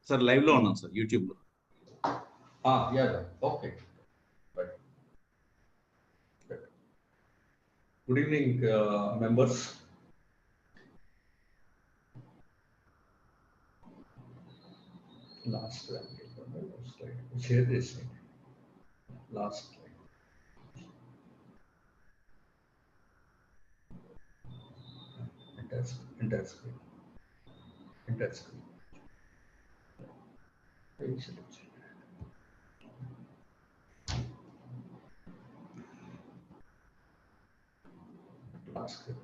Sir, live lo unnam sir, YouTube lo. Yeah. Okay. Right. Good evening, members. Last slide. Share this slide. Last slide. Entire screen. Entire screen.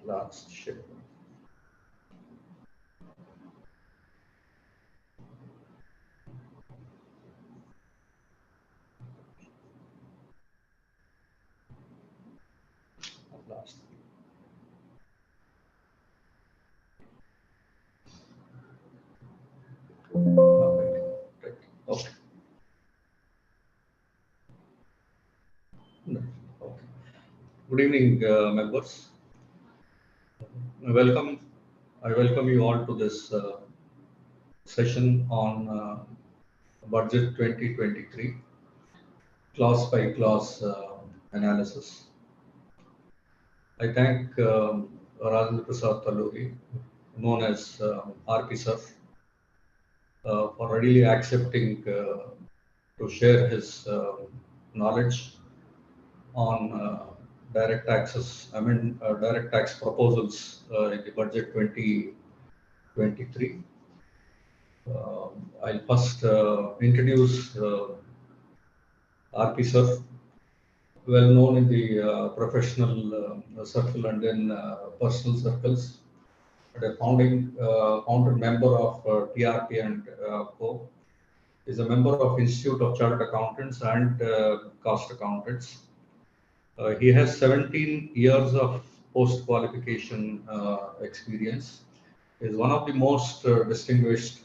Last share. Last. Okay. Okay. Okay. Good evening, members. Welcome. I welcome you all to this session on Budget 2023, clause by clause analysis. I thank Rajendra Prasad Talluri, known as RP Sir, for readily accepting to share his knowledge on direct taxes, direct tax proposals in the budget 2023. I'll first introduce RP Sir, well known in the professional circle and then personal circles, but a founder member of TRP and Co. Is a member of Institute of Chartered Accountants and Cost Accountants. He has 17 years of post-qualification experience. He is one of the most distinguished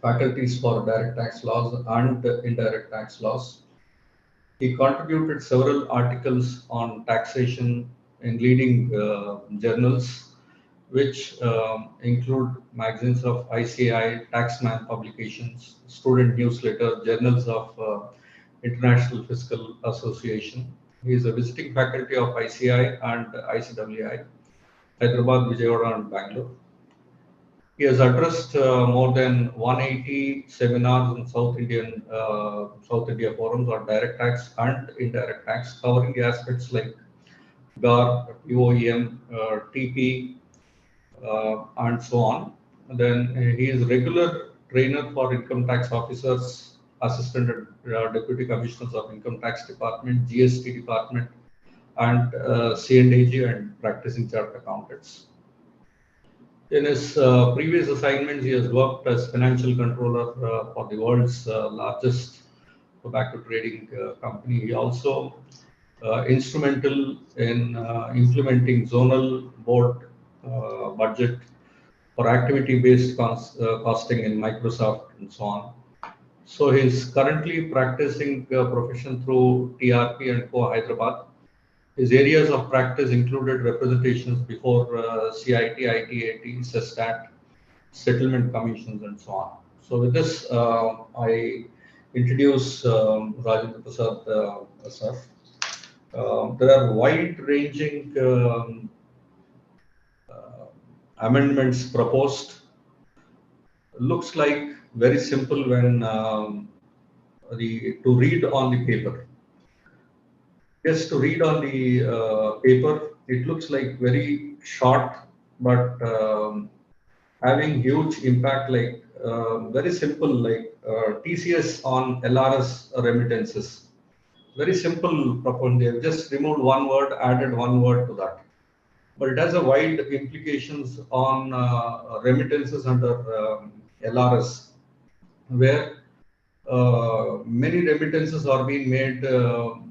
faculties for direct tax laws and indirect tax laws. He contributed several articles on taxation in leading journals, which include magazines of ICI, Taxman publications, student newsletter, journals of International Fiscal Association. He is a visiting faculty of ICI and ICWI, Hyderabad, Vijayawada, and Bangalore. He has addressed more than 180 seminars in South India forums on direct tax and indirect tax, covering the aspects like GAR, POEM, TP, and so on. And then he is a regular trainer for income tax officers, assistant deputy commissioners of income tax department, GST department, and C&AG and practicing chartered accountants. In his previous assignments, he has worked as financial controller for the world's largest tobacco trading company. He also instrumental in implementing zonal board budget for activity-based costing in Microsoft and so on. So he's currently practicing profession through TRP and Co. Hyderabad. His areas of practice included representations before CIT, ITAT, SESTAT, settlement commissions, and so on. So with this, I introduce Rajendra Prasad sir. There are wide-ranging amendments proposed. Looks like very simple when to read on the paper. Just to read on the paper, it looks like very short, but having huge impact, like very simple, like TCS on LRS remittances. Very simple proposal. They have just removed one word, added one word to that. But it has a wide implications on remittances under LRS, where many remittances are being made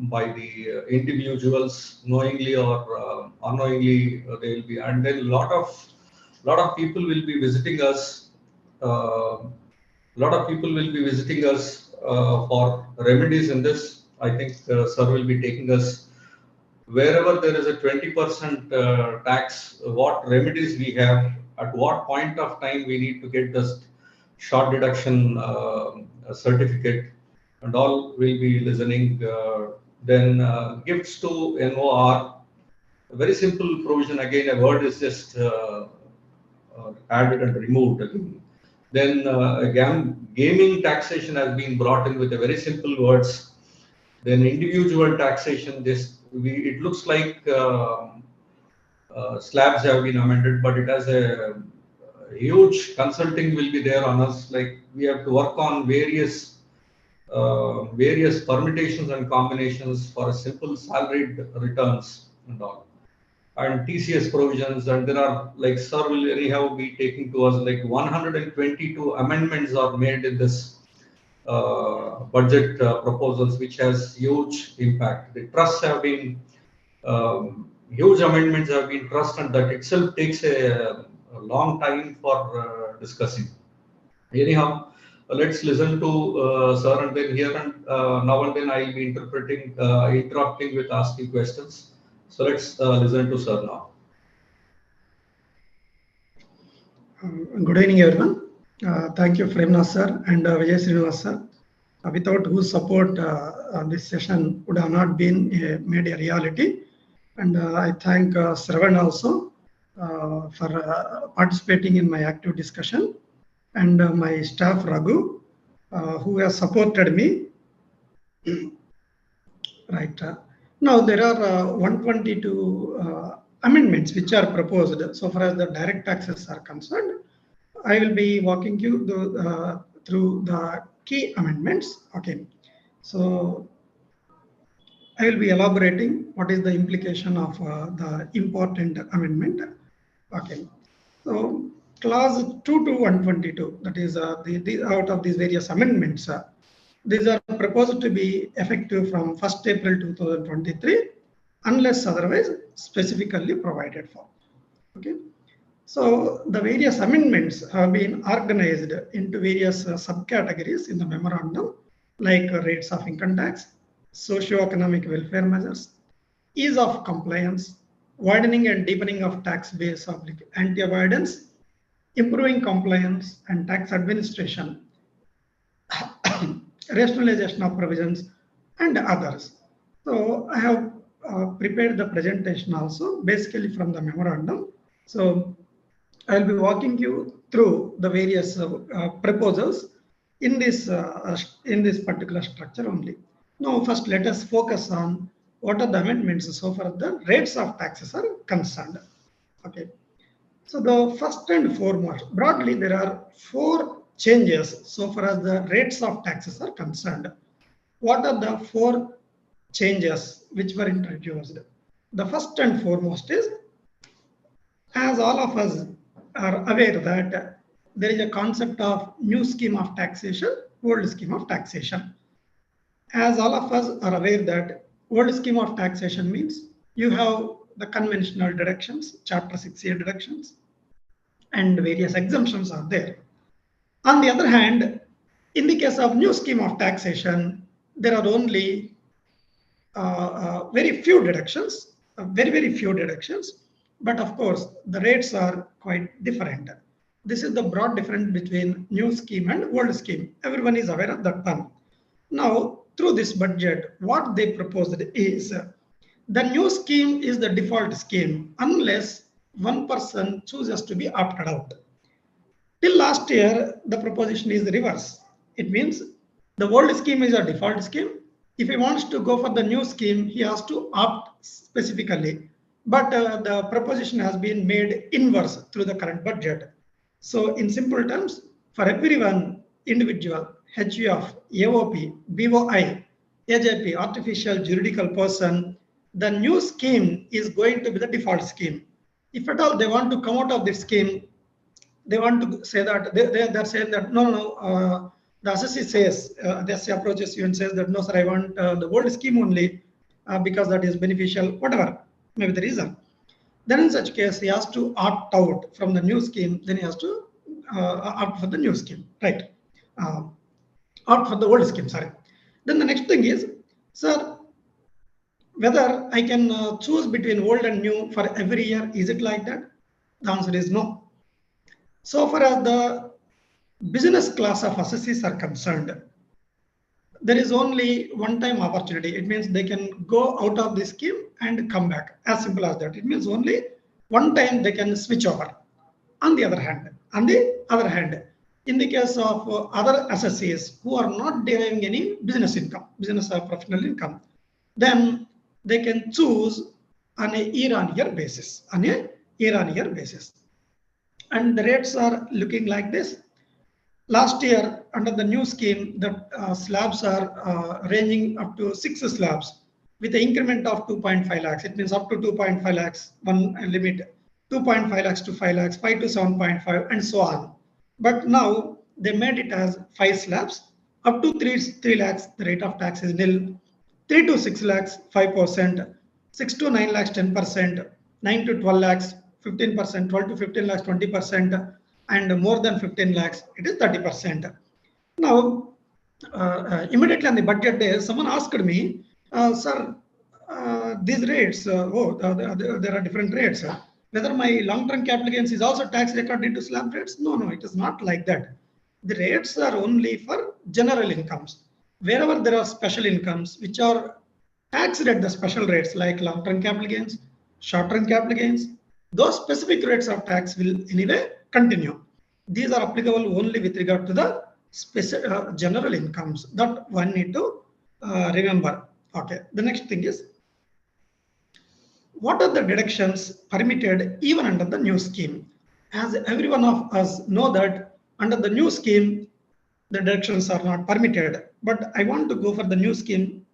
by the individuals, knowingly or unknowingly. They will be, and then a lot of people will be visiting us A lot of people will be visiting us for remedies in this. I think sir will be taking us wherever there is a 20% tax, what remedies we have, at what point of time we need to get this short deduction certificate, and all will be listening. Then gifts to NOR, a very simple provision. Again, a word is just added and removed. Then gaming taxation has been brought in with a very simple words. Then individual taxation, it looks like slabs have been amended, but it has a huge consulting will be there on us. Like we have to work on various permutations and combinations for a simple salaried returns and all. And TCS provisions, and there are, like sir will anyhow be taking to us, like 122 amendments are made in this budget proposals, which has huge impact. The trusts have been huge amendments have been trust, and that itself takes a long time for discussing. Anyhow, let's listen to sir, and then here and now and then I'll be interrupting with asking questions. So let's listen to sir now. Good evening, everyone. Thank you, Premnath sir and Vijay Srinivas sir, without whose support this session would have not been made a reality. And I thank Shravan also for participating in my active discussion, and my staff Raghu, who has supported me. Right. Now there are 122 amendments which are proposed so far as the direct taxes are concerned. I will be walking you through the key amendments. Okay. So I will be elaborating what is the implication of the important amendment. Okay. So clause 2 to 122, that is out of these various amendments, these are proposed to be effective from 1st April 2023 unless otherwise specifically provided for. Okay. So the various amendments have been organized into various subcategories in the memorandum, like rates of income tax, socio-economic welfare measures, ease of compliance, widening and deepening of tax base of anti-avoidance, improving compliance and tax administration, rationalization of provisions, and others. So I have prepared the presentation also basically from the memorandum. So I'll be walking you through the various proposals in this particular structure only. Now, first let us focus on what are the amendments so far the rates of taxes are concerned. Okay. So the first and foremost, broadly there are 4 changes so far as the rates of taxes are concerned. What are the 4 changes which were introduced? The first and foremost is, as all of us are aware that there is a concept of new scheme of taxation, old scheme of taxation. As all of us are aware that old scheme of taxation means you have the conventional deductions, Chapter 6A deductions, and various exemptions are there. On the other hand, in the case of new scheme of taxation, there are only very few deductions, very few deductions, but of course the rates are quite different. This is the broad difference between new scheme and old scheme. Everyone is aware of that one. Now, through this budget, what they proposed is the new scheme is the default scheme unless one person chooses to be opted out. Till last year, the proposition is the reverse. It means the old scheme is a default scheme. If he wants to go for the new scheme, he has to opt specifically. But the proposition has been made inverse through the current budget. So in simple terms, for everyone, individual, HUF, AOP, BOI, AJP, artificial juridical person, the new scheme is going to be the default scheme. If at all they want to come out of this scheme, they want to say that they're saying that no, the assessee says, the assessee approaches you and says that no, sir, I want the old scheme only because that is beneficial, whatever may be the reason. Then in such case, he has to opt out from the new scheme, then he has to opt for the new scheme, right? or for the old scheme, sorry. Then the next thing is, sir, whether I can choose between old and new for every year, is it like that? The answer is no. So far as the business class of assessees are concerned, there is only one-time opportunity. It means they can go out of the scheme and come back. As simple as that. It means only one time they can switch over. On the other hand, in the case of other assessees who are not deriving any business income, business or professional income, then they can choose on a year-on-year basis. And the rates are looking like this. Last year, under the new scheme, the slabs are ranging up to 6 slabs with an increment of 2.5 lakhs. It means up to 2.5 lakhs, one limit, 2.5 lakhs to 5 lakhs, 5 to 7.5, and so on. But now they made it as 5 slabs. Up to 3 lakhs, the rate of tax is nil. 3 to 6 lakhs, 5%. 6 to 9 lakhs, 10%. 9 to 12 lakhs, 15%. 12 to 15 lakhs, 20%. And more than 15 lakhs, it is 30%. Now, immediately on the budget day, someone asked me, sir, these rates, there are different rates. Whether my long-term capital gains is also tax recorded to slab rates? No, it is not like that. The rates are only for general incomes. Wherever there are special incomes, which are taxed at the special rates like long-term capital gains, short-term capital gains, those specific rates of tax will anyway continue. These are applicable only with regard to the general incomes that one need to remember. Okay, the next thing is, what are the deductions permitted even under the new scheme? As every one of us know that under the new scheme, the deductions are not permitted. But I want to go for the new scheme.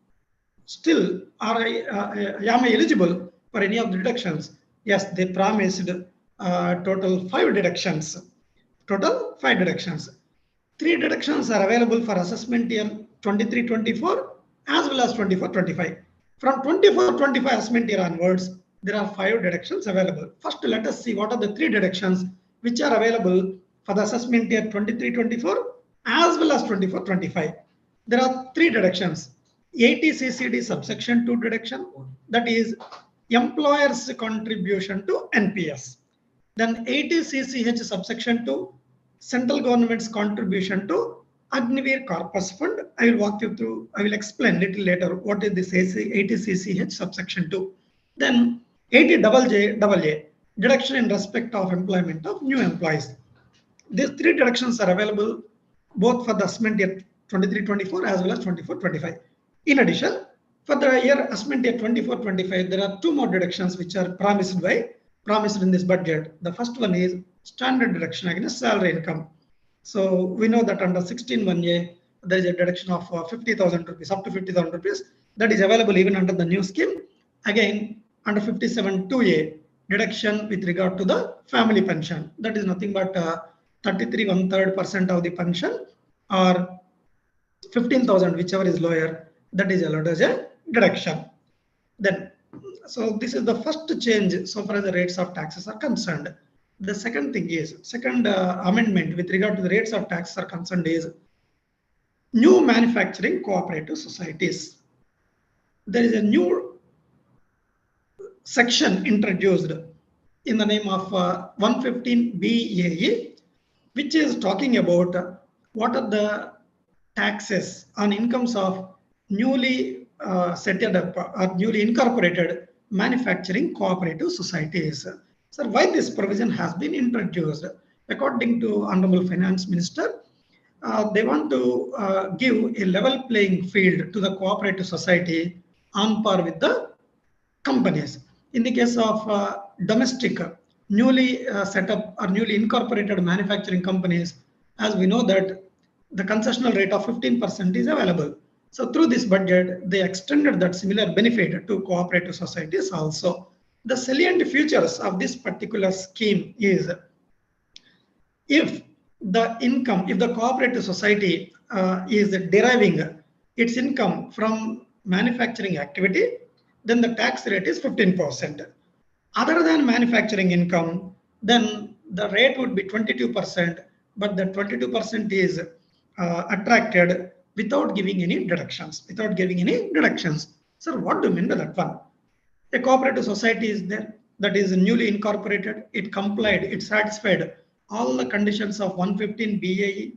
Still, am I eligible for any of the deductions? Yes, they promised total 5 deductions. 3 deductions are available for assessment year 23-24 as well as 24-25. From 24-25 assessment year onwards, there are 5 deductions available. First, let us see what are the 3 deductions which are available for the assessment year 23-24 as well as 24-25. There are 3 deductions. 80 CCD subsection 2 deduction, that is employer's contribution to NPS. Then 80 CCH subsection 2, central government's contribution to Agniveer Corpus Fund. I will walk you through, I will explain little later what is this 80 CCH subsection 2. Then 80 AA, deduction in respect of employment of new employees. These 3 deductions are available both for the assessment year 23-24 as well as 24-25. In addition, for the year assessment year 24-25, there are 2 more deductions which are promised in this budget. The first one is standard deduction against salary income. So we know that under 16(1)(a), there is a deduction of 50,000 rupees, up to 50,000 rupees. That is available even under the new scheme. Again, under 57(2)(a), deduction with regard to the family pension. That is nothing but 33 1/3% of the pension, or 15,000, whichever is lower, that is allowed as a deduction. Then, so this is the first change so far as the rates of taxes are concerned. The second thing is, amendment with regard to the rates of taxes are concerned is new manufacturing cooperative societies. There is a new section introduced in the name of 115BAE, which is talking about what are the taxes on incomes of newly set up or newly incorporated manufacturing cooperative societies. So why this provision has been introduced? According to Honorable Finance Minister, they want to give a level playing field to the cooperative society on par with the companies. In the case of domestic, newly set up or newly incorporated manufacturing companies, as we know that the concessional rate of 15% is available. So through this budget, they extended that similar benefit to cooperative societies also. The salient features of this particular scheme is, if the cooperative society is deriving its income from manufacturing activity, then the tax rate is 15%. Other than manufacturing income, then the rate would be 22%, but the 22% is attracted without giving any deductions. Without giving any deductions. Sir, what do you mean by that one? A cooperative society is there that is newly incorporated. It complied, it satisfied all the conditions of 115 BAE.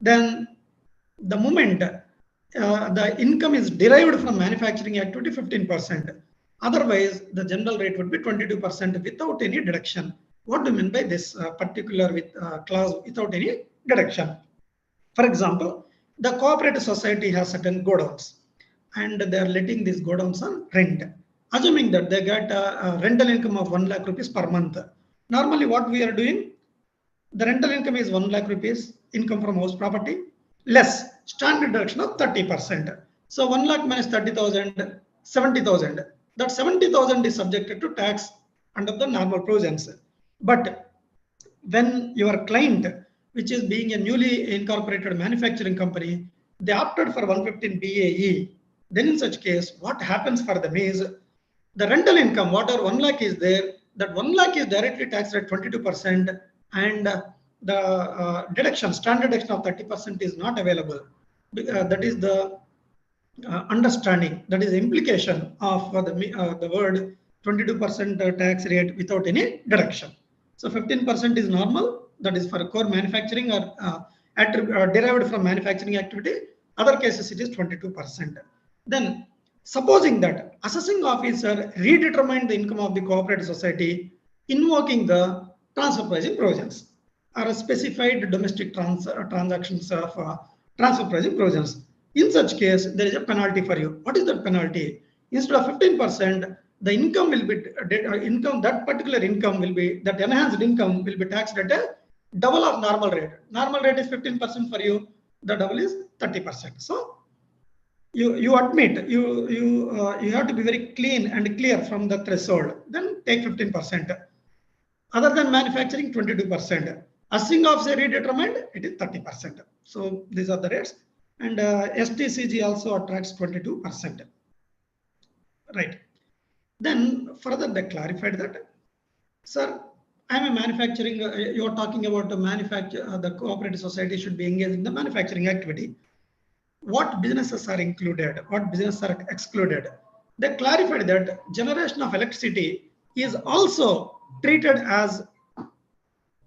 Then the moment the income is derived from manufacturing activity, 15%. Otherwise, the general rate would be 22% without any deduction. What do you mean by this particular clause without any deduction? For example, the cooperative society has certain godowns and they are letting these godowns on rent. Assuming that they get a rental income of 1 lakh rupees per month. Normally, what we are doing, the rental income is 1 lakh rupees, income from house property, less standard deduction of 30%. So 1 lakh minus 30,000, 70,000. That 70,000 is subjected to tax under the normal provisions. But when your client, which is being a newly incorporated manufacturing company, they opted for 115 BAE, then in such case, what happens for them is the rental income, whatever 1 lakh is there, that 1 lakh is directly taxed at 22%, and the deduction, standard deduction of 30% is not available. That is the understanding, that is the implication of the word 22% tax rate without any deduction. So 15% is normal, that is for core manufacturing or derived from manufacturing activity. Other cases it is 22%. Then supposing that assessing officer redetermined the income of the cooperative society invoking the transfer pricing provisions or specified domestic transactions of transfer pricing provisions. In such case, there is a penalty for you. What is that penalty? Instead of 15%, the income will be that particular income will be, that enhanced income will be taxed at a double of normal rate. Normal rate is 15% for you. The double is 30%. So you admit you have to be very clean and clear from the threshold. Then take 15%. Other than manufacturing, 22%. Assessing officer redetermined, it is 30%. So these are the rates. And STCG also attracts 22%. Right. Then further they clarified that, sir, I'm a manufacturing, you're talking about the the cooperative society should be engaged in the manufacturing activity. What businesses are included? What businesses are excluded? They clarified that generation of electricity is also treated as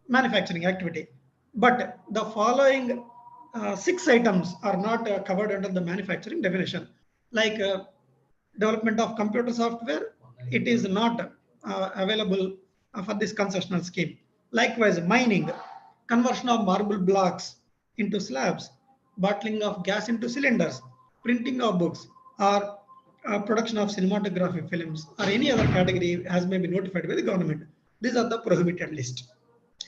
manufacturing activity. But the following 6 items are not covered under the manufacturing definition, like development of computer software. It is not available for this concessional scheme. Likewise, mining, conversion of marble blocks into slabs, bottling of gas into cylinders, printing of books, or production of cinematography films, or any other category as may be notified by the government. These are the prohibited list.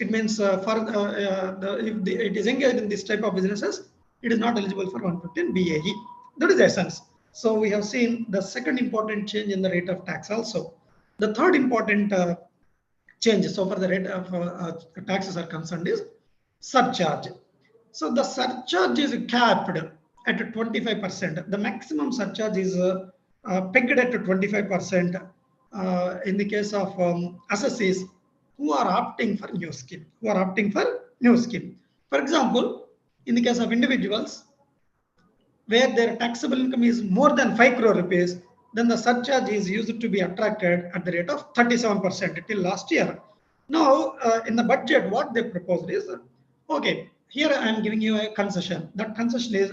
It means if it is engaged in this type of businesses, it is not eligible for 115 BAE. That is the essence. So we have seen the second important change in the rate of tax also. The third important change so far the rate of taxes are concerned is surcharge. So the surcharge is capped at 25%. The maximum surcharge is pegged at 25% in the case of assessees who are opting for new scheme. For example, in the case of individuals, where their taxable income is more than 5 crore rupees, then the surcharge is used to be attracted at the rate of 37% till last year. Now, in the budget, what they proposed is, okay, here I am giving you a concession. That concession is,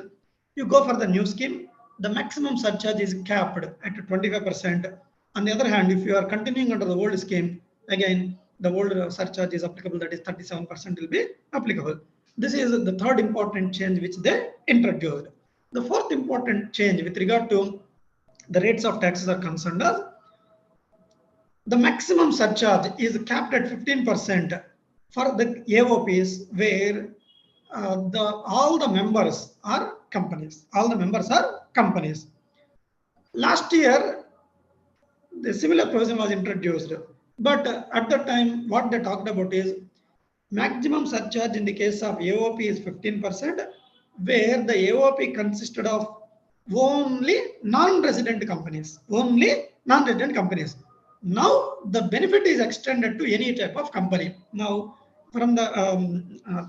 you go for the new scheme, the maximum surcharge is capped at 25%. On the other hand, if you are continuing under the old scheme, again, the old surcharge is applicable, that is 37% will be applicable. This is the third important change which they introduced. The fourth important change with regard to the rates of taxes are concerned as the maximum surcharge is capped at 15% for the AOPs where all the members are companies. Last year, the similar provision was introduced, but at that time, what they talked about is maximum surcharge in the case of AOP is 15%, where the AOP consisted of only non-resident companies. Now the benefit is extended to any type of company. Now, from the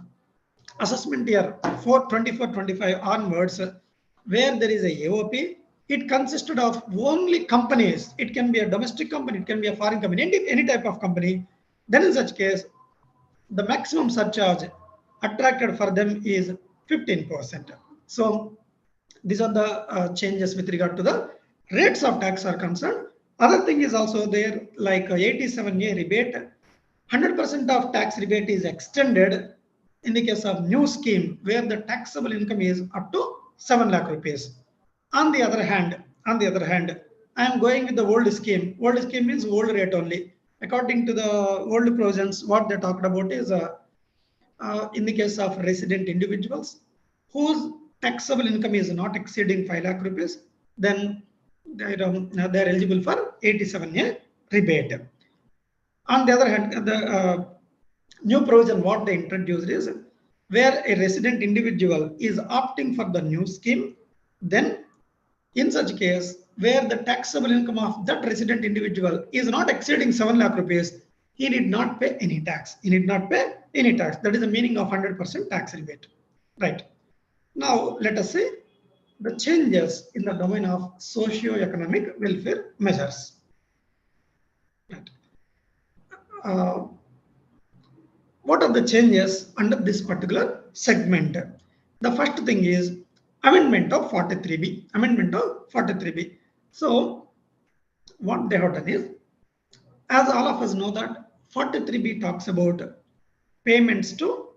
assessment year 24-25 onwards, where there is a AOP, it consisted of only companies. It can be a domestic company, it can be a foreign company, any type of company. Then in such case, the maximum surcharge attracted for them is 15%. So these are the changes with regard to the rates of tax are concerned. Other thing is also there, like 87A rebate, 100% of tax rebate is extended in the case of new scheme where the taxable income is up to 7 lakh rupees. On the other hand, I am going with the old scheme. Old scheme means old rate only. According to the old provisions, what they talked about is in the case of resident individuals whose taxable income is not exceeding 5 lakh rupees, then they are eligible for 87A rebate. On the other hand, the new provision what they introduced is where a resident individual is opting for the new scheme, then in such case where the taxable income of that resident individual is not exceeding 7 lakh rupees, he need not pay any tax. He need not pay any tax. That is the meaning of 100% tax rebate. Right. Now let us see the changes in the domain of socio-economic welfare measures. Right. What are the changes under this particular segment? The first thing is amendment of 43B. Amendment of 43B. So what they have done is, as all of us know that 43B talks about payments to,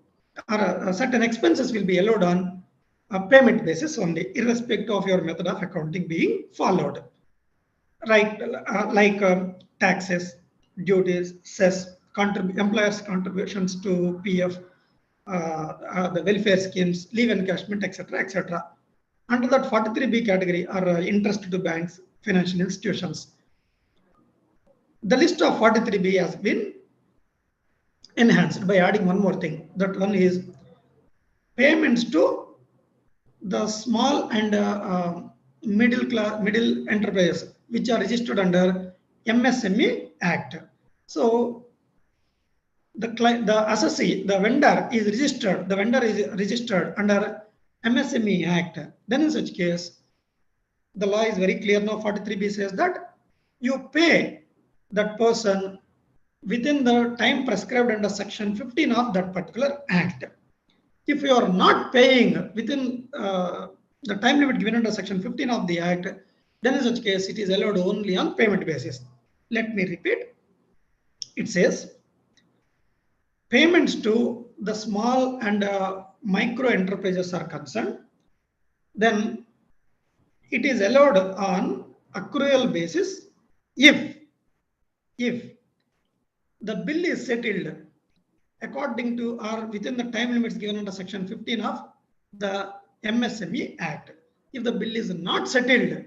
or certain expenses will be allowed on a payment basis only, irrespective of your method of accounting being followed. Right, like taxes, duties, cess, employers' contributions to PF, the welfare schemes, leave encashment, etc., etc. Under that 43B category are interest to banks, financial institutions. The list of 43B has been enhanced by adding one more thing. That one is payments to the small and middle enterprises which are registered under MSME Act. So the assessee, the vendor is registered under MSME Act. Then in such case, the law is very clear now. 43B says that you pay that person within the time prescribed under section 15 of that particular act. If you are not paying within the time limit given under section 15 of the act, then in such case it is allowed only on payment basis. Let me repeat. It says payments to the small and micro enterprises are concerned, then it is allowed on accrual basis if the bill is settled according to or within the time limits given under section 15 of the MSME Act. If the bill is not settled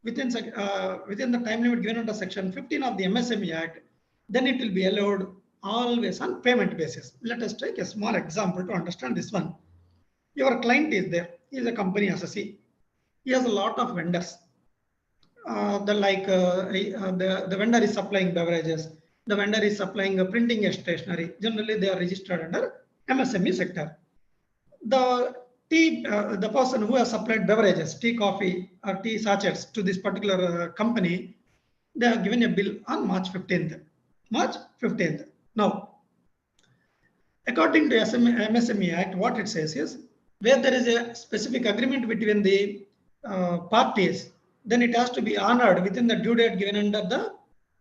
within the time limit given under section 15 of the MSME Act, then it will be allowed always on payment basis. Let us take a small example to understand this one. Your client is there. He is a company assessee. He has a lot of vendors. The vendor is supplying beverages. The vendor is supplying printing and stationery. Generally, they are registered under MSME sector. The person who has supplied beverages, tea, coffee, or tea sachets to this particular company, they are given a bill on March 15th. March 15th. Now, according to MSME Act, what it says is, where there is a specific agreement between the parties, then it has to be honored within the due date given under the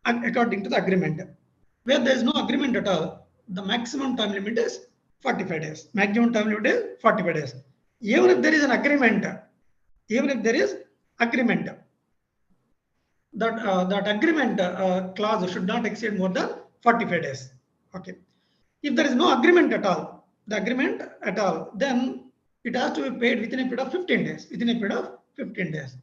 according to the agreement. Where there is no agreement at all, the maximum time limit is 45 days. Maximum time limit is 45 days. Even if there is an agreement, that agreement clause should not exceed more than 45 days. Okay. If there is no agreement at all, then it has to be paid within a period of 15 days.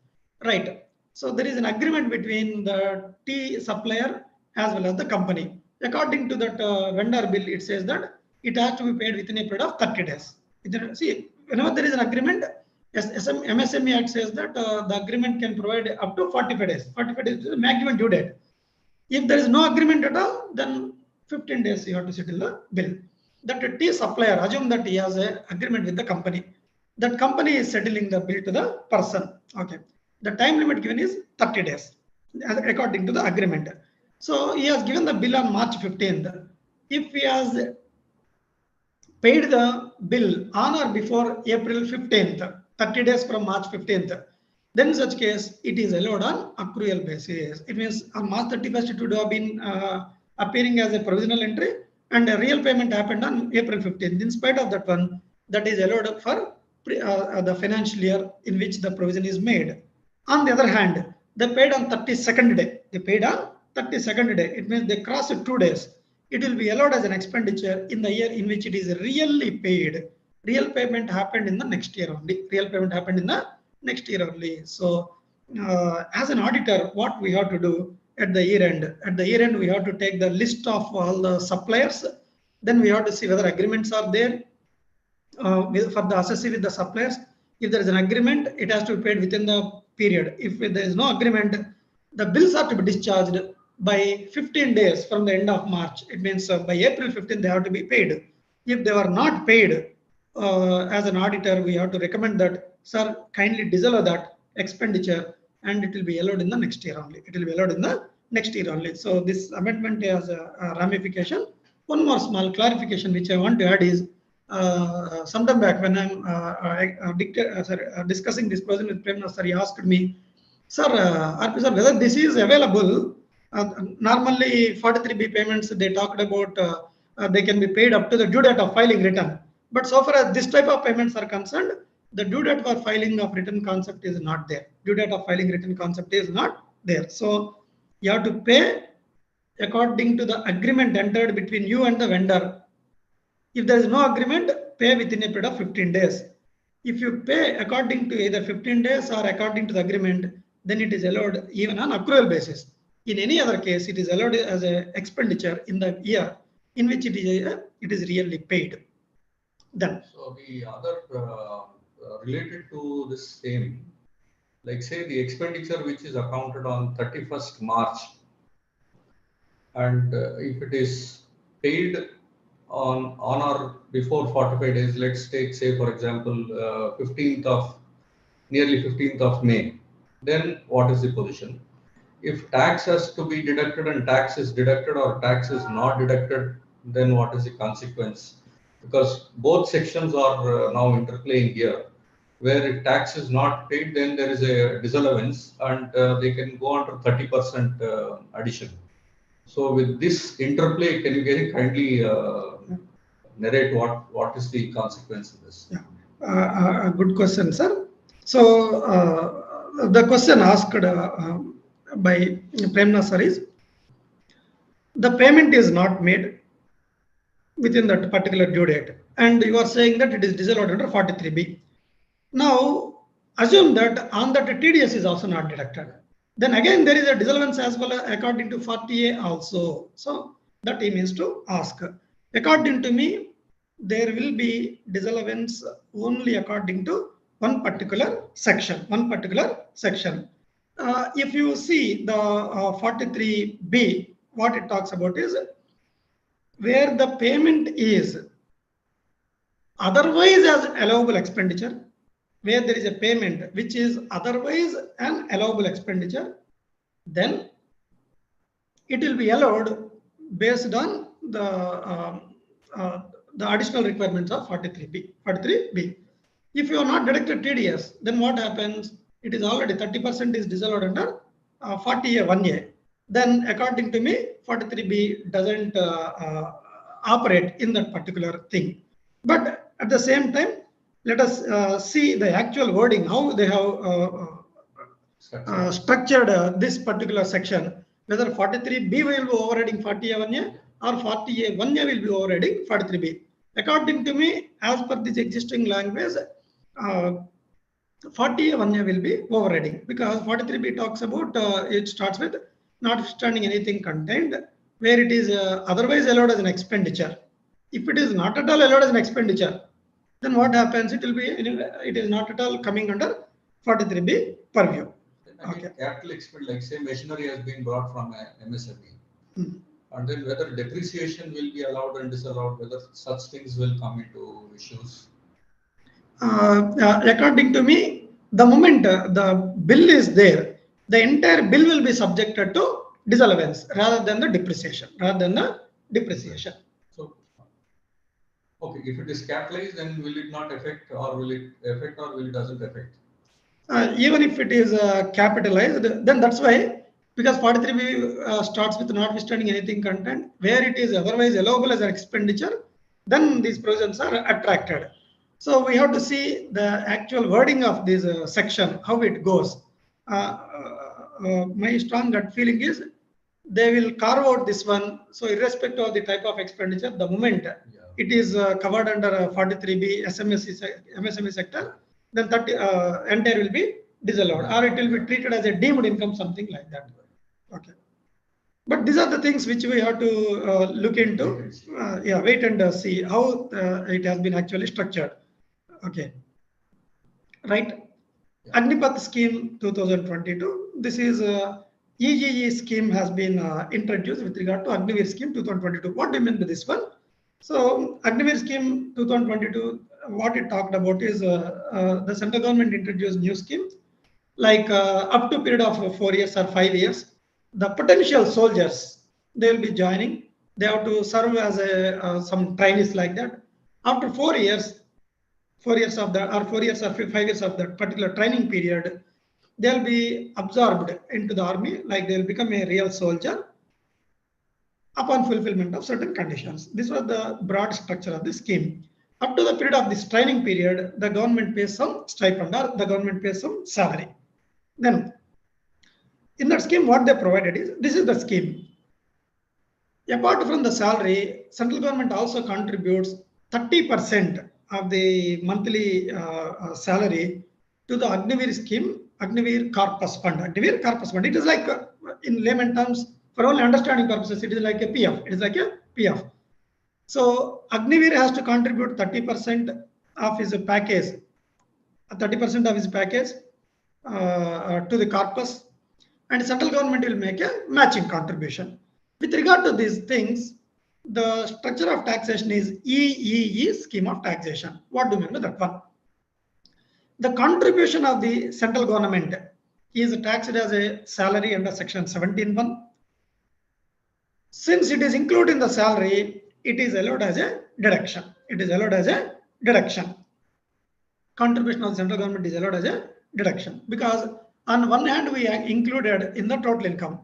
Right. So there is an agreement between the tea supplier as well as the company. According to that vendor bill, it says that it has to be paid within a period of 30 days. See, whenever there is an agreement, MSME Act says that the agreement can provide up to 45 days. 45 days is the maximum due date. If there is no agreement at all, then 15 days you have to settle the bill. that tea supplier, assume that he has an agreement with the company. That company is settling the bill to the person. Okay. The time limit given is 30 days according to the agreement. So he has given the bill on March 15th. If he has paid the bill on or before April 15th, 30 days from March 15th, then in such case, it is allowed on accrual basis. It means on March 31st, it would have been appearing as a provisional entry, and a real payment happened on April 15th. In spite of that one, that is allowed for the financial year in which the provision is made. On the other hand, they paid on 32nd day. They paid on 32nd day. It means they crossed 2 days. It will be allowed as an expenditure in the year in which it is really paid. Real payment happened in the next year only. Real payment happened in the next year only. So, as an auditor, what we have to do at the year end? At the year end, we have to take the list of all the suppliers. Then we have to see whether agreements are there for the assessee with the suppliers. If there is an agreement, it has to be paid within the period. If there is no agreement, the bills are to be discharged by 15 days from the end of March. It means by April 15th, they have to be paid. If they were not paid, as an auditor, we have to recommend that, sir, kindly disallow that expenditure, and it will be allowed in the next year only. It will be allowed in the next year only. So this amendment has a ramification. One more small clarification which I want to add is, sometime back when I'm discussing this question with Prem sir, he asked me, sir, RP sir, whether this is available. Normally 43B payments, they talked about they can be paid up to the due date of filing return. But so far as this type of payments are concerned, the due date for filing of return concept is not there. Due date of filing return concept is not there. So you have to pay according to the agreement entered between you and the vendor. If there is no agreement, pay within a period of 15 days. If you pay according to either 15 days or according to the agreement, then it is allowed even on accrual basis. In any other case, it is allowed as an expenditure in the year in which it is really paid. Then. So the other related to this same, like say the expenditure which is accounted on 31st March, and if it is paid on or before 45 days, let's take, say, for example, 15th of May, then what is the position? If tax has to be deducted and tax is deducted or tax is not deducted, then what is the consequence? Because both sections are now interplaying here. Where if tax is not paid, then there is a disallowance and they can go on to 30% addition. So with this interplay, can you kindly narrate what is the consequence of this? Yeah. Good question, sir. So the question asked by Premna sir is, the payment is not made within that particular due date, and you are saying that it is disallowed under 43B. Now, assume that on that TDS is also not deducted. Then again, there is a disallowance as well according to 40A also. So that he means to ask. According to me, there will be disallowance only according to one particular section. If you see the 43B, what it talks about is where the payment is otherwise as allowable expenditure, where there is a payment which is otherwise an allowable expenditure, then it will be allowed based on the additional requirements of 43B. If you are not deducted TDS, then what happens? It is already 30% is disallowed under 40A 1A. Then according to me, 43B doesn't operate in that particular thing. But at the same time, let us see the actual wording, how they have structured this particular section, whether 43B will be overriding 40A 1A or 40A 1A will be overriding 43B. According to me, as per this existing language, 40A 1A will be overriding, because 43B talks about, it starts with notwithstanding anything contained, where it is otherwise allowed as an expenditure. If it is not at all allowed as an expenditure, then what happens? It will be, it is not at all coming under 43B purview. Okay. Capital expenditure, like say machinery has been brought from MSME, And then whether depreciation will be allowed and disallowed, whether such things will come into issues. According to me, the moment the bill is there, the entire bill will be subjected to disallowance rather than the depreciation. So, okay, if it is capitalized, then will it not affect, or will it affect, or will it doesn't affect? Even if it is capitalized, then that's why, because 43B starts with notwithstanding anything content, where it is otherwise allowable as an expenditure, then these provisions are attracted. So we have to see the actual wording of this section, how it goes. My strong gut feeling is they will carve out this one. So irrespective of the type of expenditure, the moment it is covered under 43B MSME sector, then 30 entire will be disallowed, or it will be treated as a deemed income, something like that. Okay. But these are the things which we have to look into. Wait and see how it has been actually structured. Okay. Right. Agnipath scheme 2022. This is EGE scheme has been introduced with regard to Agniveer scheme 2022. What do you mean by this one? So Agniveer scheme 2022, what it talked about is the central government introduced new scheme, like up to period of 4 years or 5 years. The potential soldiers, they will be joining. They have to serve as a some trainees like that. After 4 years, 4 years of that, or 4 years or 5 years of that particular training period, they'll be absorbed into the army, like they'll become a real soldier upon fulfillment of certain conditions. This was the broad structure of the scheme. Up to the period of this training period, the government pays some stipend or the government pays some salary. Then, in that scheme, what they provided is, this is the scheme. Apart from the salary, central government also contributes 30% of the monthly salary to the Agniveer scheme, Agniveer Corpus Fund. Agniveer Corpus Fund. It is like, in layman terms, for only understanding purposes, it is like a PF. It is like a PF. So Agniveer has to contribute 30% of his package, 30% of his package to the corpus, and central government will make a matching contribution. With regard to these things, the structure of taxation is EEE, scheme of taxation. What do you mean by that one? The contribution of the central government is taxed as a salary under section 17(1). Since it is included in the salary, it is allowed as a deduction. It is allowed as a deduction. Contribution of the central government is allowed as a deduction, because on one hand we are included in the total income,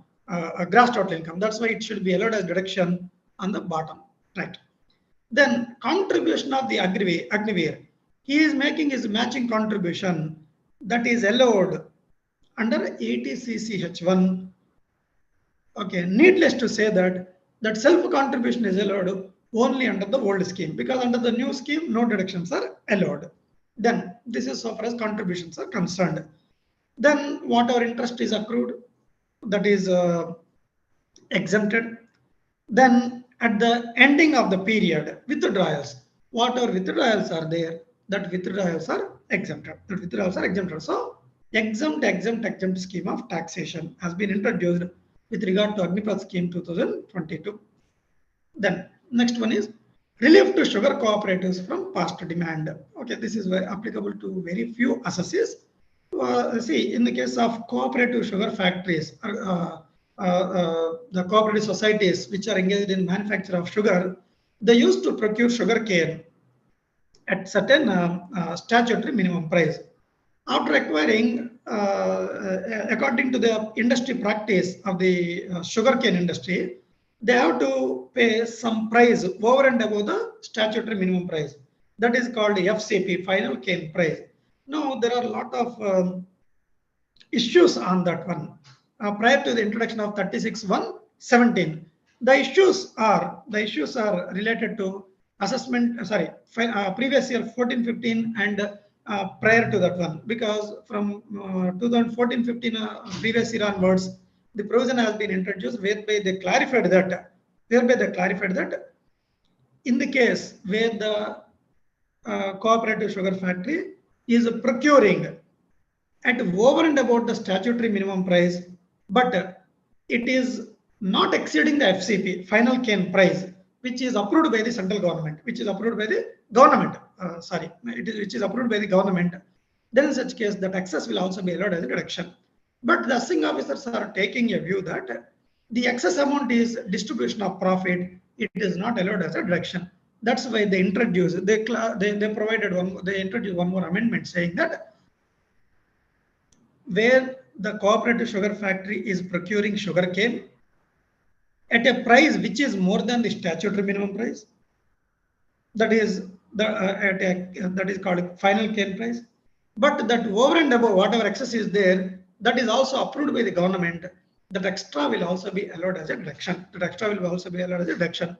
gross total income. That's why it should be allowed as deduction on the bottom, right? Then contribution of the Agniveer, he is making his matching contribution, that is allowed under 80CCH1. Okay, needless to say that self contribution is allowed only under the old scheme, because under the new scheme no deductions are allowed. Then this is so far as contributions are concerned. Then whatever interest is accrued, that is exempted. Then at the ending of the period, withdrawals, whatever withdrawals are there, that withdrawals are exempted. So exempt scheme of taxation has been introduced with regard to Agnipath scheme 2022. Then next one is relief to sugar cooperatives from past demand. Okay, this is very applicable to very few assessees. See, in the case of cooperative sugar factories, the cooperative societies which are engaged in manufacture of sugar, they used to procure sugar cane at certain statutory minimum price. After acquiring, according to the industry practice of the sugarcane industry, they have to pay some price over and above the statutory minimum price. That is called FCP, final cane price. Now there are a lot of issues on that one. Prior to the introduction of 36(1)(17), the issues are related to assessment. Previous year 14-15 and prior to that one, because from 2014-15 previous year onwards, the provision has been introduced whereby they clarified that in the case where the cooperative sugar factory is procuring at over and about the statutory minimum price, but it is not exceeding the FCP, final cane price, which is approved by the central government, which is approved by the government, which is approved by the government, then in such case, that excess will also be allowed as a deduction. But the assessing officers are taking a view that the excess amount is distribution of profit. It is not allowed as a deduction. That's why they introduced, they introduced one more amendment saying that where the cooperative sugar factory is procuring sugar cane at a price which is more than the statutory minimum price, that is that is called final cane price. But that over and above whatever excess is there, that is also approved by the government. That extra will also be allowed as a deduction. That extra will also be allowed as a deduction.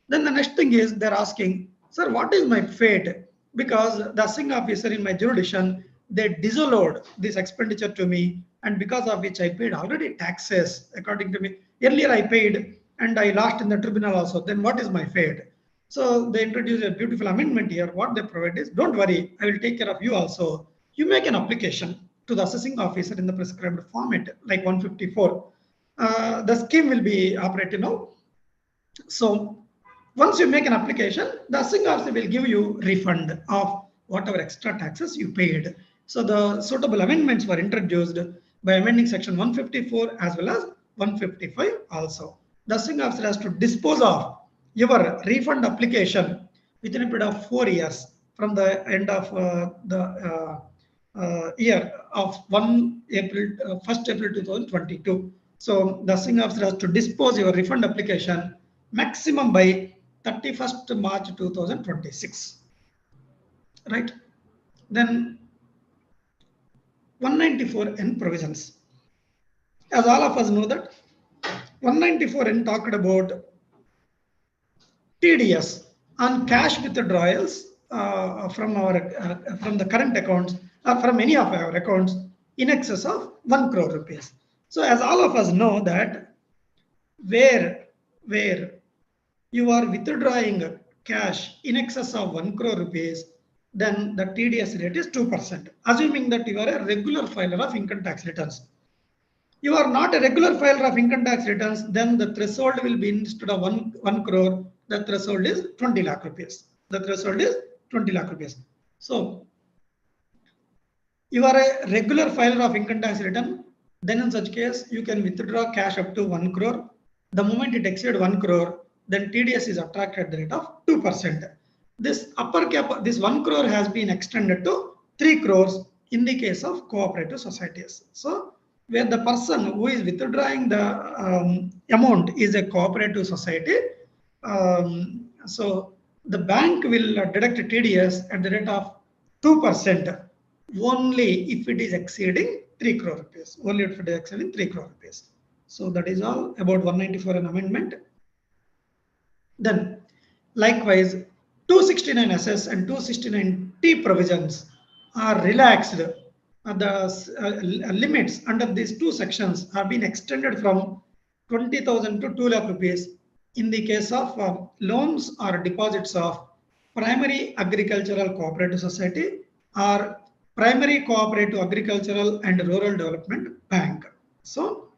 Then the next thing is they're asking, sir, what is my fate? Because the assessing officer in my jurisdiction, they disallowed this expenditure to me, and because of which I paid already taxes according to me. Earlier I paid and I lost in the tribunal also. Then what is my fate? So they introduce a beautiful amendment here. What they provide is, don't worry, I will take care of you also. You make an application to the assessing officer in the prescribed format, like 154. The scheme will be operative now. So once you make an application, the assessing officer will give you refund of whatever extra taxes you paid. So the suitable amendments were introduced by amending section 154 as well as 155 also. The assessing officer has to dispose of your refund application within a period of 4 years from the end of the year of 1st April 2022. So the assessing officer has to dispose your refund application maximum by 31st March 2026. Right? Then 194N provisions. As all of us know that 194N talked about TDS on cash withdrawals from the current accounts or from any of our accounts in excess of 1 crore rupees. So as all of us know that where you are withdrawing cash in excess of 1 crore rupees, then the TDS rate is 2%, assuming that you are a regular filer of income tax returns. You are not a regular filer of income tax returns, then the threshold will be, instead of 1 crore, the threshold is 20 lakh rupees. The threshold is 20 lakh rupees. So you are a regular filer of income tax return, then in such case, you can withdraw cash up to 1 crore. The moment it exceeds 1 crore, then TDS is attracted at the rate of 2%. This upper cap, this 1 crore has been extended to 3 crores in the case of cooperative societies. So where the person who is withdrawing the amount is a cooperative society, so the bank will deduct TDS at the rate of 2% only if it is exceeding 3 crore rupees. Only if it is exceeding 3 crore rupees. So that is all about 194N amendment. Then likewise 269SS and 269T provisions are relaxed. The limits under these two sections have been extended from 20,000 to 2 lakh rupees in the case of loans or deposits of primary agricultural cooperative society or primary cooperative agricultural and rural development bank. So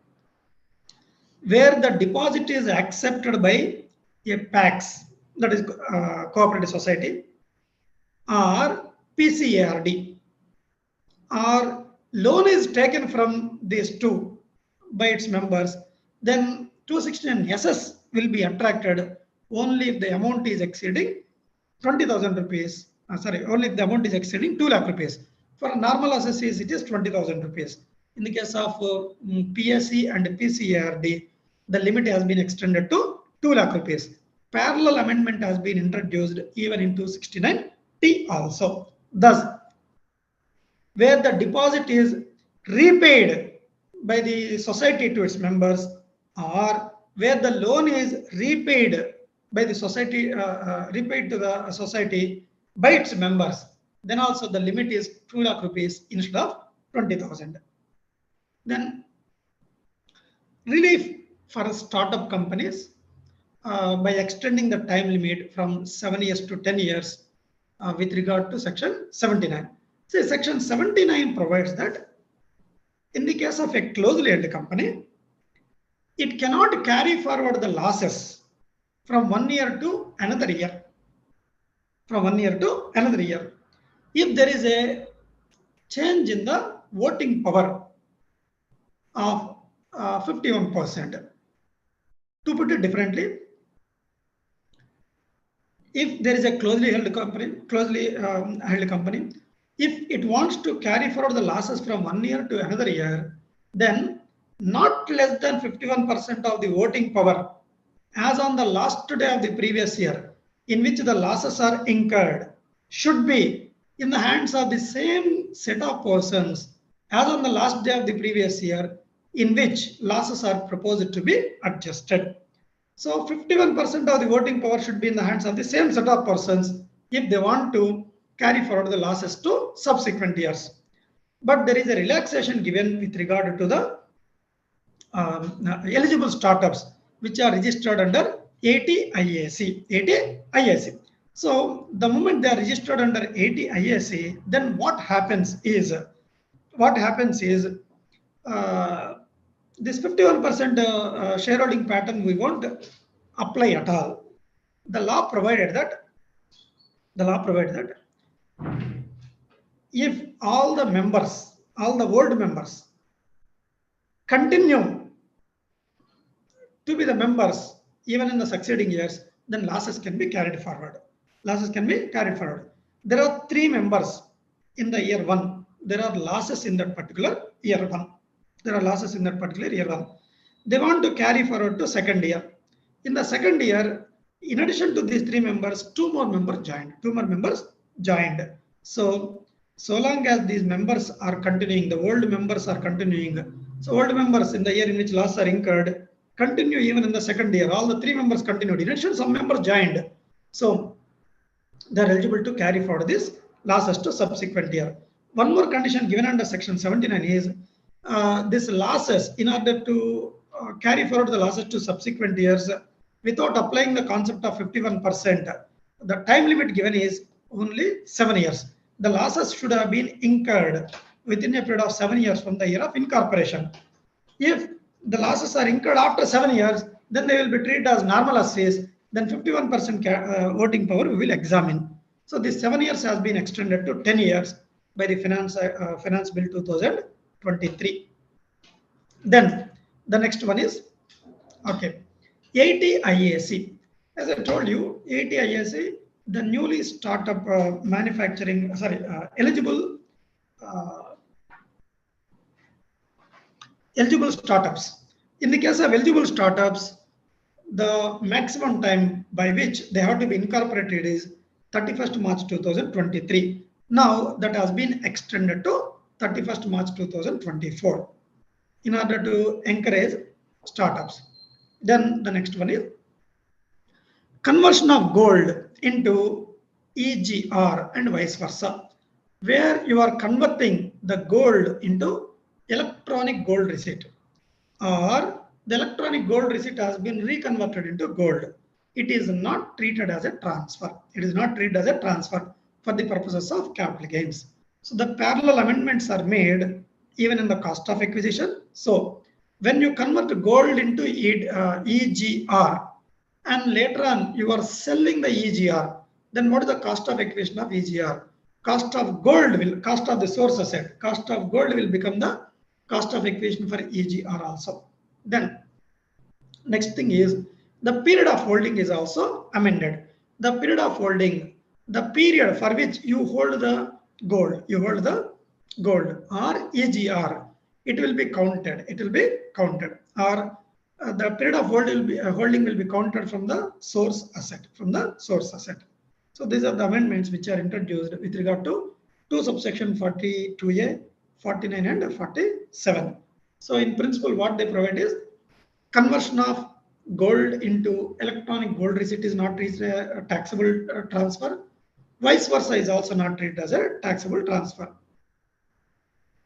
where the deposit is accepted by a PAX, that is cooperative society, or PCARD, or loan is taken from these two by its members, then 269SS will be attracted only if the amount is exceeding 20,000 rupees. Only if the amount is exceeding 2 lakh rupees. For normal assessees, it is 20,000 rupees. In the case of PSC and PCARD, the limit has been extended to 2 lakh rupees. Parallel amendment has been introduced even in 269T also. Thus, where the deposit is repaid by the society to its members, or where the loan is repaid by the society, repaid to the society by its members, then also the limit is 2 lakh rupees instead of 20,000. Then relief for startup companies by extending the time limit from 7 years to 10 years with regard to section 79. See, section 79 provides that in the case of a closely held company, it cannot carry forward the losses from 1 year to another year. From 1 year to another year. If there is a change in the voting power of 51%. To put it differently, if there is a closely held company, if it wants to carry forward the losses from 1 year to another year, then not less than 51% of the voting power as on the last day of the previous year in which the losses are incurred should be in the hands of the same set of persons as on the last day of the previous year in which losses are proposed to be adjusted. So 51% of the voting power should be in the hands of the same set of persons if they want to carry forward the losses to subsequent years. But there is a relaxation given with regard to the eligible startups which are registered under 80 IAC. 80 IAC. So the moment they are registered under 80 IAC, then what happens is this 51% shareholding pattern we won't apply at all. The law provided that if all the members, all the old members continue to be the members even in the succeeding years, then losses can be carried forward. Losses can be carried forward. There are 3 members in the year 1. There are losses in that particular year 1. There are losses in that particular year 1. They want to carry forward to second year. In the second year, in addition to these 3 members, 2 more members joined. So long as these members are continuing, the old members are continuing. So old members in the year in which losses are incurred continue even in the second year. All the 3 members continued. In addition, some members joined. So they are eligible to carry forward these losses to subsequent year. One more condition given under section 79 is this losses, in order to carry forward the losses to subsequent years without applying the concept of 51%, the time limit given is only 7 years. The losses should have been incurred within a period of 7 years from the year of incorporation. If the losses are incurred after 7 years, then they will be treated as normal assets. Then 51% voting power we will examine. So this 7 years has been extended to 10 years by the Finance Bill 2023. Then the next one is 80 IAC. As I told you, 80 IAC, the newly startup eligible startups. In the case of eligible startups, the maximum time by which they have to be incorporated is 31st March 2023. Now that has been extended to 31st March 2024 in order to encourage startups. Then the next one is conversion of gold into EGR and vice versa, where you are converting the gold into electronic gold receipt, or the electronic gold receipt has been reconverted into gold. It is not treated as a transfer. It is not treated as a transfer for the purposes of capital gains. So the parallel amendments are made even in the cost of acquisition. So when you convert gold into EGR and later on you are selling the EGR, then what is the cost of acquisition of EGR? Cost of the source asset, cost of gold will become the cost of acquisition for EGR also. Then next thing is the period of holding is also amended. The period of holding, the period for which you hold the gold, or EGR, it will be counted. Or the period of holding will be counted from the source asset. So these are the amendments which are introduced with regard to subsection 42A, 49 and 47. So in principle, what they provide is conversion of gold into electronic gold receipt is not treated as a taxable transfer. Vice versa is also not treated as a taxable transfer.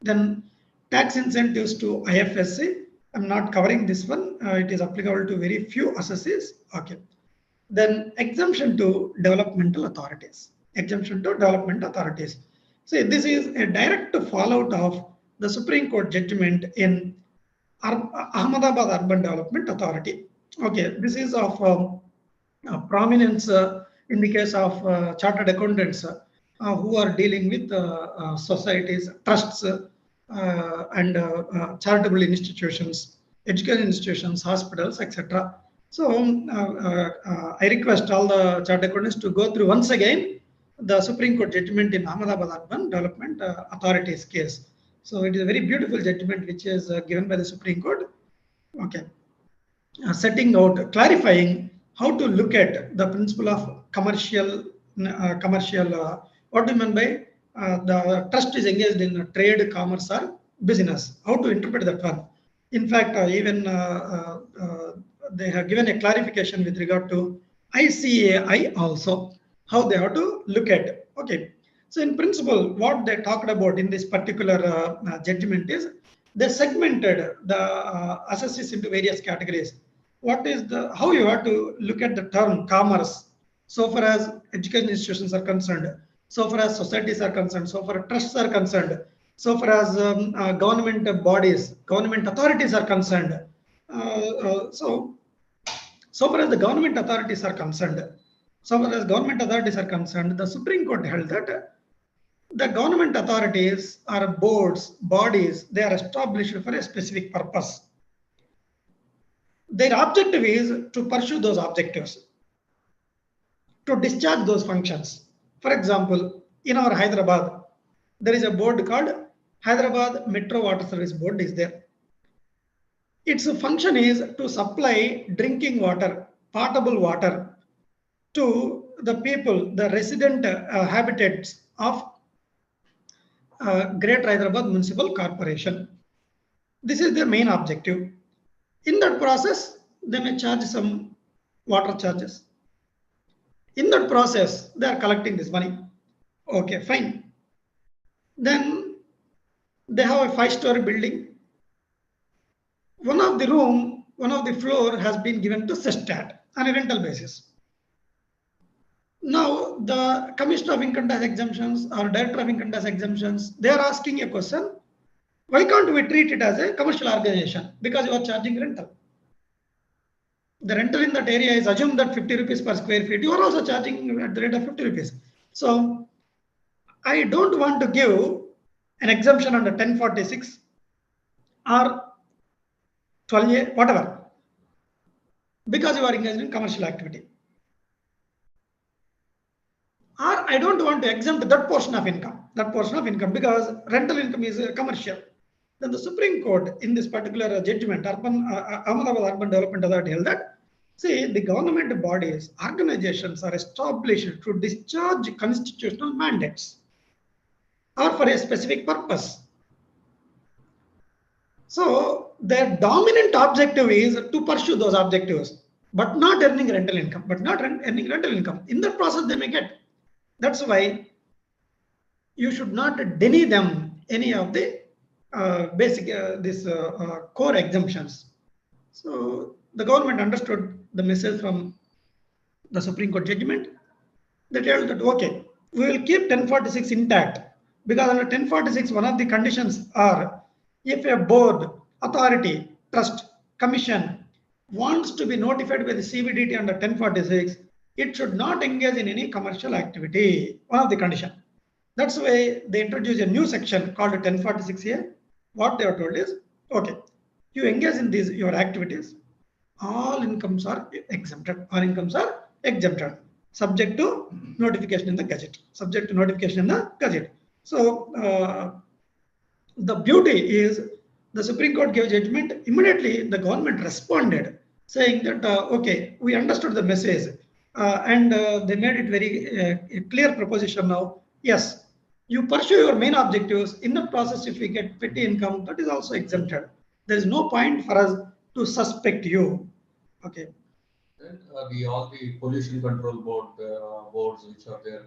Then tax incentives to IFSC. I'm not covering this one. It is applicable to very few assessees. Then exemption to developmental authorities. So this is a direct fallout of the Supreme Court judgment in Ahmedabad Urban Development Authority. Okay, this is of prominence in the case of chartered accountants who are dealing with societies, trusts, and charitable institutions, education institutions, hospitals, etc. So I request all the chartered accountants to go through once again the Supreme Court judgment in Ahmedabad Urban Development Authority's case. So it is a very beautiful judgment which is given by the Supreme Court. Okay, setting out, clarifying how to look at the principle of commercial. What do you mean by the trust is engaged in trade, commerce, or business? How to interpret that one? In fact, even they have given a clarification with regard to ICAI also, how they have to look at it. Okay, so in principle, what they talked about in this particular judgment is they segmented the assessees into various categories. What is the, how you have to look at the term commerce so far as education institutions are concerned, so far as societies are concerned, so far as trusts are concerned, so far as government bodies, government authorities are concerned. So far as the government authorities are concerned, the Supreme Court held that the government authorities are boards, bodies, they are established for a specific purpose. Their objective is to pursue those objectives, to discharge those functions. For example, in our Hyderabad, there is a board called Hyderabad Metro Water Service Board is there. Its function is to supply drinking water, potable water to the people, the resident habitats of Greater Hyderabad Municipal Corporation. This is their main objective. In that process, they may charge some water charges. In that process, they are collecting this money. Okay, fine. Then they have a 5-story building. One of the floor has been given to Sestat on a rental basis. Now, the Commissioner of Income Tax Exemptions or Director of Income Tax Exemptions, they are asking a question. Why can't we treat it as a commercial organization? Because you are charging rental. The rental in that area is assumed that 50 rupees per square feet. You are also charging at the rate of 50 rupees. So I don't want to give an exemption under 1046 or 12A, whatever, because you are engaged in commercial activity. Or I don't want to exempt that portion of income because rental income is commercial. Then the Supreme Court in this particular judgment, Ahmedabad Urban Development Authority held that, see, the government bodies, organizations are established to discharge constitutional mandates or for a specific purpose. So their dominant objective is to pursue those objectives, but not earning rental income, In that process, they may get. That's why you should not deny them any of the core exemptions. So the government understood the message from the Supreme Court judgment. They tell that, okay, we will keep 1046 intact because under 1046, one of the conditions are if a board, authority, trust, commission wants to be notified by the CBDT under 1046, it should not engage in any commercial activity, one of the conditions. That's why they introduce a new section called 1046A. What they are told is, okay, you engage in these your activities, all incomes are exempted, subject to notification in the Gazette. So the beauty is the Supreme Court gave judgment. Immediately the government responded saying that, okay, we understood the message and they made it very clear proposition now. Yes, you pursue your main objectives. In the process, if we get petty income, that is also exempted. There is no point for us to suspect you. Okay. And all the pollution control boards which are there,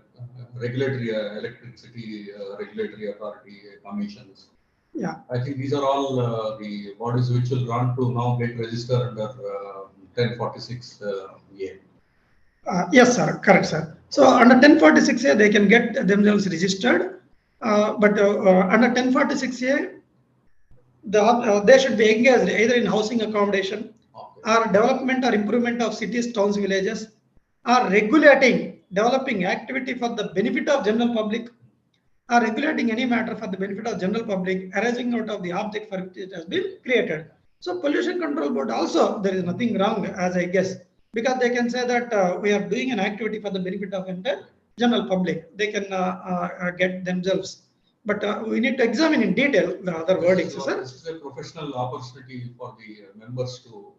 regulatory electricity regulatory authority commissions. Yeah, I think these are all the bodies which will run to now get registered under 1046A. Yes, sir. Correct, sir. So under 1046A, they can get themselves registered. But under 1046A, they should be engaged either in housing accommodation or development or improvement of cities, towns, villages, or regulating, developing activity for the benefit of general public, or regulating any matter for the benefit of general public arising out of the object for which it has been created. So pollution control board also, there is nothing wrong as I guess, because they can say that we are doing an activity for the benefit of entire general public. They can get themselves. But we need to examine in detail the other wordings, sir. This is a professional opportunity for the members to,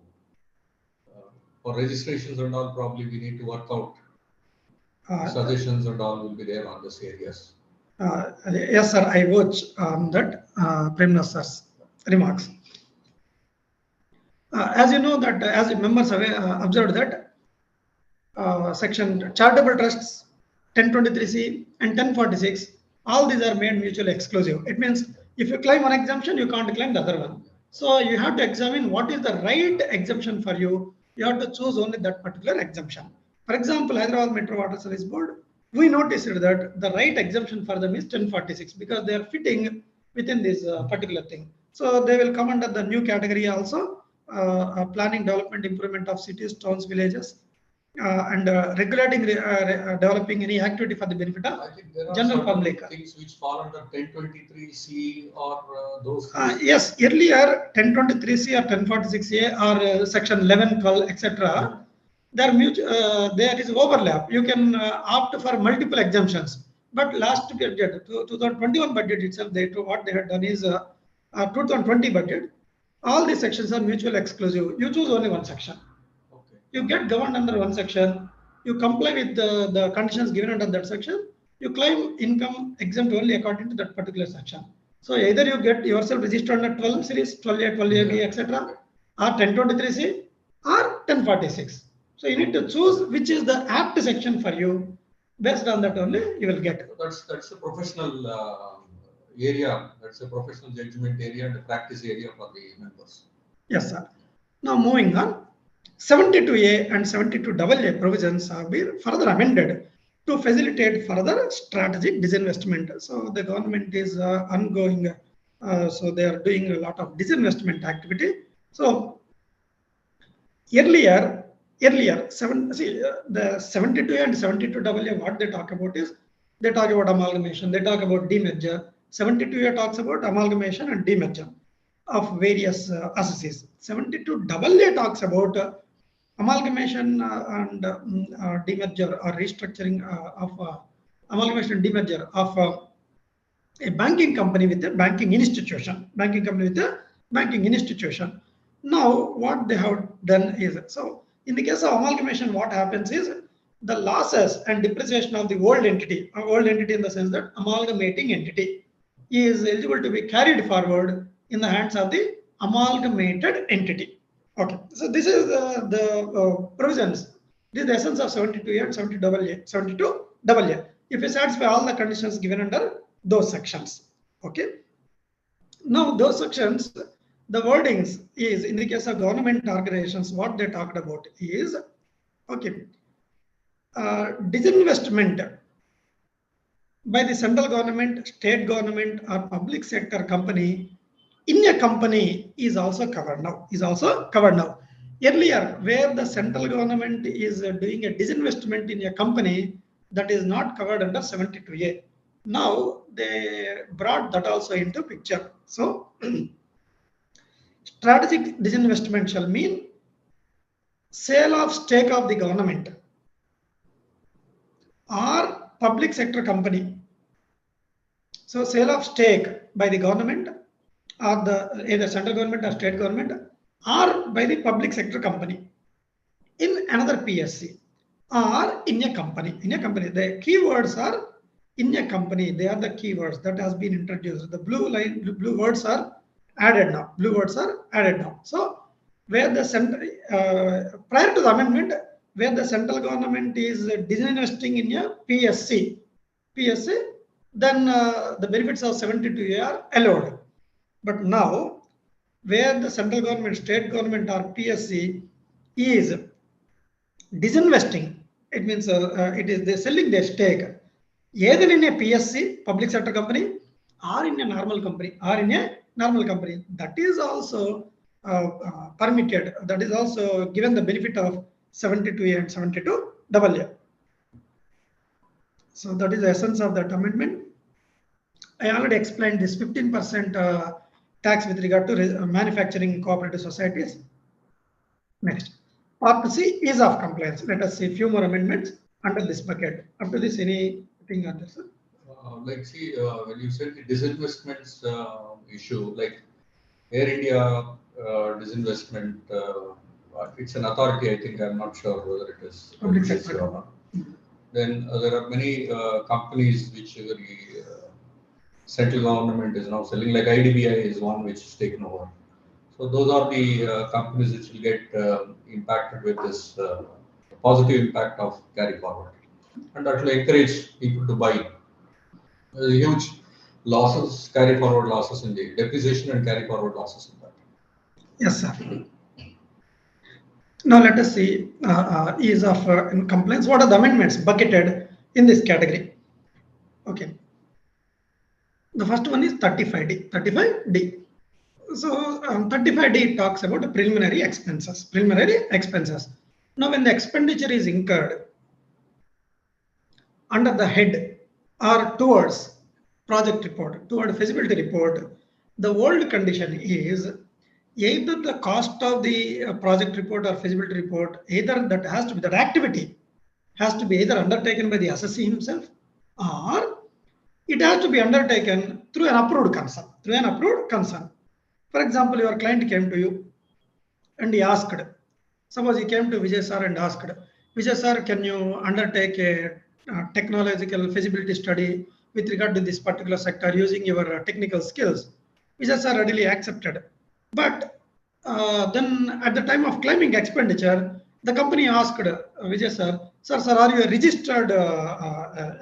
for registrations and all, probably we need to work out. Suggestions and all will be there on this areas. Yes, sir, I watch on that Prem sir's remarks. As you know that, as members have observed that section charitable trusts 1023C and 1046, all these are made mutually exclusive. It means if you claim one exemption, you can't claim the other one. So you have to examine what is the right exemption for you. You have to choose only that particular exemption. For example, Hyderabad Metro Water Service Board, we noticed that the right exemption for them is 1046 because they are fitting within this particular thing. So they will come under the new category also, planning, development, improvement of cities, towns, villages, and regulating, developing any activity for the benefit of general public. Things which fall under 1023C or those. Yes, earlier 1023C or 1046A or section 11, 12, etc. There is overlap. You can opt for multiple exemptions. But last budget, 2021 budget itself, what they had done is 2020 budget. All these sections are mutually exclusive. You choose only one section. Okay. You get governed under one section. You comply with the conditions given under that section. You claim income exempt only according to that particular section. So either you get yourself registered under 12 series, 12A, 12AB, etc., or 1023C or 1046. So you need to choose which is the apt section for you. Based on that only you will get. That's a professional area. That's a professional judgment area and a practice area for the members. Yes, sir. Now moving on, 72A and 72AA provisions have been further amended to facilitate further strategic disinvestment. So the government is ongoing. So they are doing a lot of disinvestment activity. So earlier, the 72A and 72AA, what they talk about is, they talk about amalgamation, they talk about demerger. 72A talks about amalgamation and demerger of various associates. 72AA talks about amalgamation and demerger or restructuring of amalgamation and demerger of a banking company with a banking institution. Banking company with a banking institution. Now, what they have done is, so in the case of amalgamation, what happens is the losses and depreciation of the old entity in the sense that amalgamating entity is eligible to be carried forward in the hands of the amalgamated entity. Okay, so this is the provisions. This is the essence of 72A and 72AA. If you satisfy all the conditions given under those sections. Okay. Now those sections, the wordings is, in the case of government organizations, what they talked about is, okay, disinvestment by the central government, state government, or public sector company in a company is also covered now. Earlier, where the central government is doing a disinvestment in a company, that is not covered under 72A. Now they brought that also into picture. So strategic disinvestment shall mean sale of stake of the government or public sector company. So sale of stake by the government or the either central government or state government or by the public sector company in another PSC or in a company. In a company, the keywords are in a company. They are the keywords that has been introduced. The blue words are added now. So where the prior to the amendment, where the central government is disinvesting in a PSC, then the benefits of 72A are allowed. But now, where the central government, state government, or PSC is disinvesting, it means they're selling their stake either in a PSC, public sector company, or in a normal company, or in a normal company, that is also permitted. That is also given the benefit of 72A and 72AA. So that is the essence of that amendment. I already explained this 15% tax with regard to manufacturing cooperative societies. Next, Part C is of compliance. Let us see a few more amendments under this bucket. Up to this, anything other, sir? Like, see, when you said the disinvestments issue, like Air India disinvestment, it's an authority, I think. I'm not sure whether it is Public sector or not. Then there are many companies which the central government is now selling, like IDBI is one which is taken over. So those are the companies which will get impacted with this positive impact of carry forward. And that will encourage people to buy. There's huge losses, carry forward losses in the depreciation and carry forward losses in that. Yes, sir. Now let us see ease of in compliance. What are the amendments bucketed in this category? Okay. The first one is 35D. 35D. So 35D talks about the preliminary expenses. Preliminary expenses. Now, when the expenditure is incurred under the head or towards project report, toward feasibility report, the old condition is either the cost of the project report or feasibility report, either that has to be, that activity has to be either undertaken by the assessee himself or it has to be undertaken through an approved concern. Through an approved concern. For example, your client came to you and he asked, suppose he came to Vijay sir and asked, Vijay sir, can you undertake a technological feasibility study with regard to this particular sector using your technical skills? Vijay sir readily accepted. But then at the time of claiming expenditure, the company asked Vijay sir, sir, are you a registered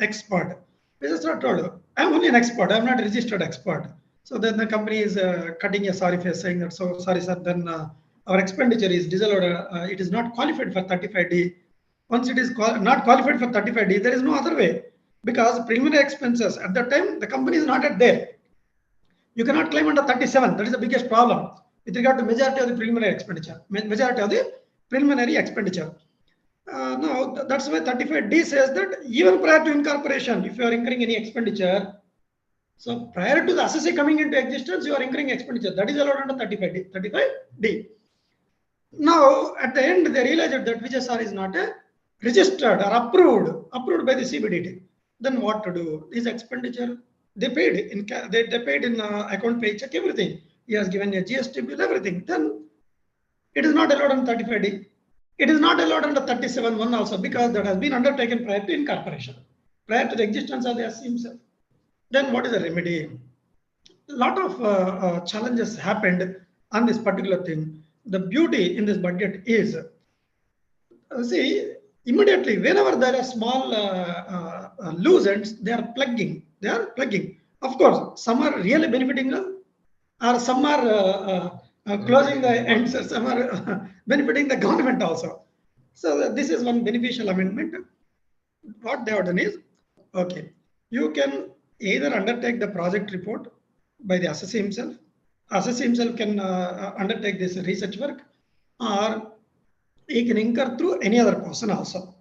expert? Vijay sir told, I am only an expert, I am not a registered expert. So then the company is cutting a sorry face, saying that, so sorry sir, then our expenditure is disallowed, it is not qualified for 35D. Once it is not qualified for 35D, there is no other way, because preliminary expenses at that time, the company is not at there. You cannot claim under 37. That is the biggest problem with regard to majority of the preliminary expenditure. Majority of the preliminary expenditure. Now, that's why 35D says that even prior to incorporation, if you are incurring any expenditure, so prior to the assessee coming into existence, you are incurring expenditure. That is allowed under 35D. 35D. Now, at the end, they realized that Vijay sir is not a registered or approved by the CBDT. Then what to do? His expenditure, they paid in account paycheck, everything. He has given a GST bill, everything. Then it is not allowed under 35D. It is not allowed under 37(1) also, because that has been undertaken prior to incorporation, prior to the existence of the assessee himself. Then what is the remedy? A lot of challenges happened on this particular thing. The beauty in this budget is, see, immediately whenever there are small loose ends, they are plugging. Of course, some are really benefiting us, or some are closing the ends, some are benefiting the government also. So this is one beneficial amendment. What they have done is, okay, you can either undertake the project report by the assessee himself. Assessee himself can undertake this research work, or he can incur through any other person also.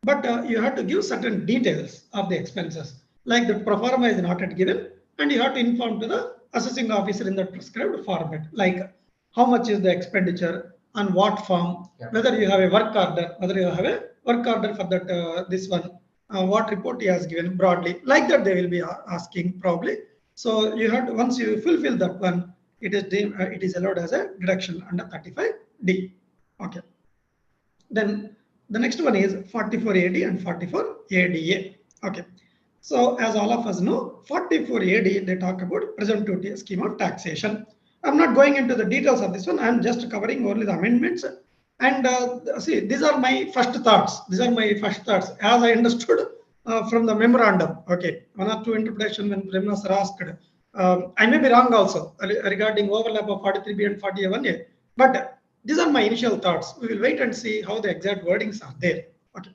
But you have to give certain details of the expenses, like the pro forma is not yet given, and you have to inform to the assessing officer in the prescribed format, like how much is the expenditure, on what form, whether you have a work order, for that this one. What report he has given broadly, like that they will be asking probably. So you have to, once you fulfill that one, it is allowed as a deduction under 35D. Okay. Then the next one is 44AD and 44ADA. Okay. So as all of us know, 44AD, they talk about presumptive scheme of taxation. I'm not going into the details of this one. I'm just covering only the amendments. And see, these are my first thoughts. As I understood from the memorandum. Okay, one or two interpretation when Premna sir asked. I may be wrong also regarding overlap of 43B and 41A. But these are my initial thoughts. We will wait and see how the exact wordings are there. Okay.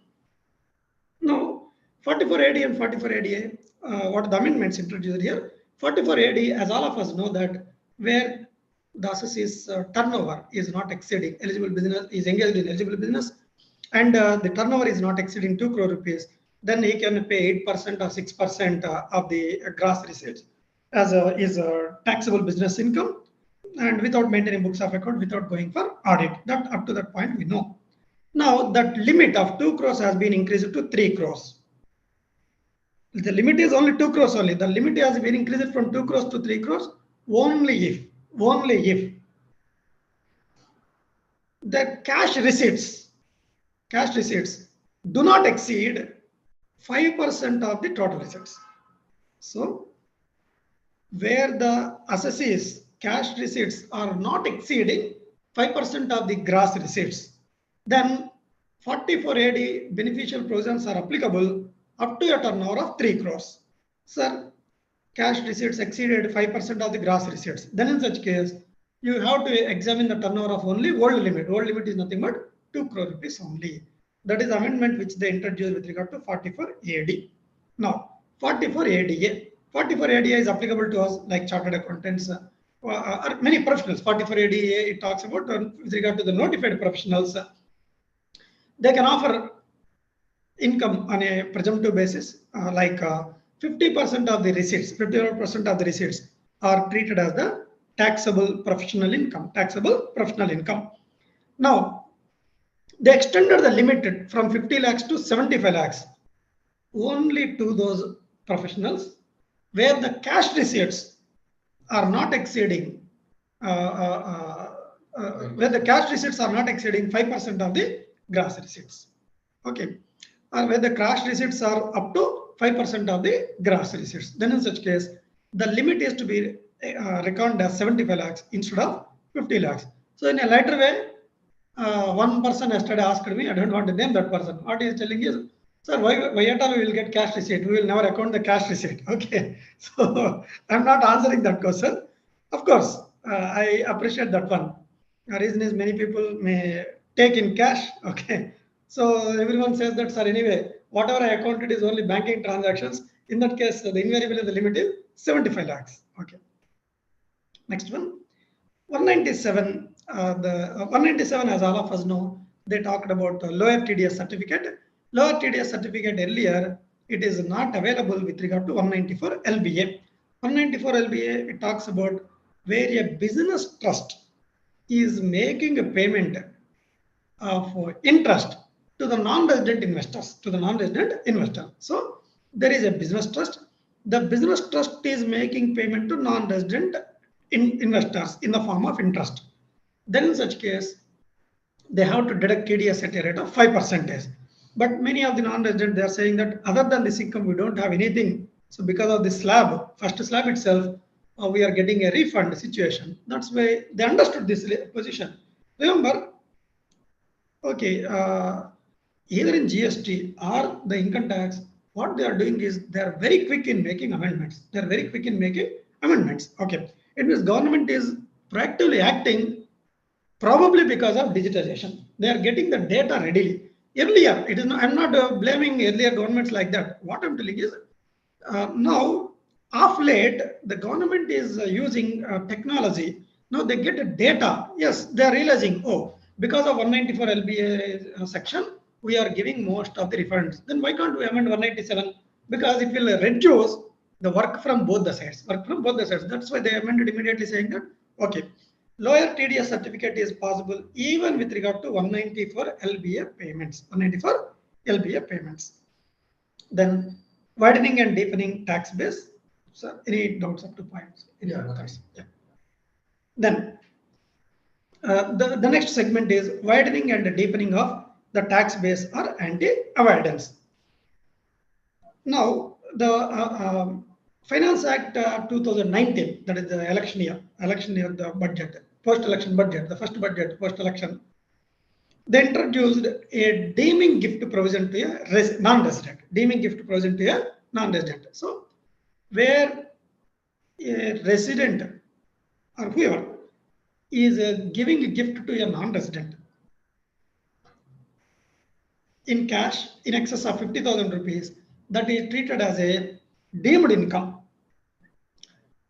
Now, 44AD and 44ADA, what are the amendments introduced here? 44AD, as all of us know that where the assessee's turnover is not exceeding eligible business, is engaged in eligible business, and the turnover is not exceeding 2 crore rupees, then he can pay 8% or 6% of the gross receipts as is a taxable business income, and without maintaining books of account, without going for audit. That up to that point we know. Now that limit of 2 crores has been increased to 3 crores. The limit is only 2 crores only. The limit has been increased from 2 crores to 3 crores only if the cash receipts do not exceed 5% of the total receipts. So where the assessee's cash receipts are not exceeding 5% of the gross receipts, then 44AD beneficial provisions are applicable up to a turnover of 3 crores. Sir, cash receipts exceeded 5% of the gross receipts. Then in such case, you have to examine the turnover of only old limit. Old limit is nothing but 2 crore rupees only. That is amendment which they introduced with regard to 44AD. Now, 44ADA. 44ADA is applicable to us like chartered accountants, or many professionals. 44ADA, it talks about with regard to the notified professionals. They can offer income on a presumptive basis, like 50% of the receipts, 50% of the receipts are treated as the taxable professional income. Now, they extended the limit from 50 lakhs to 75 lakhs only to those professionals where the cash receipts are not exceeding 5% of the gross receipts. Okay, where the cash receipts are up to 5% of the gross receipts. Then in such case, the limit is to be reckoned as 75 lakhs instead of 50 lakhs. So in a lighter way, one person yesterday asked me, I don't want to name that person. What he is telling is, sir, why at all we will get cash receipt? We will never account the cash receipt. Okay, so I'm not answering that question. Of course, I appreciate that one. The reason is many people may take in cash. Okay, so everyone says that, sir, anyway, whatever I accounted is only banking transactions. In that case, the invariably the limit is 75 lakhs. Okay. Next one, 197. The 197, as all of us know, they talked about lower TDS certificate. Lower TDS certificate earlier, it is not available with regard to 194 LBA. 194 LBA, it talks about where a business trust is making a payment of interest to the non-resident investors, So there is a business trust. The business trust is making payment to non-resident investors in the form of interest. Then in such case, they have to deduct TDS at a rate of 5%. But many of the non-resident, they are saying that other than this income, we don't have anything. So because of the slab, first slab itself, we are getting a refund situation. That's why they understood this position. Remember, okay, either in GST or the income tax, what they are doing is they are very quick in making amendments. Okay, it means government is proactively acting, probably because of digitization. They are getting the data readily. Earlier, it is not, I'm not blaming earlier governments like that. What I'm telling is, now, of late, the government is using technology. Now they get data. Yes, they are realizing, oh, because of 194 LBA section, we are giving most of the refunds. Then why can't we amend 197? Because it will reduce the work from both the sides. That's why they amended immediately, saying that, okay, lower TDS certificate is possible even with regard to 194 LBA payments. Then widening and deepening tax base. So any doubts up to points? Yeah. Then the next segment is widening and deepening of the tax base or anti-avoidance. Now the Finance Act 2019, that is the election year, the budget, post-election budget, the first budget post-election, they introduced a deeming gift provision to a non-resident. So where a resident or whoever is giving a gift to a non-resident in cash in excess of 50,000 rupees, that is treated as a deemed income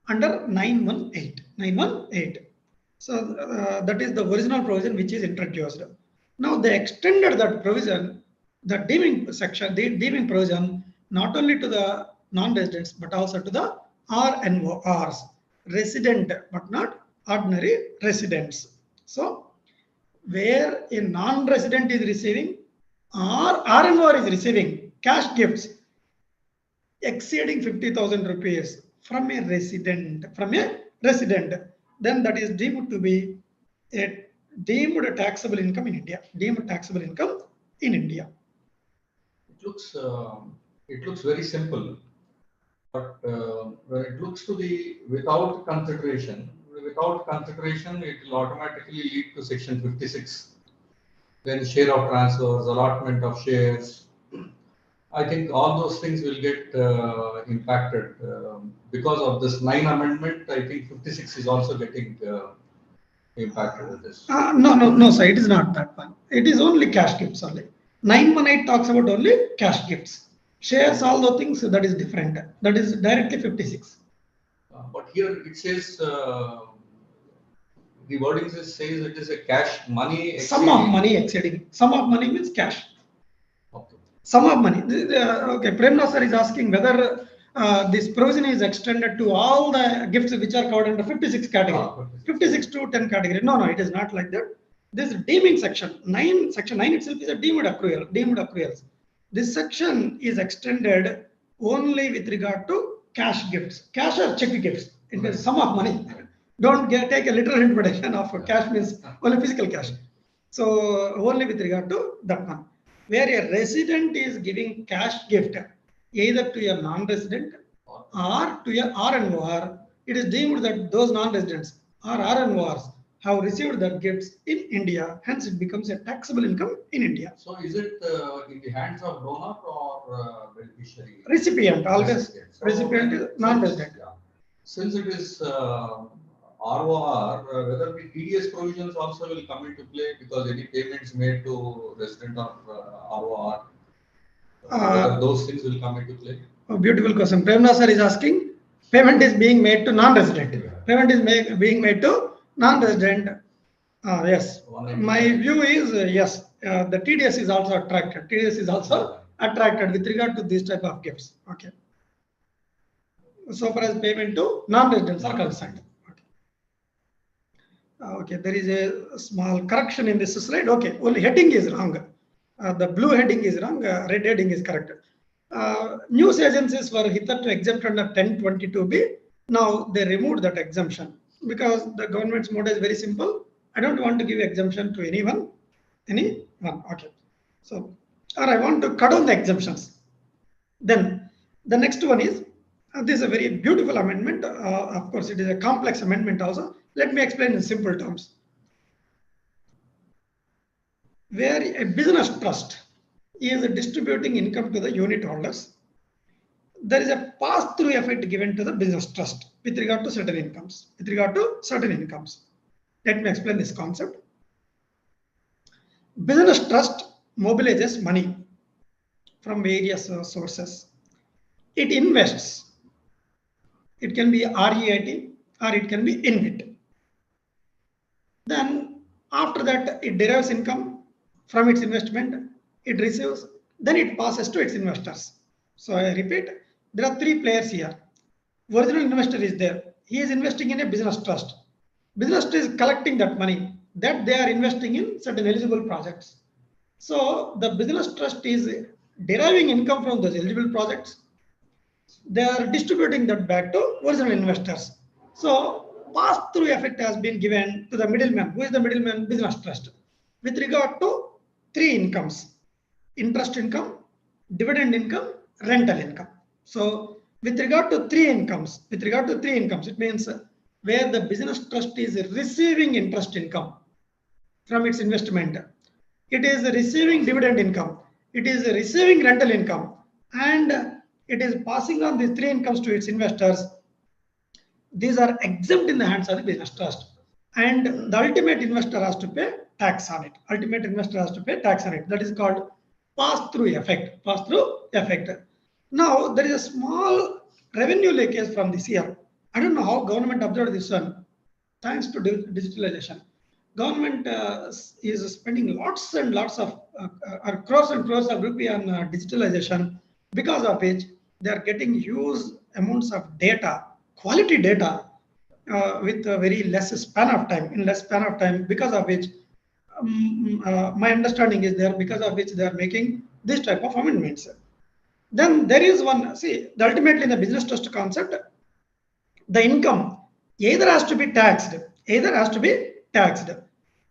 under 918. 918. So that is the original provision which is introduced. Now they extended that provision, the deeming section, the deeming provision, not only to the non-residents but also to the RNORs, resident but not ordinary residents. So where a non-resident is receiving or RNOR is receiving cash gifts exceeding 50,000 rupees from a resident, then that is deemed to be a deemed taxable income in India. Deemed taxable income in India. It looks very simple, but when it looks to the without consideration, it will automatically lead to section 56. Then share of transfers, allotment of shares. I think all those things will get impacted because of this 9 amendment. I think 56 is also getting impacted with this. No, sir, it is not that one. It is only cash gifts only. 918 talks about only cash gifts. Shares, all those things, that is different. That is directly 56. But here it says, the wording says it is a cash money exceeding. Sum of money exceeding. Sum of money means cash. Okay. Sum of money. Okay, Premna sir is asking whether this provision is extended to all the gifts which are covered under 56 category. 56 to 10 category. No, it is not like that. This deeming section 9 itself is a deemed accruals. This section is extended only with regard to cash gifts, cash or check gifts. It means sum of money. Don't take a literal interpretation of cash means only physical cash. So only with regard to that one. Where a resident is giving cash gift either to a non-resident or to a RNOR, it is deemed that those non-residents or RNORs have received their gifts in India, hence it becomes a taxable income in India. So is it in the hands of donor or beneficiary? Recipient, always recipient is non-resident. Since it is ROR, whether the TDS provisions also will come into play because any payments made to resident of ROR, whether those things will come into play? A beautiful question. Premna sir is asking, payment is being made to non-resident. Payment is being made to non-resident. Yes. My view is yes. The TDS is also attracted. TDS is also attracted with regard to these type of gifts. Okay. So far as payment to non-residents are concerned. Okay, there is a small correction in this slide. Okay, only heading is wrong. The blue heading is wrong. Red heading is correct. News agencies were hitherto exempt under 1022B. Now they removed that exemption because the government's motto is very simple. I don't want to give exemption to anyone. Okay. So, or I want to cut down the exemptions. Then the next one is this is a very beautiful amendment. Of course, it is a complex amendment also. Let me explain in simple terms. Where a business trust is distributing income to the unit holders, there is a pass-through effect given to the business trust with regard to certain incomes. Let me explain this concept. Business trust mobilizes money from various sources. It invests. It can be REIT or it can be InvIT. Then after that, it derives income from its investment. It receives, then it passes to its investors. So I repeat, there are 3 players here. Original investor is there. He is investing in a business trust. Business trust is collecting that money that they are investing in certain eligible projects. So the business trust is deriving income from those eligible projects. They are distributing that back to original investors. So pass-through effect has been given to the middleman. Who is the middleman? Business trust. With regard to 3 incomes: interest income, dividend income, rental income. So with regard to 3 incomes, it means where the business trust is receiving interest income from its investment, it is receiving dividend income, it is receiving rental income, and it is passing on these 3 incomes to its investors. These are exempt in the hands of the business trust, and the ultimate investor has to pay tax on it. That is called pass-through effect. Now there is a small revenue leakage from this year. I don't know how government observed this one. thanks to digitalization. Government is spending lots and lots of crores and crores of rupee on digitalization, because of which they are getting huge amounts of data, quality data, with a very less span of time, because of which my understanding is there, because of which they are making this type of amendments. Then there is one, see, ultimately in the business trust concept, the income either has to be taxed,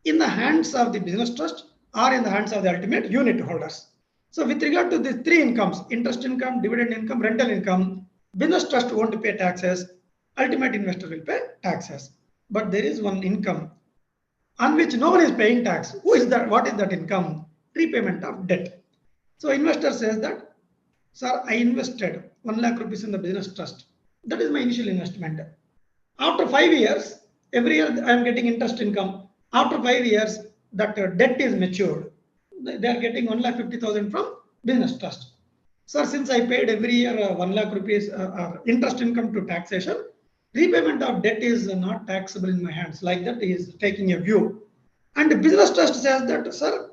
in the hands of the business trust or in the hands of the ultimate unit holders. So with regard to these three incomes, interest income, dividend income, rental income, business trust won't pay taxes, ultimate investor will pay taxes. But there is one income on which no one is paying tax. Who is that? What is that income? Repayment of debt. So investor says that, sir, I invested 1 lakh rupees in the business trust. That is my initial investment. After 5 years, every year I am getting interest income. After 5 years, that debt is matured. They are getting 1,50,000 from business trust. Sir, since I paid every year 1 lakh rupees interest income to taxation, repayment of debt is not taxable in my hands. Like that, he is taking a view. And the business trust says that, sir,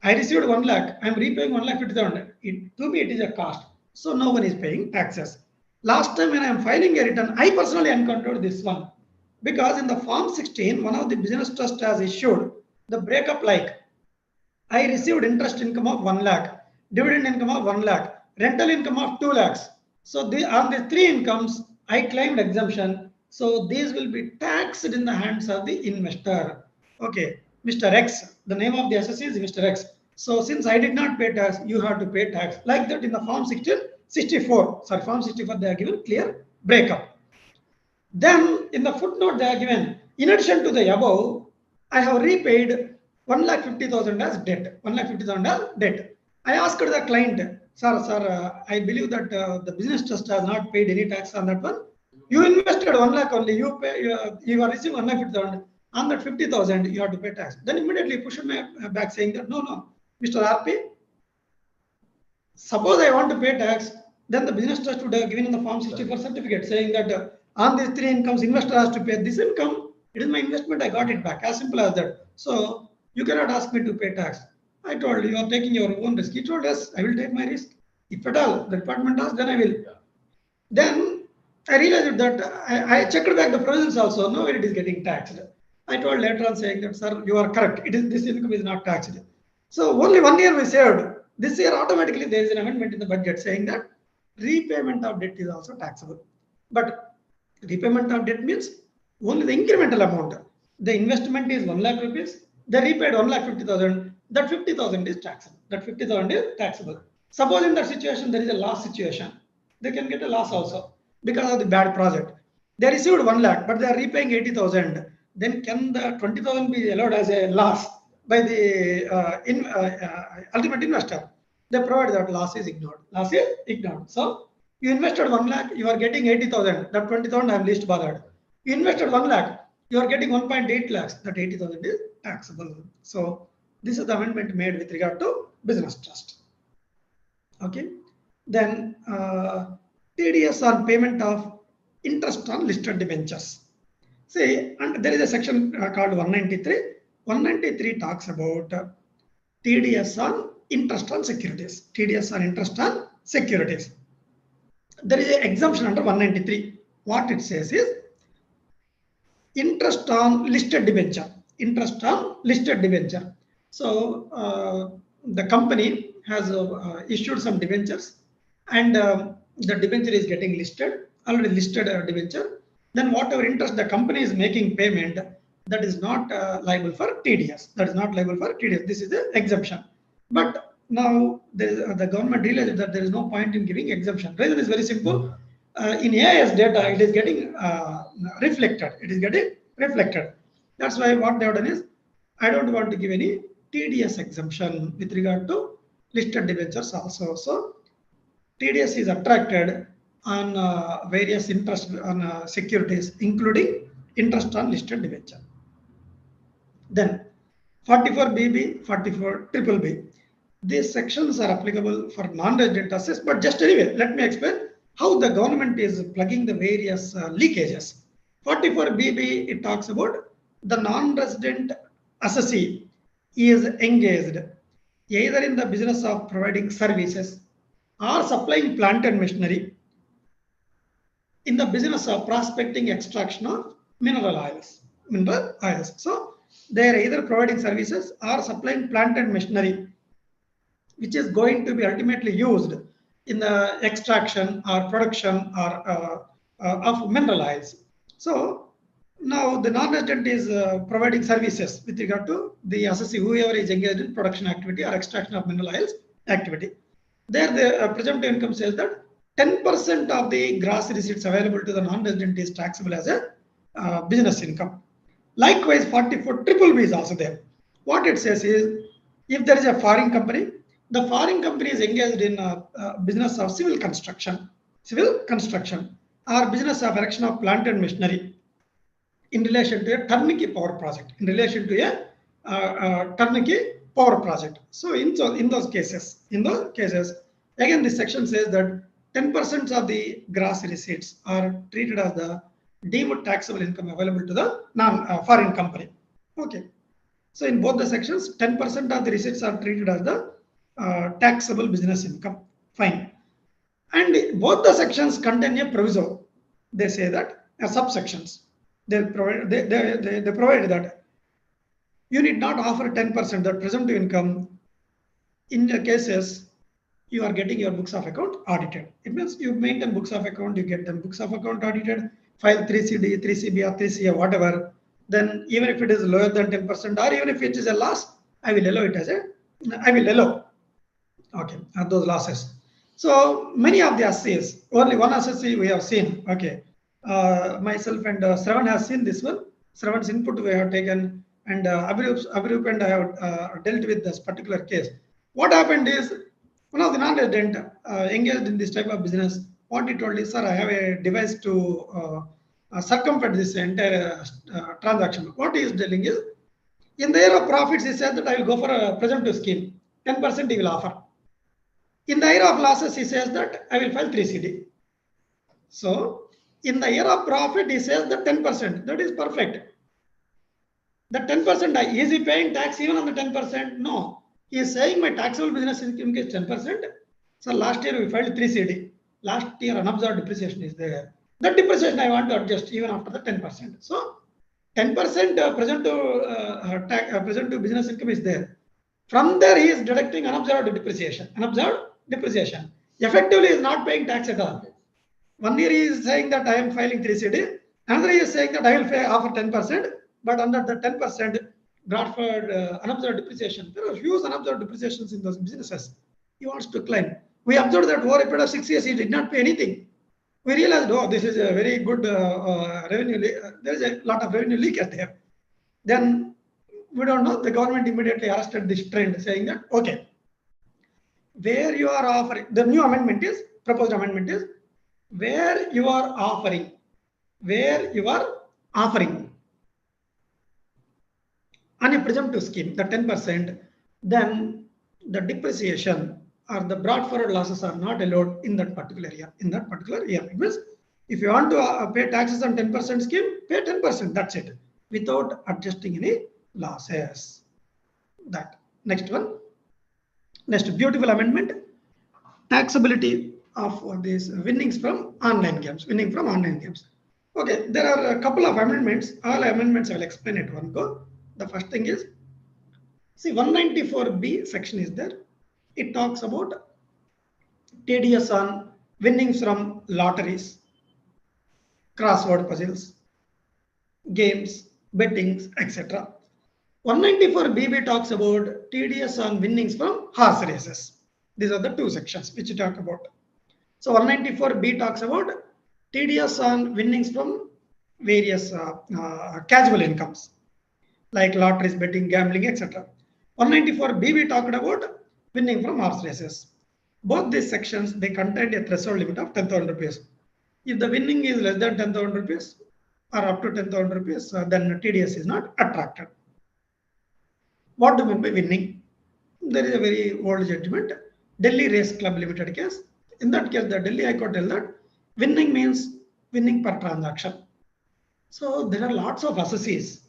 I received 1 lakh, I am repaying 1,50,000. To me, it is a cost. So no one is paying taxes. Last time when I am filing a return, I personally encountered this one. Because in the Form 16, one of the business trust has issued the breakup like, I received interest income of 1 lakh, dividend income of 1 lakh, rental income of 2 lakhs. So on the three incomes, I claimed exemption. So these will be taxed in the hands of the investor. Okay, Mr. X, the name of the assessee is Mr. X. So since I did not pay tax, you have to pay tax. Like that in the Form 64, Form 64, they are given clear breakup. Then in the footnote they are given, in addition to the above, I have repaid 1,50,000 as debt. 1,50,000 as debt. I asked the client, sir, I believe that the business trust has not paid any tax on that one. You invested 1 lakh only. You are receiving 1,50,000. On that 50,000, you have to pay tax. Then immediately pushed me back saying that no, Mr. RP, suppose I want to pay tax, then the business trust would have given in the Form 64 certificate saying that on these three incomes, investor has to pay this income. It is my investment. I got it back. As simple as that. So you cannot ask me to pay tax. I told you are taking your own risk. He told us, I will take my risk. If at all the department asks, then I will. Yeah. Then I realized that I checked back the provisions also. No, it is getting taxed. I told later on saying that, sir, you are correct. This income is not taxed. So only 1 year we saved. This year automatically there is an amendment in the budget saying that repayment of debt is also taxable. But repayment of debt means only the incremental amount. The investment is 1 lakh rupees. They repaid 1,50,000. That 50,000 is taxable. That 50,000 is taxable. Suppose in that situation there is a loss situation. They can get a loss also because of the bad project. They received 1 lakh, but they are repaying 80,000. Then can the 20,000 be allowed as a loss by the ultimate investor? They provide that loss is ignored. Loss is ignored. So you invested 1 lakh, you are getting 80,000. That 20,000 I am least bothered. You invested 1 lakh, you are getting 1.8 lakhs. That 80,000 is taxable. So this is the amendment made with regard to business trust. Okay. Then TDS on payment of interest on listed debentures. See, and there is a section called 193. 193 talks about TDS on interest on securities. TDS on interest on securities. There is an exemption under 193. What it says is interest on listed debenture. Interest on listed debenture. So the company has issued some debentures, and the debenture is getting listed, already listed debenture. Then whatever interest the company is making payment, that is not liable for TDS. That is not liable for TDS. This is the exemption. But now the government realized that there is no point in giving exemption. Reason is very simple. In AIS data, it is getting reflected. It is getting reflected. That's why what they have done is, I don't want to give any TDS exemption with regard to listed debentures also. So TDS is attracted on various interest on securities, including interest on listed debenture. Then 44BB, 44BBB. These sections are applicable for non-resident assets, but just anyway, let me explain how the government is plugging the various leakages. 44BB, it talks about the non-resident assessee is engaged either in the business of providing services or supplying plant and machinery in the business of prospecting extraction of mineral oils. So they are either providing services or supplying plant and machinery, which is going to be ultimately used in the extraction or production or of mineral oils. So now the non-resident is providing services with regard to the assessee, whoever is engaged in production activity or extraction of mineral oils activity. There the presumptive income says that 10% of the gross receipts available to the non-resident is taxable as a business income. Likewise, 44BBB is also there. What it says is, if there is a foreign company, the foreign company is engaged in a business of civil construction or business of erection of plant and machinery in relation to a turnkey power project, turnkey power project. So in those cases, again, this section says that 10% of the gross receipts are treated as the deemed taxable income available to the non-foreign company. Okay. So in both the sections, 10% of the receipts are treated as the taxable business income. Fine. And both the sections contain a proviso. They say that subsections. They provide that you need not offer 10% that presumptive income in the cases you are getting your books of account audited. It means you maintain books of account, you get them books of account audited, file 3CD, 3CB or 3CA, whatever. Then even if it is lower than 10% or even if it is a loss, I will allow okay, those losses. So many of the assessees, only one assessee we have seen. Okay, myself and Shravan has seen this one. Shravan's input we have taken, and Abhirup and I have dealt with this particular case. What happened is, one of the non-resident engaged in this type of business, what he told is, sir, I have a device to circumvent this entire transaction. What he is telling is, in the year of profits, he said that I will go for a presumptive scheme. 10% he will offer. In the year of losses, he says that I will file 3CD. So, in the year of profit, he says that 10%. That is perfect. The 10%, is he paying tax even on the 10%? No. He is saying my taxable business income is 10%. So, last year we filed 3CD. Last year, unabsorbed depreciation is there. That depreciation I want to adjust even after the 10%. So, 10% presumptive business income is there. From there, he is deducting unabsorbed depreciation. Effectively, he is not paying tax at all. 1 year he is saying that I am filing 3CD. Another year is saying that I will offer 10%. But under the 10% brought for unabsorbed depreciation, there are huge unabsorbed depreciations in those businesses. He wants to claim. We observed that over a period of 6 years, he did not pay anything. We realized, oh, this is a very good revenue. There is a lot of revenue leakage there. Then we don't know. The government immediately arrested this trend, saying that, okay, where you are offering, the new amendment is, proposed amendment is, where you are offering on a presumptive scheme, the 10%, then the depreciation or the brought forward losses are not allowed in that particular year. It means if you want to pay taxes on 10% scheme, pay 10%. That's it, without adjusting any losses. That next one. Next, beautiful amendment. Taxability of these winnings from online games. Okay, there are a couple of amendments. All amendments I will explain at one go. The first thing is, see, 194B section is there. It talks about TDS on winnings from lotteries, crossword puzzles, games, bettings, etc. 194BB talks about TDS on winnings from horse races. These are the two sections which we talk about. So 194B talks about TDS on winnings from various casual incomes like lotteries, betting, gambling, etc. 194BB talked about winning from horse races. Both these sections, they contain a threshold limit of 10,000 rupees. If the winning is less than 10,000 rupees or up to 10,000 rupees, then TDS is not attracted. What do you mean by winning? There is a very old judgment, Delhi Race Club Limited case. In that case, the Delhi High Court held that winning means winning per transaction. So there are lots of assessees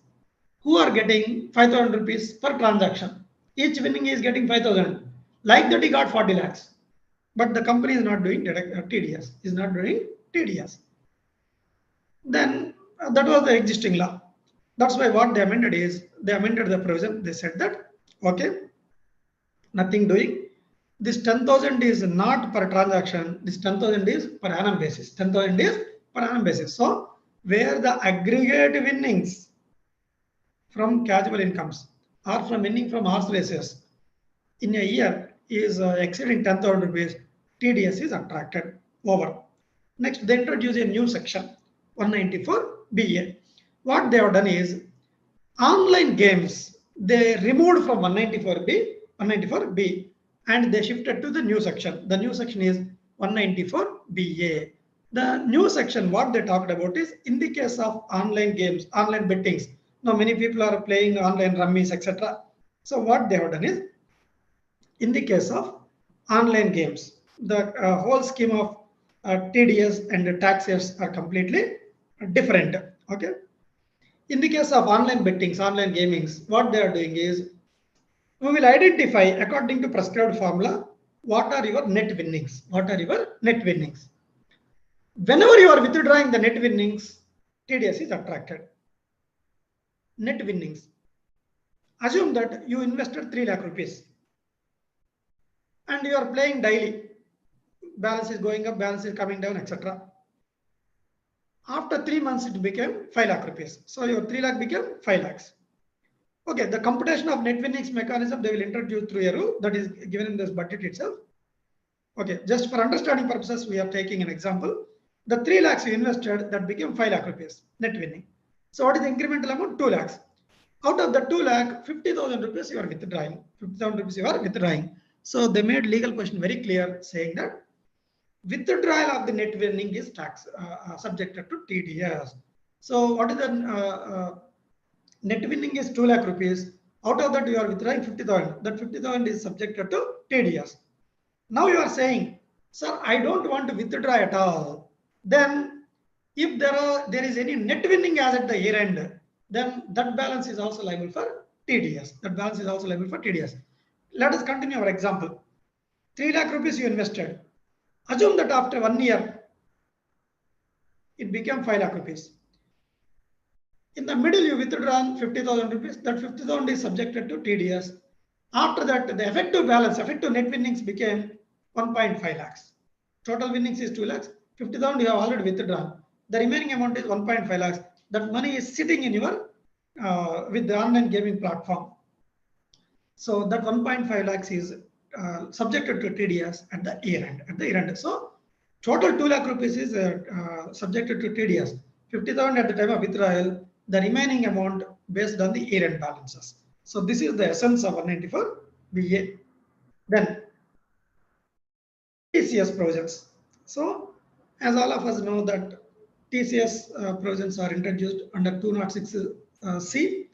who are getting 5,000 rupees per transaction. Each winning is getting 5,000. Like that, he got 40 lakhs. But the company is not doing TDS, is not doing TDS. Then that was the existing law. That's why what they amended is, they amended the provision. They said that, okay, nothing doing. This 10,000 is not per transaction. This 10,000 is per annum basis. 10,000 is per annum basis. So where the aggregate winnings from casual incomes or from winning from horse races in a year is exceeding 10,000 rupees, TDS is attracted over. Next, they introduce a new section, 194BA. What they have done is, online games, they removed from 194B, and they shifted to the new section. The new section is 194BA. The new section, what they talked about is, in the case of online games, online bettings. Now, many people are playing online rummies, etc. So what they have done is, in the case of online games, the whole scheme of TDS and taxes are completely different. Okay. In the case of online bettings, online gamings, what they are doing is, we will identify according to prescribed formula what are your net winnings. What are your net winnings? Whenever you are withdrawing the net winnings, TDS is attracted. Net winnings. Assume that you invested 3 lakh rupees and you are playing daily. Balance is going up, balance is coming down, etc. After 3 months, it became 5 lakh rupees. So your 3 lakh became 5 lakhs. Okay, the computation of net winnings mechanism they will introduce through a rule that is given in this budget itself. Okay, just for understanding purposes, we are taking an example. The 3 lakhs you invested, that became 5 lakh rupees net winning. So what is the incremental amount? 2 lakhs. Out of the 2 lakh, 50,000 rupees you are withdrawing. 50,000 rupees you are withdrawing. So they made legal question very clear, saying that withdrawal of the net winning is tax subjected to TDS. So what is the net winning is 2 lakh rupees. Out of that you are withdrawing 50,000. That 50,000 is subjected to TDS. Now you are saying, sir, I don't want to withdraw at all. Then if there is any net winning as at the year end, then that balance is also liable for TDS. That balance is also liable for TDS. Let us continue our example. 3 lakh rupees you invested. Assume that after 1 year, it became 5 lakh rupees. In the middle, you withdrawn 50,000 rupees. That 50,000 is subjected to TDS. After that, the effective balance, effective net winnings became 1.5 lakhs. Total winnings is 2 lakhs. 50,000 you have already withdrawn. The remaining amount is 1.5 lakhs. That money is sitting in your with the online gaming platform. So that 1.5 lakhs is subjected to TDS at the year end. So total 2 lakh rupees is subjected to TDS. 50,000 at the time of withdrawal. The remaining amount based on the year end balances. So this is the essence of 194BA. Then TCS provisions. So as all of us know that TCS provisions are introduced under 206C.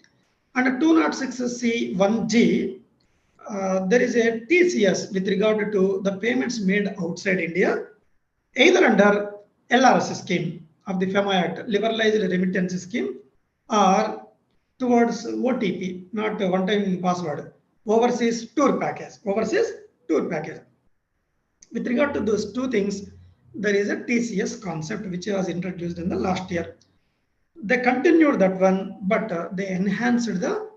Under 206C 1G, there is a TCS with regard to the payments made outside India, either under LRS scheme of the FEMA Act, liberalized remittance scheme, or towards OTP, not a one-time password, overseas tour package. With regard to those two things, there is a TCS concept which was introduced in the last year. They continued that one, but they enhanced the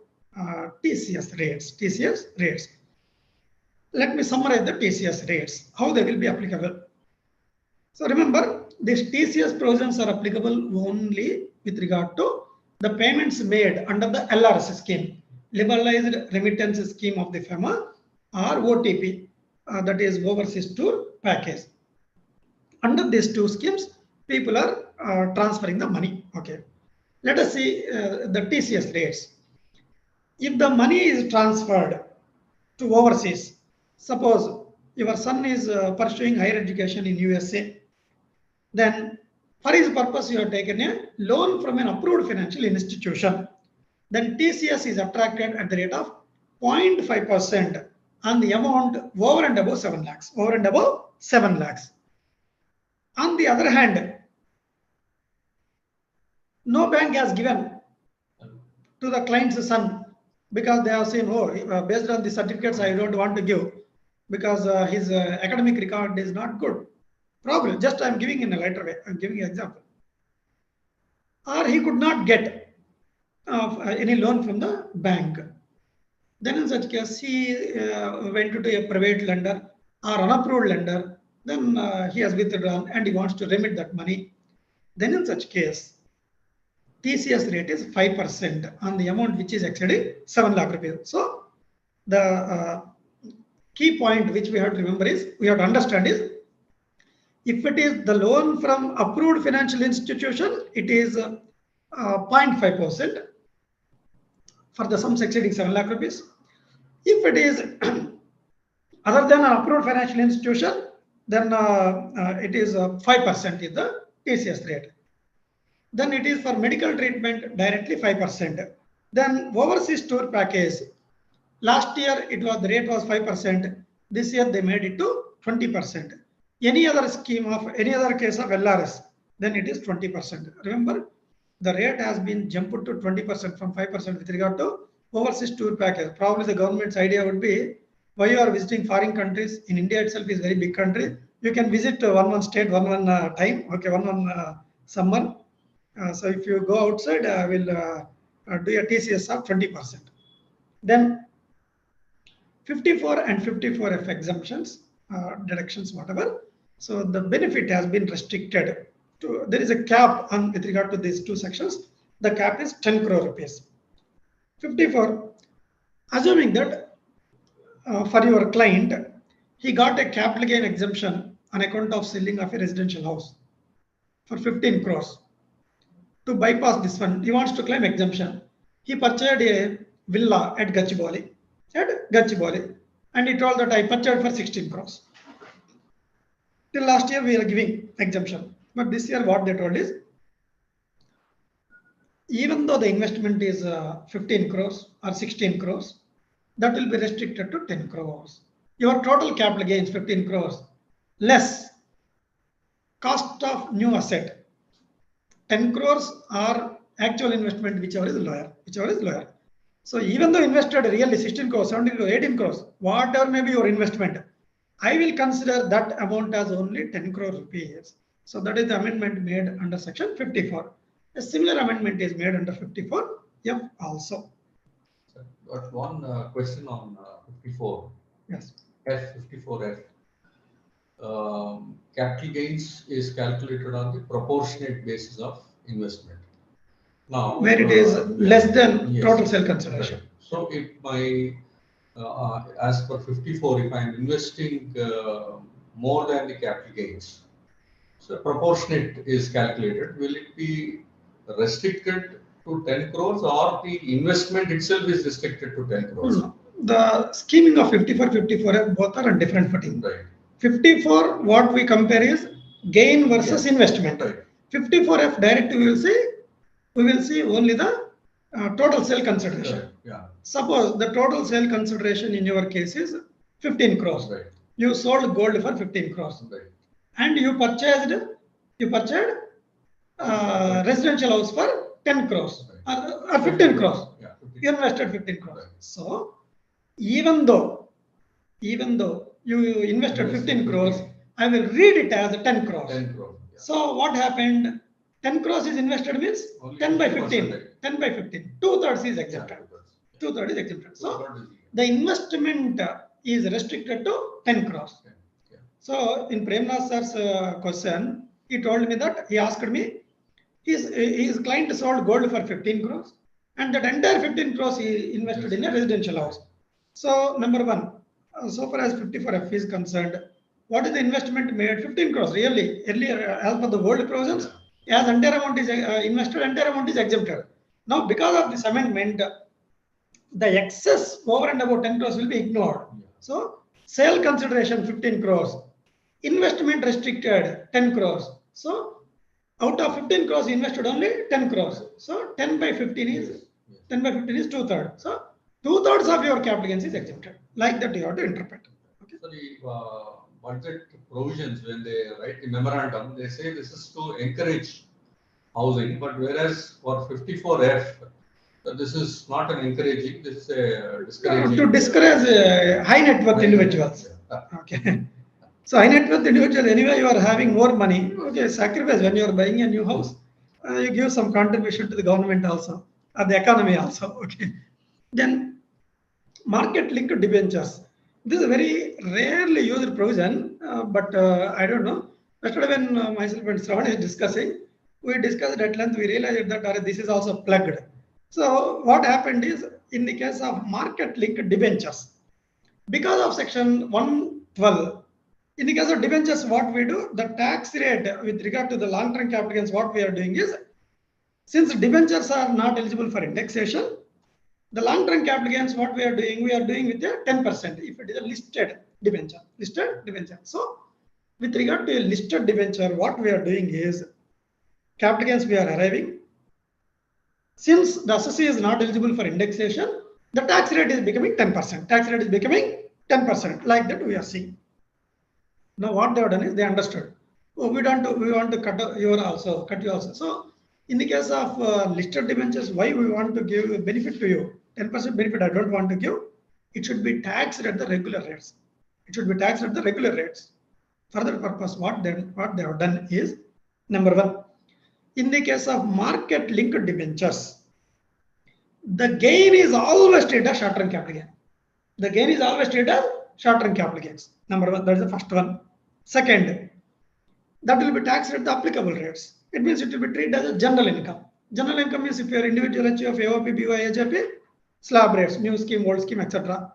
TCS rates. Let me summarize the TCS rates, how they will be applicable. So remember, these TCS provisions are applicable only with regard to the payments made under the LRS scheme, liberalized remittance scheme of the FEMA, or OTP, that is overseas tour package. Under these two schemes, people are transferring the money. Okay, let us see the TCS rates. If the money is transferred to overseas, suppose your son is pursuing higher education in USA, then for his purpose you have taken a loan from an approved financial institution, then TCS is attracted at the rate of 0.5% on the amount over and above 7 lakhs. On the other hand, No bank has given to the client's son because they have seen, oh, based on the certificates, I don't want to give because his academic record is not good. Probably, just I'm giving in a lighter way, I'm giving an example. Or he could not get any loan from the bank. Then in such case, he went to a private lender or unapproved lender. Then he has withdrawn and he wants to remit that money. Then in such case, TCS rate is 5% on the amount which is exceeding 7 lakh rupees. So the key point which we have to remember is, we have to understand is, if it is the loan from approved financial institution, it is 0.5% for the sums exceeding 7 lakh rupees. If it is other than an approved financial institution, then it is 5% is the TCS rate. Then it is for medical treatment directly 5%. Then overseas tour package, last year the rate was 5%. This year they made it to 20%. Any other scheme of any other case of LRS, then it is 20%. Remember, the rate has been jumped to 20% from 5% with regard to overseas tour package. Probably the government's idea would be, why you are visiting foreign countries? In India itself is a very big country. You can visit one state, one time, okay, one summer. So if you go outside, I will do a TCS of 20%. Then 54 and 54F exemptions, deductions, whatever. So the benefit has been restricted to, there is a cap on with regard to these two sections. The cap is 10 crore rupees. 54, assuming that for your client, he got a capital gain exemption on account of selling of a residential house for 15 crores. To bypass this one, he wants to claim exemption. He purchased a villa at Gachibowli, and he told that I purchased for 16 crores. Till last year we are giving exemption, but this year what they told is, even though the investment is 15 crores or 16 crores, that will be restricted to 10 crores. Your total capital gains 15 crores less cost of new asset 10 crores or actual investment, whichever is lower. So even though invested really 16 crores, 17 crores, 18 crores, whatever may be your investment, I will consider that amount as only 10 crore rupees. So that is the amendment made under section 54. A similar amendment is made under 54F also. Got one question on 54. Yes. F54F. Capital gains is calculated on the proportionate basis of investment. Now, where it is less than total sale consideration. Right. So if my, as per 54, if I am investing more than the capital gains, so proportionate is calculated. Will it be restricted to 10 crores or the investment itself is restricted to 10 crores? No. The scheming of 54, 54F both are on different footing. Right. 54, what we compare is gain versus investment. Right. 54F direct we will see only the total sale consideration. Right. Yeah. Suppose the total sale consideration in your case is 15 crores. Right. You sold gold for 15 crores. Right. And you purchased residential house for 10 crores or 15 crores. Yeah, 15. You invested 15 crores. Right. So even though you invested 15 crores, I will read it as 10 crores. 10 crores. Yeah. So what happened? 10 crores is invested means Only 10 by 15. 50%. 10 by 15. 2/3 is exempted. Yeah. 2/3 is exempted. So 2/3 is the investment is restricted to 10 crores. okay. Yeah. So in Premnath sir's question, he told me that he asked me, his client sold gold for 15 crores and that entire 15 crores he invested in a residential house. So number one, so far as 54F is concerned, what is the investment made? 15 crores. Really, earlier as per the old provisions, as entire amount is invested, entire amount is exempted. Now because of this amendment, the excess over and above 10 crores will be ignored. Yeah. So sale consideration 15 crores, investment restricted 10 crores. So out of 15 crores invested only 10 crores. So 10 by 15 is 10 by 15 is 2/3. So 2/3 of your capital gains is exempted. Like that you have to interpret. Okay. So the budget provisions, when they write the memorandum, they say this is to encourage housing, but whereas for 54F, this is not an encouraging, this is a discouraging. To discourage high net worth individuals. Okay. So high net worth individual, anyway, you are having more money. Okay, sacrifice when you are buying a new house. You give some contribution to the government also, or the economy also. Okay. Then market linked debentures. This is a very rarely used provision, but I don't know. Yesterday when myself and Shravan is discussing, we discussed at length, we realized that this is also plugged. So what happened is, in the case of market linked debentures, because of section 112, in the case of debentures, what we do, the tax rate with regard to the long-term capital gains, what we are doing is, since debentures are not eligible for indexation, the long-term capital gains, what we are doing with a 10% if it is a listed debenture. So with regard to a listed debenture, what we are doing is, capital gains we are arriving. Since the assessee is not eligible for indexation, the tax rate is becoming 10%. Tax rate is becoming 10%. Like that we are seeing. Now what they have done is, they understood. Oh, we want to cut you also. So in the case of listed debentures, why we want to give a benefit to you? 10% benefit I don't want to give. It should be taxed at the regular rates. For that purpose, what they have done is, number one, in the case of market linked debentures, the gain is always treated as short-term capital gain. Number one, that is the first one. Second, that will be taxed at the applicable rates. It means it will be treated as a general income. General income is if you are individual HUF, AOP, BY, HFP, slab rates, new scheme, old scheme, etc.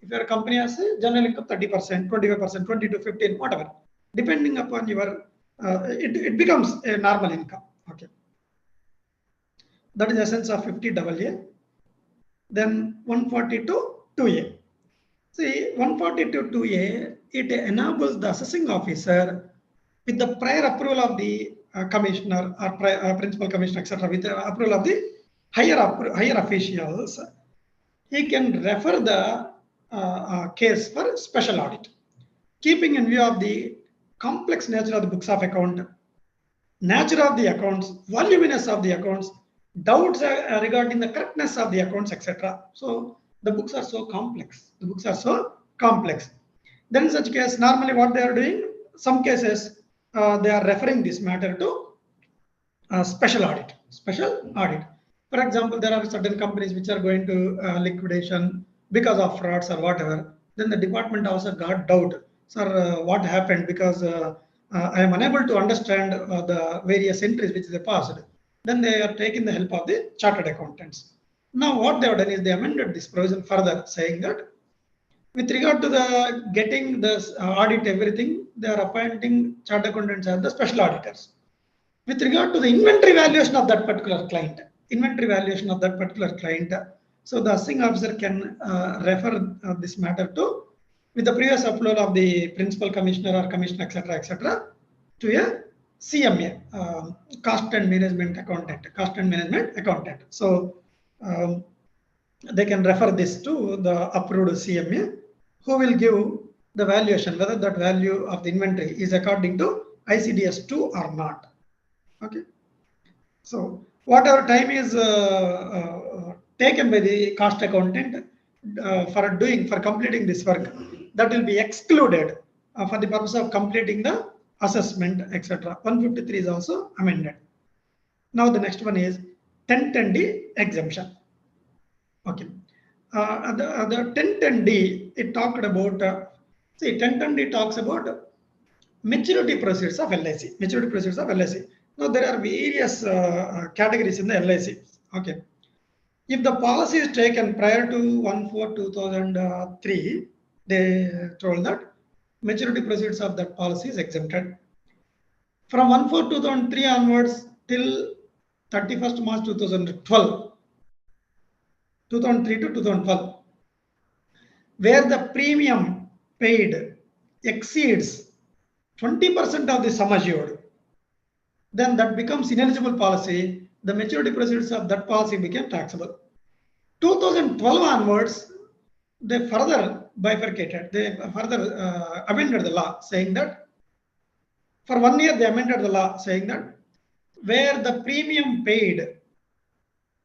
If your company has a general income 30%, 25%, 20 to 15, whatever, depending upon your, it becomes a normal income. Okay. That is the essence of 50AA. Then 142(2)A. See, 142(2)A, it enables the assessing officer, with the prior approval of the commissioner or principal commissioner, etc., with the approval of the higher officials, he can refer the case for special audit, keeping in view of the complex nature of the books of account, nature of the accounts, voluminous of the accounts, doubts regarding the correctness of the accounts, etc. So the books are so complex. Then in such case, normally what they are doing, some cases they are referring this matter to special audit. For example, there are certain companies which are going to liquidation because of frauds or whatever. Then the department also got doubt. Sir, what happened? Because I am unable to understand the various entries which they passed. Then they are taking the help of the chartered accountants. Now what they have done is, they amended this provision further, saying that with regard to the getting the audit everything, they are appointing chartered accountants as the special auditors. With regard to the inventory valuation of that particular client, so the assessing officer can refer this matter to, with the previous approval of the principal commissioner or commissioner, etc., to a CMA, cost and management accountant. So they can refer this to the approved CMA, who will give the valuation, whether that value of the inventory is according to ICDS 2 or not. Okay. So whatever time is taken by the cost accountant for completing this work, that will be excluded for the purpose of completing the assessment, etc. 153 is also amended. Now the next one is 1010D exemption. Okay. The 1010D, it talked about, 1010D talks about maturity proceeds of LIC. Now there are various categories in the LIC. Okay. If the policy is taken prior to 1/4/2003, they told that maturity proceeds of that policy is exempted. From 1/4/2003 onwards till 31st March 2012, 2003 to 2012, where the premium paid exceeds 20% of the sum assured, then that becomes ineligible policy. The maturity proceeds of that policy became taxable. 2012 onwards, they further bifurcated, they further amended the law, saying that for 1 year they amended the law, saying that where the premium paid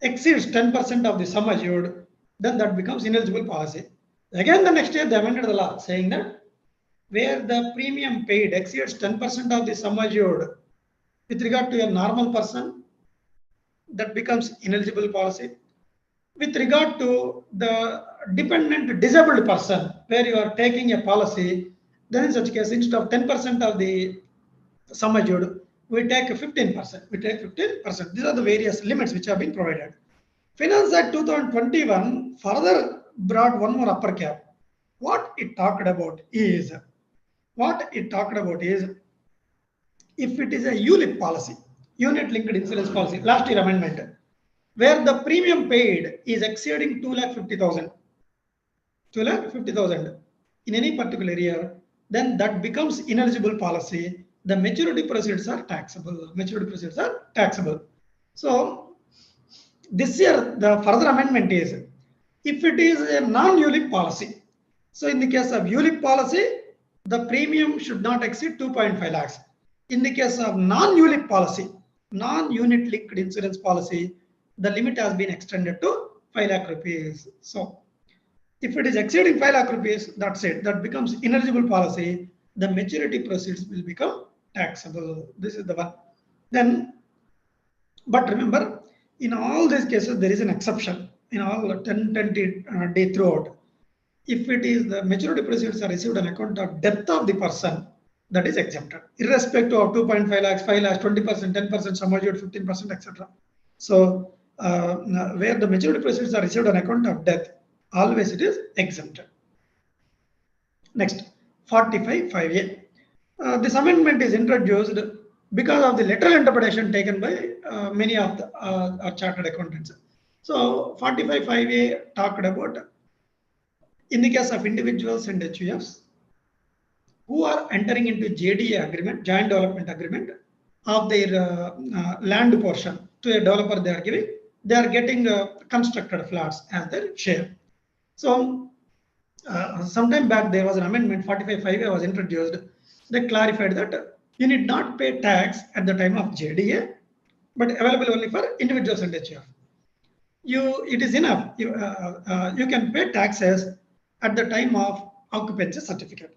exceeds 10% of the sum assured, then that becomes ineligible policy. Again, the next year they amended the law saying that where the premium paid exceeds 10% of the sum assured with regard to a normal person, that becomes ineligible policy. With regard to the dependent disabled person, where you are taking a policy, then in such case, instead of 10% of the sum assured, we take 15%. We take 15%. These are the various limits which have been provided. Finance Act 2021 further brought one more upper cap. What it talked about is, if it is a ULIP policy, unit linked insurance policy, last year amendment, where the premium paid is exceeding 2,50,000 in any particular year, then that becomes ineligible policy. The maturity proceeds are taxable. So this year, the further amendment is, if it is a non-ULIP policy, so in the case of ULIP policy, the premium should not exceed 2.5 lakhs. In the case of non-ULIP policy, non-unit linked insurance policy, the limit has been extended to 5 lakh rupees. So if it is exceeding 5 lakh rupees, that's it. That becomes ineligible policy. The maturity proceeds will become taxable. This is the one. Then, but remember, in all these cases, there is an exception. In all 10 day throughout, if it is the maturity proceeds are received on account of death of the person, that is exempted, irrespective of 2.5 lakhs, 5 lakhs, 20%, 10%, sum assured, 15%, etc. So where the maturity proceeds are received on account of death, always it is exempted. Next, 45(5)(a). This amendment is introduced because of the literal interpretation taken by many of the our chartered accountants. So 45(5)(a) talked about, in the case of individuals and HUFs who are entering into JDA agreement, joint development agreement, of their land portion to a developer they are giving, they are getting constructed flats as their share. So sometime back there was an amendment, 45(5)(a) was introduced. They clarified that you need not pay tax at the time of JDA, but available only for individuals and HUF. It is enough. You can pay taxes at the time of occupancy certificate.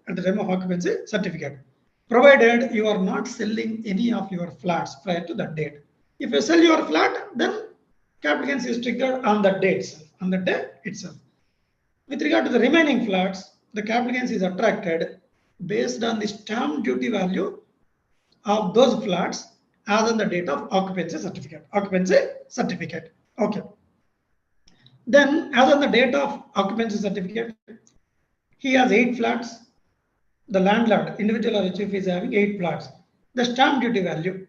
Provided you are not selling any of your flats prior to that date. If you sell your flat, then capital gains is triggered on that day itself. With regard to the remaining flats, the capital gains is attracted based on the stamp duty value of those flats as on the date of occupancy certificate. Okay. Then, as on the date of occupancy certificate, he has 8 flats. The landlord, individual or HUF, is having 8 flats. The stamp duty value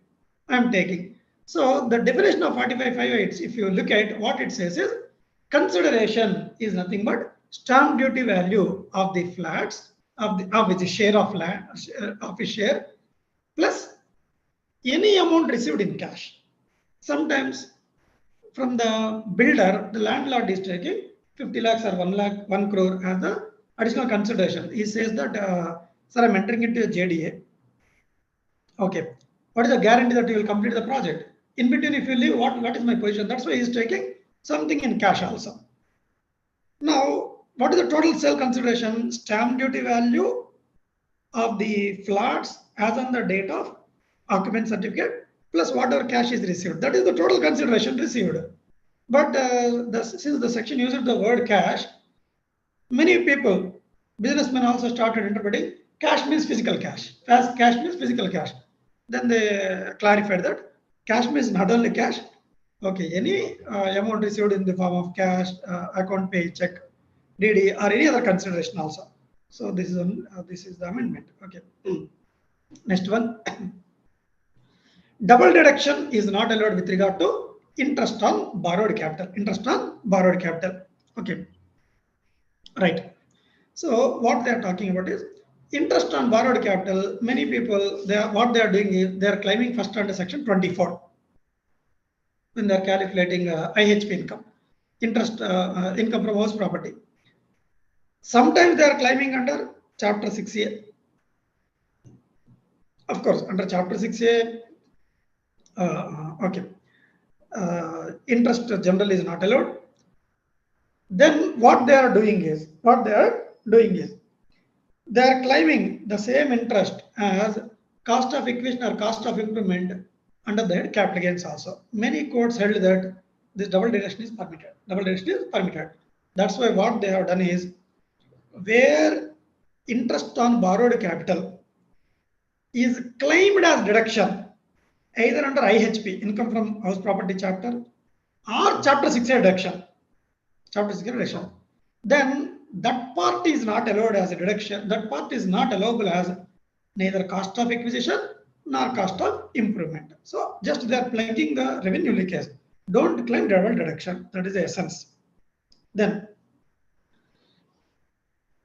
I am taking. So the definition of 45(5)(a), if you look at what it says, is consideration is nothing but stamp duty value of the flats of the share of land of his share plus any amount received in cash. Sometimes from the builder, the landlord is taking 50 lakhs or 1 crore as the additional consideration. He says that, sir, I'm entering into a JDA. Okay. What is the guarantee that you will complete the project? In between, if you leave, what is my position? That's why he's taking something in cash also. Now, what is the total sale consideration? Stamp duty value of the flats as on the date of occupancy certificate plus whatever cash is received. That is the total consideration received. But since the section uses the word cash, many people, businessmen also started interpreting cash means physical cash. Cash means physical cash. Then they clarified that cash means not only cash, okay, any amount received in the form of cash, account pay, check, DD, or any other consideration also. So this is the amendment. Okay. Next one. Double deduction is not allowed with regard to interest on borrowed capital. Okay. Right. So what they are talking about is interest on borrowed capital. Many people, what they are doing is they are claiming first under section 24 when they are calculating IHP income, interest income from house property. Sometimes they are claiming under chapter 6A. Of course, under chapter 6A, Okay. Interest generally is not allowed. Then what they are doing is, they are claiming the same interest as cost of acquisition or cost of improvement under the head capital gains also. Many courts held that this double deduction is permitted. Double deduction is permitted. That's why what they have done is, where interest on borrowed capital is claimed as deduction, either under IHP, income from house property chapter, or chapter 6 deduction, then that part is not allowed as a deduction. That part is not allowable as neither cost of acquisition nor cost of improvement. So just they are plugging the revenue leakage. Don't claim double deduction. That is the essence. Then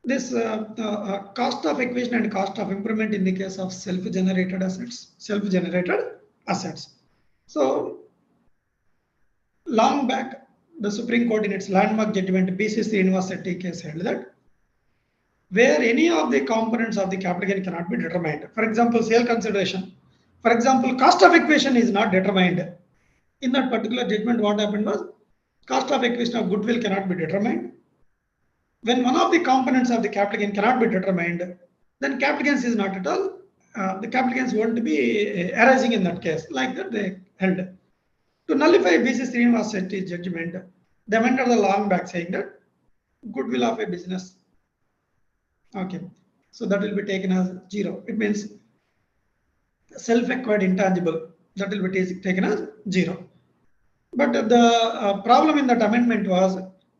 this cost of acquisition and cost of improvement in the case of self-generated assets. So long back, the Supreme Court in its landmark judgment BC Srinivas Shetty case held that where any of the components of the capital gain cannot be determined. For example, sale consideration. For example, cost of acquisition is not determined. In that particular judgment, what happened was cost of acquisition of goodwill cannot be determined. When one of the components of the capital gain cannot be determined, then capital gains is not at all. The capital gains won't be arising in that case. Like that, they held. To nullify BC Srinivas Shetty's judgment, they amended the long back saying that goodwill of a business. Okay, so that will be taken as 0. It means self-acquired intangible, that will be taken as 0. But the problem in that amendment was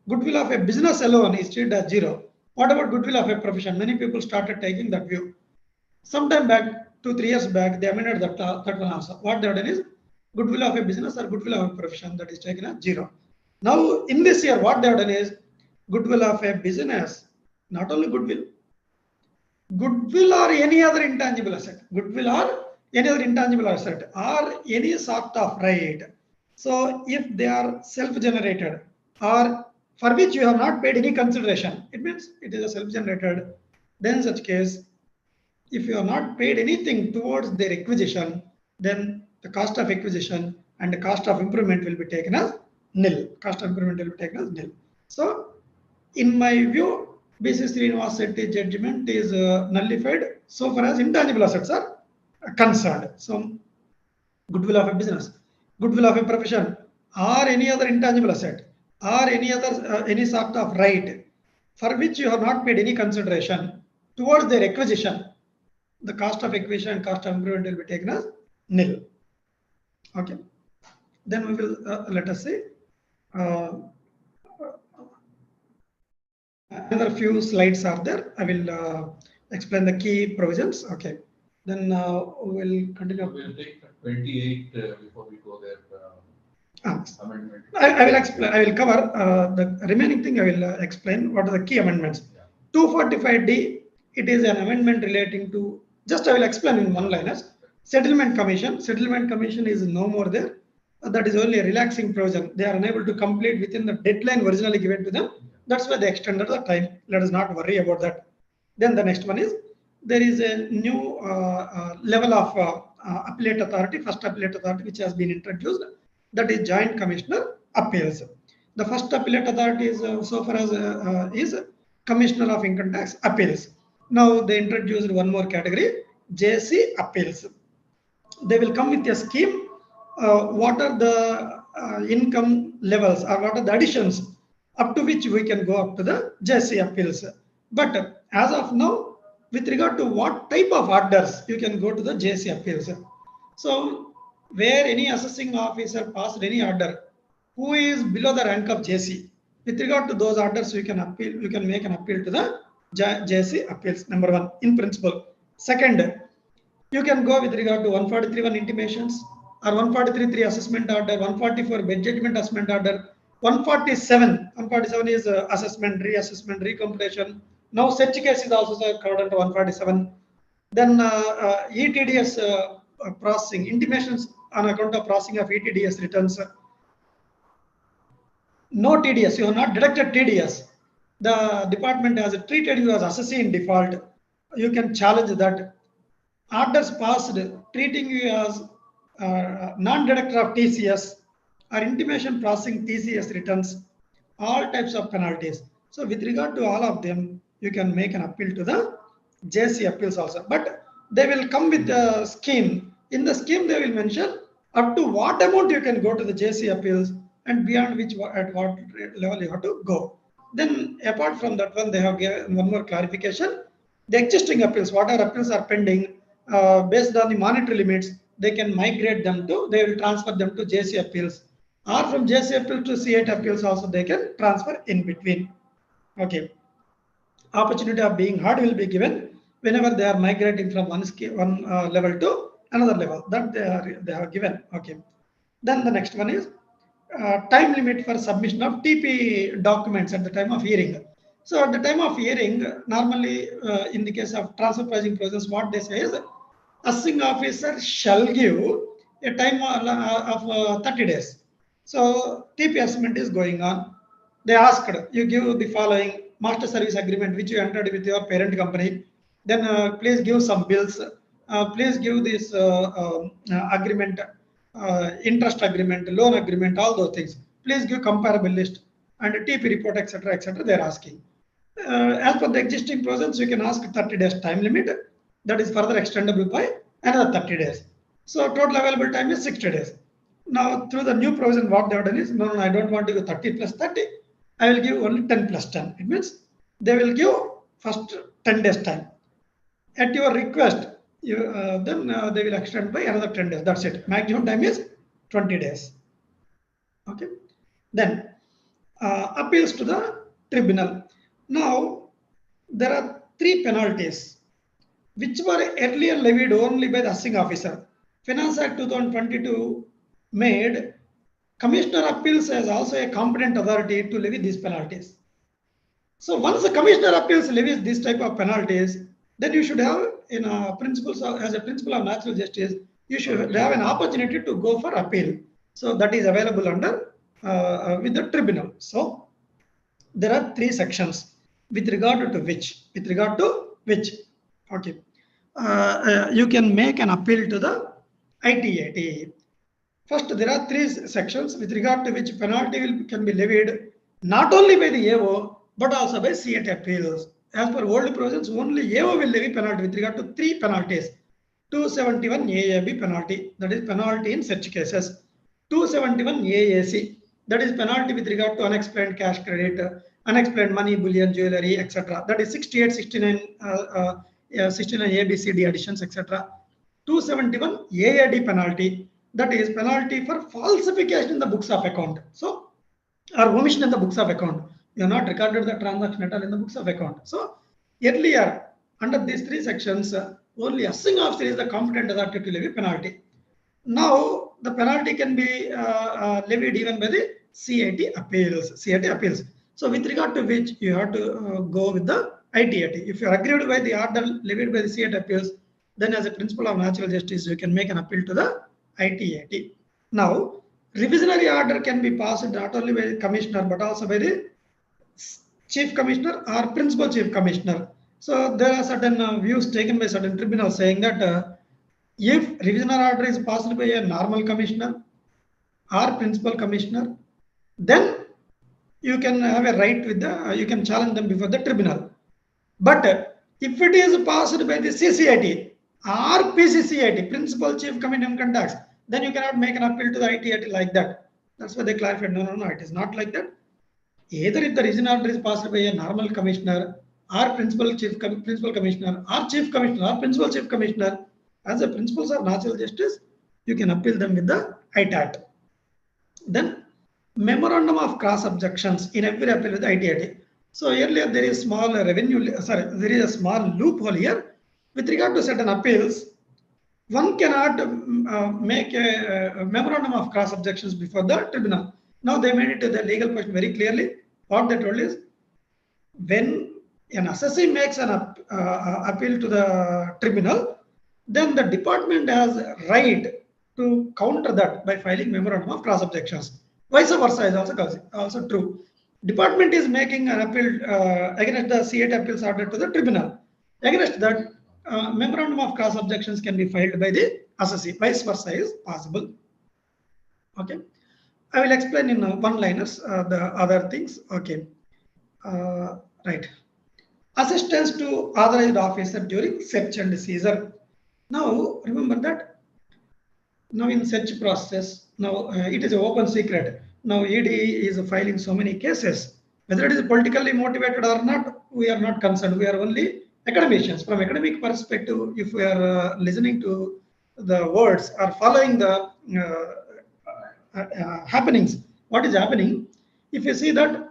goodwill of a business alone is treated as 0. What about goodwill of a profession? Many people started taking that view. Sometime back, 2-3 years back, they amended that one also. What they have done is goodwill of a business or goodwill of a profession, that is taken as 0. Now, in this year, what they have done is goodwill of a business, not only goodwill or any other intangible asset, goodwill or any other intangible asset or any sort of right. So if they are self-generated or for which you have not paid any consideration, it means it is a self-generated. Then in such case, if you have not paid anything towards their acquisition, then the cost of acquisition and the cost of improvement will be taken as nil. Cost of improvement will be taken as nil. So in my view, BC Srinivas Shetty judgment is nullified so far as intangible assets are concerned. So goodwill of a business, goodwill of a profession, or any other intangible asset, or any other any sort of right for which you have not paid any consideration towards their acquisition, the cost of acquisition and cost of improvement will be taken as nil. Okay. Then we will let us see. Another few slides are there. I will explain the key provisions. Okay. Then we'll continue. We'll take 28 before we go there. Amendment. I will explain. I will cover the remaining thing. I will explain what are the key amendments. Yeah. 245D. It is an amendment relating to. Just I will explain in one line as settlement commission. Settlement commission is no more there. That is only a relaxing provision. They are unable to complete within the deadline originally given to them. That's why they extended the time. Let us not worry about that. Then the next one is there is a new level of appellate authority, first appellate authority, which has been introduced. That is Joint Commissioner Appeals. The first appellate authority is so far as is Commissioner of Income Tax Appeals. Now they introduced one more category, JC Appeals. They will come with a scheme. What are the income levels or what are the additions up to which we can go up to the JC Appeals. But as of now, with regard to what type of orders you can go to the JC Appeals. So where any assessing officer passed any order who is below the rank of JC, with regard to those orders you can appeal, you can make an appeal to the JC Appeals, number one, in principle. Second, you can go with regard to 143(1) intimations or 143(3) assessment order, 144 bed judgment assessment order, 147 is assessment, reassessment, recomputation. Now such case is also covered under 147. Then ETDS processing, intimations on account of processing of ETDS returns. No TDS, you have not deducted TDS. The department has treated you as assessee in default. You can challenge that. Orders passed treating you as non-deductor of TCS or intimation processing TCS returns, all types of penalties. So with regard to all of them, you can make an appeal to the JC appeals also. But they will come with the scheme. In the scheme, they will mention up to what amount you can go to the JC appeals and beyond which at what level you have to go. Then apart from that one, they have given one more clarification. The existing appeals, whatever appeals are pending, based on the monetary limits, they can migrate them to, they will transfer them to JC appeals. Or from JC appeals to C8 appeals also they can transfer in between. Okay. Opportunity of being heard will be given whenever they are migrating from one level to another level that they are given. Okay. Then the next one is time limit for submission of TP documents at the time of hearing. So at the time of hearing, normally in the case of transfer pricing process, what they say is assessing officer shall give a time of 30 days. So TP assessment is going on. They asked, you give the following master service agreement which you entered with your parent company. Then please give some bills. Please give this agreement, interest agreement, loan agreement, all those things. Please give comparable list and a TP report, etc., etc. They are asking. As per the existing process, you can ask 30 days time limit. That is further extendable by another 30 days. So total available time is 60 days. Now through the new provision, what they have done is, no, I don't want to give 30 plus 30. I will give only 10 plus 10. It means they will give first 10 days time. At your request, then they will extend by another 10 days. That's it. Maximum time is 20 days. Okay. Then appeals to the tribunal. Now there are 3 penalties which were earlier levied only by the assessing officer. Finance Act 2022 made Commissioner Appeals as also a competent authority to levy these penalties. So once the Commissioner Appeals levies this type of penalties, then you should have, in principles as a principle of natural justice, you should have an opportunity to go for appeal. So that is available under with the tribunal. So there are 3 sections with regard to which, okay, you can make an appeal to the ITAT. First, there are 3 sections with regard to which penalty can be levied not only by the AO but also by C8 appeals. As per old provisions, only AO will levy penalty with regard to 3 penalties. 271 AAB penalty, that is penalty in such cases. 271 AAC, that is penalty with regard to unexplained cash credit, unexplained money, bullion, jewelry, etc. That is 68, 69, 69 ABCD additions, etc. 271 AAD penalty, that is penalty for falsification in the books of account. So, or omission in the books of account. You have not recorded the transaction at all in the books of account. So, earlier, under these 3 sections, only assessing officer is the competent authority to levy penalty. Now, the penalty can be levied even by the CIT appeals. So, with regard to which you have to go with the ITAT. If you are aggrieved by the order levied by the CIT appeals, then as a principle of natural justice, you can make an appeal to the ITAT. Now, revisionary order can be passed not only by the commissioner but also by the chief commissioner or principal chief commissioner. So there are certain views taken by certain tribunals saying that if revisionary order is passed by a normal commissioner or principal commissioner, then you can have a right with the, you can challenge them before the tribunal. But if it is passed by the CCIT or PCCIT, principal chief commissioner income tax, then you cannot make an appeal to the ITAT like that. That's why they clarified, no, it is not like that. Either if the revision order is passed by a normal commissioner or principal commissioner or chief commissioner or principal chief commissioner, as a principles of natural justice, you can appeal them with the ITAT. Then memorandum of cross objections in every appeal with the ITAT. So earlier there is small there is a small loophole here with regard to certain appeals. One cannot make a memorandum of cross objections before the tribunal. Now they made it to the legal question very clearly. What they told is, when an assessee makes an appeal to the tribunal, then the department has right to counter that by filing memorandum of cross objections. Vice versa is also true. Department is making an appeal against the C8 appeals order to the tribunal. Against that, memorandum of cross objections can be filed by the assessee. Vice versa is possible. Okay. I will explain in one-liners the other things. Okay. Right. Assistance to authorized officer during search and seizure. Now, remember that now in search process, now it is an open secret. Now ED is filing so many cases. Whether it is politically motivated or not, we are not concerned. We are only academicians. From academic perspective, if we are listening to the words or following the happenings, what is happening? If you see that,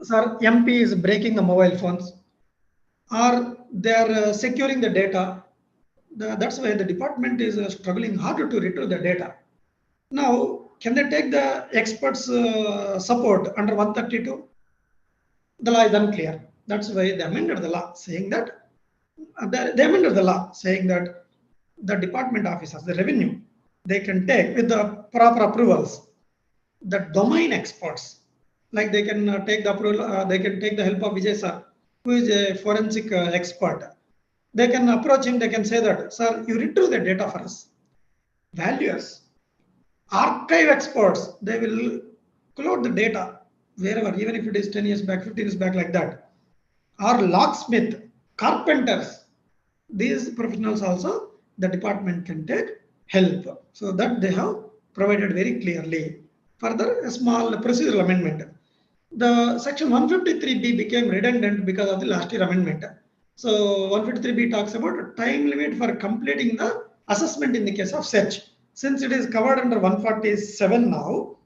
sir, MP is breaking the mobile phones, or they are securing the data. That's why the department is struggling harder to retrieve the data. Now, can they take the experts' support under 132? The law is unclear. That's why they amended the law, saying that they amended the law, saying that the department officers, the revenue, they can take with the proper approvals, the domain experts, like they can take the approval, they can take the help of Vijay sir, who is a forensic expert. They can approach him, they can say that, sir, you retrieve the data for us. Valuers, archive experts, they will clone the data wherever, even if it is 10 years back, 15 years back, like that. Or locksmith, carpenters, these professionals also, the department can take help. So that they have provided very clearly. Further, a small procedural amendment. The section 153B became redundant because of the last year amendment. So 153B talks about a time limit for completing the assessment in the case of search. Since it is covered under 147 now,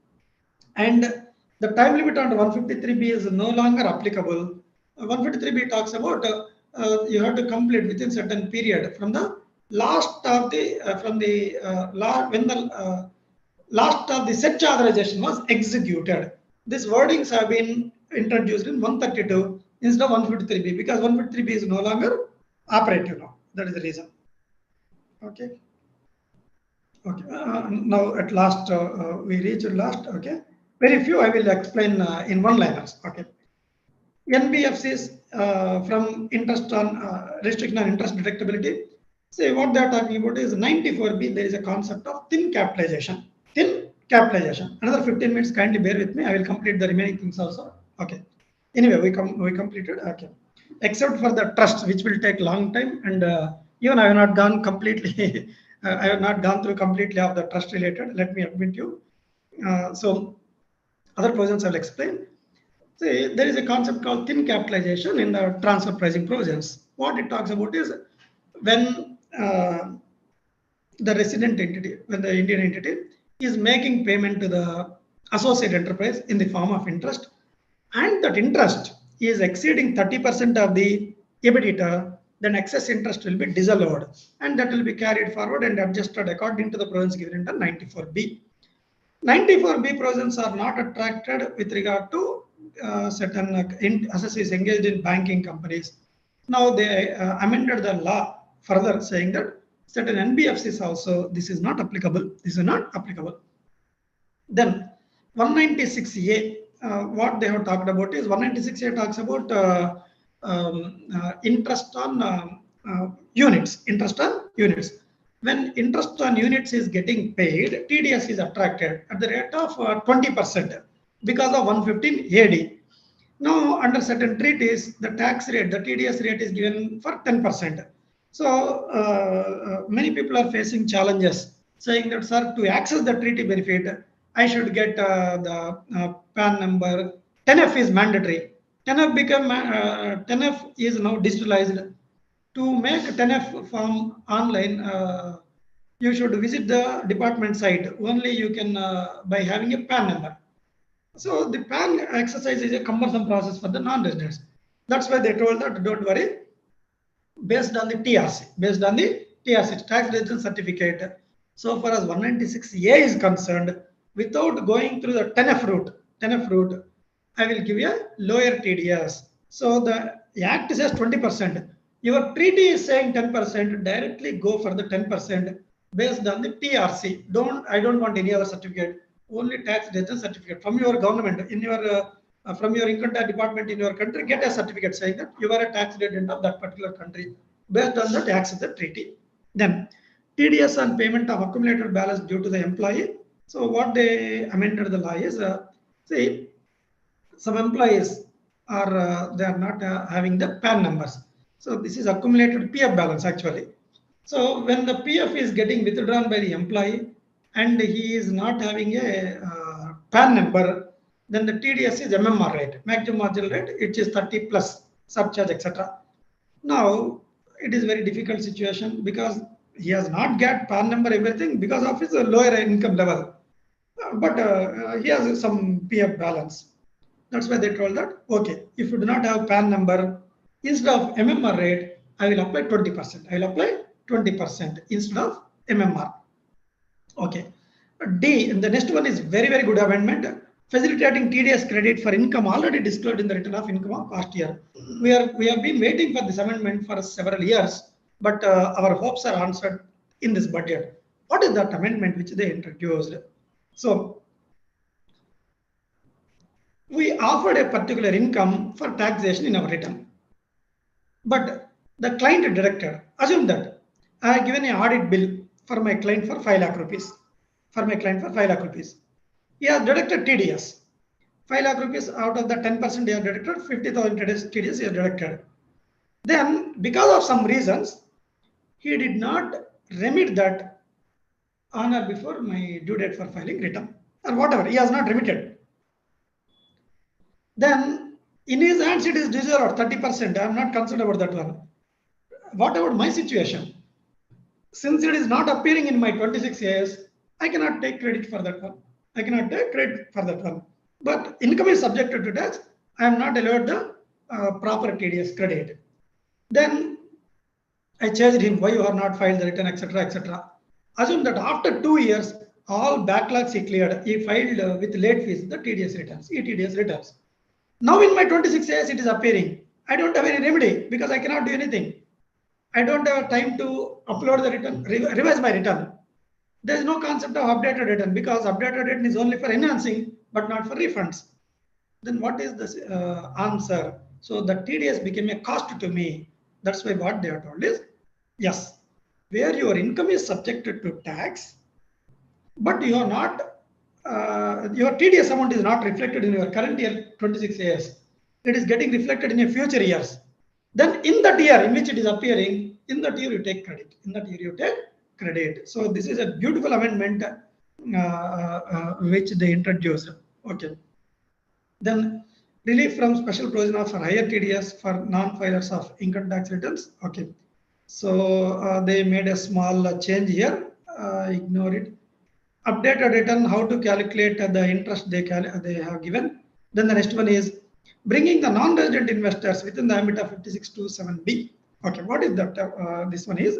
and the time limit under 153B is no longer applicable. 153B talks about you have to complete within certain period from the last of the when the last of the search authorization was executed. These wordings have been introduced in 132 instead of 153B because 153B is no longer operative now. That is the reason. Okay. Okay. Now at last we reached last. Okay. Very few I will explain in one-liners. Okay. NBFCs from interest on restriction on interest deductibility. Say what they are talking about is 94B. There is a concept of thin capitalization. Thin capitalization. Another 15 minutes. Kindly bear with me. I will complete the remaining things also. Okay. Anyway, we completed. Okay. Except for the trust, which will take long time, and even I have not gone completely. I have not gone through completely of the trust related. Let me admit you. So other provisions I will explain. See, there is a concept called thin capitalization in the transfer pricing provisions. What it talks about is when the resident entity, when the Indian entity is making payment to the associate enterprise in the form of interest, and that interest is exceeding 30% of the EBITDA, then excess interest will be disallowed, and that will be carried forward and adjusted according to the provisions given under 94B. 94B provisions are not attracted with regard to certain associates engaged in banking companies. Now they amended the law further, saying that certain NBFCs also this is not applicable. This is not applicable. Then 196A, what they have talked about is 196A talks about interest on units. Interest on units. When interest on units is getting paid, TDS is attracted at the rate of 20% because of 115 AD. Now, under certain treaties, the tax rate, the TDS rate is given for 10%. So, many people are facing challenges, saying that, sir, to access the treaty benefit, I should get the PAN number. 10F is mandatory. 10F is now digitalized. To make 10F form online, you should visit the department site. Only you can by having a PAN number. So the PAN exercise is a cumbersome process for the non-residents. That's why they told that don't worry. Based on the TRC, tax resident certificate. So far as 196A is concerned, without going through the 10F route, I will give you a lower TDS. So the Act says 20%. Your treaty is saying 10%. Directly go for the 10% based on the TRC. I don't want any other certificate. Only tax resident certificate from your government in your from your income tax department in your country. Get a certificate saying that you are a tax resident of that particular country. based on the tax of the treaty. Then TDS on payment of accumulated balance due to the employee. So what they amended the law is, see, some employees are they are not having the PAN numbers. So this is accumulated PF balance actually. So when the PF is getting withdrawn by the employee and he is not having a PAN number, then the TDS is MMR rate, maximum marginal rate, which is 30 plus surcharge, etc. Now it is very difficult situation because he has not got PAN number, everything because of his lower income level, but he has some PF balance. That's why they told that, okay, if you do not have PAN number, instead of MMR rate, I will apply 20%. I will apply 20% instead of MMR. Okay. D, and the next one is very, very good amendment. Facilitating TDS credit for income already disclosed in the return of income of past year. We have been waiting for this amendment for several years, but our hopes are answered in this budget. What is that amendment which they introduced? So we offered a particular income for taxation in our return, but the client directed, assume that I have given an audit bill for my client for 5 lakh rupees. For my client for 5 lakh rupees. He has deducted TDS. 5 lakh rupees out of the 10% he has deducted, 50,000 TDS he has deducted. Then, because of some reasons, he did not remit that on or before my due date for filing return or whatever. He has not remitted. Then, in his hands, it is deserved 30%. I am not concerned about that one. What about my situation? Since it is not appearing in my 26 years, I cannot take credit for that one. I cannot take credit for that one. But income is subjected to tax. I am not allowed the proper TDS credit. Then I charged him, why you have not filed the return, etc., etc. Assume that after 2 years, all backlogs he cleared. He filed with late fees the TDS returns, ETDS returns. Now in my 26 years, it is appearing. I don't have any remedy because I cannot do anything. I don't have time to upload the return, revise my return. There is no concept of updated return because updated return is only for enhancing but not for refunds. Then what is the answer? So the TDS became a cost to me. That's why what they are told is, yes, where your income is subjected to tax, but you are not, your TDS amount is not reflected in your current year 26 years. It is getting reflected in your future years. Then in that year in which it is appearing, in that year you take credit. In that year you take credit. So this is a beautiful amendment which they introduced. Okay. Then relief from special provision of higher TDS for non-filers of income tax returns. Okay. So they made a small change here. Ignore it. Updated return, how to calculate the interest they have given. Then the next one is bringing the non-resident investors within the ambit of 5627B. Okay, what is that? This one is,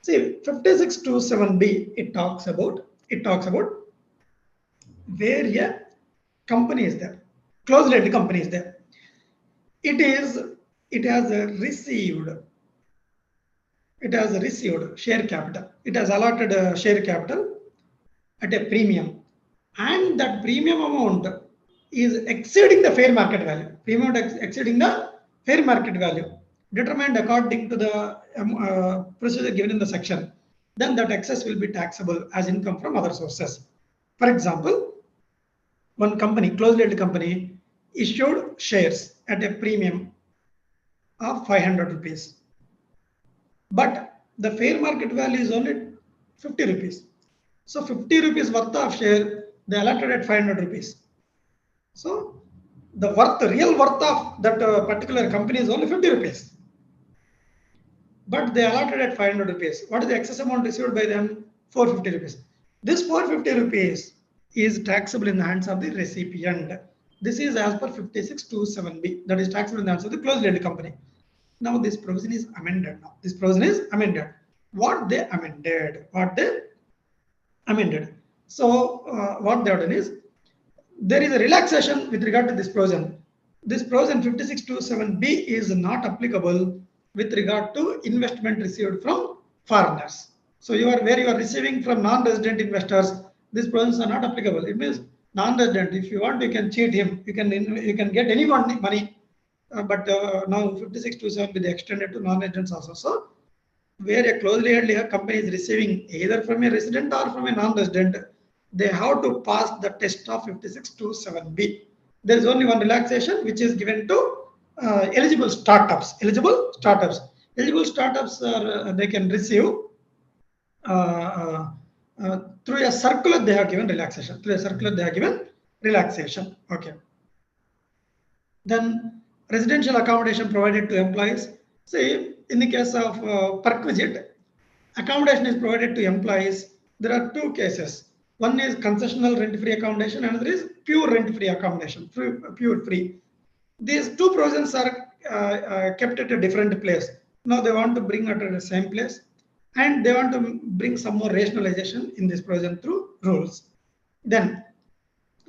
see, 5627B. It talks about where a company is there, closely-held company is there. It has received share capital. It has allotted share capital at a premium, and that premium amount is exceeding the fair market value. Premium exceeding the fair market value determined according to the procedure given in the section. Then that excess will be taxable as income from other sources. For example, one company, closely-held company, issued shares at a premium of 500 rupees. But the fair market value is only 50 rupees. So 50 rupees worth of share, they allotted at 500 rupees. So the real worth of that particular company is only 50 rupees. But they allotted at 500 rupees. What is the excess amount received by them? 450 rupees. This 450 rupees is taxable in the hands of the recipient. This is as per 5627B. That is taxable in the hands of the closely-held company. Now this provision is amended. What they amended. So what they have done is, there is a relaxation with regard to this provision. This provision 5627B is not applicable with regard to investment received from foreigners. So where you are receiving from non-resident investors, these provisions are not applicable. It means non-resident, if you want, you can cheat him. You can get any money now 5627 will be extended to non-residents also. So where a closely held company is receiving either from a resident or from a non-resident, they have to pass the test of 5627B. There is only one relaxation which is given to eligible startups. Eligible startups are they can receive through a circular they have given relaxation. Okay. Then residential accommodation provided to employees. Say in the case of perquisite, accommodation is provided to employees. There are two cases. One is concessional rent-free accommodation, another is pure rent-free accommodation, pure free. These two provisions are kept at a different place. Now they want to bring it at the same place, and they want to bring some more rationalization in this provision through rules. Then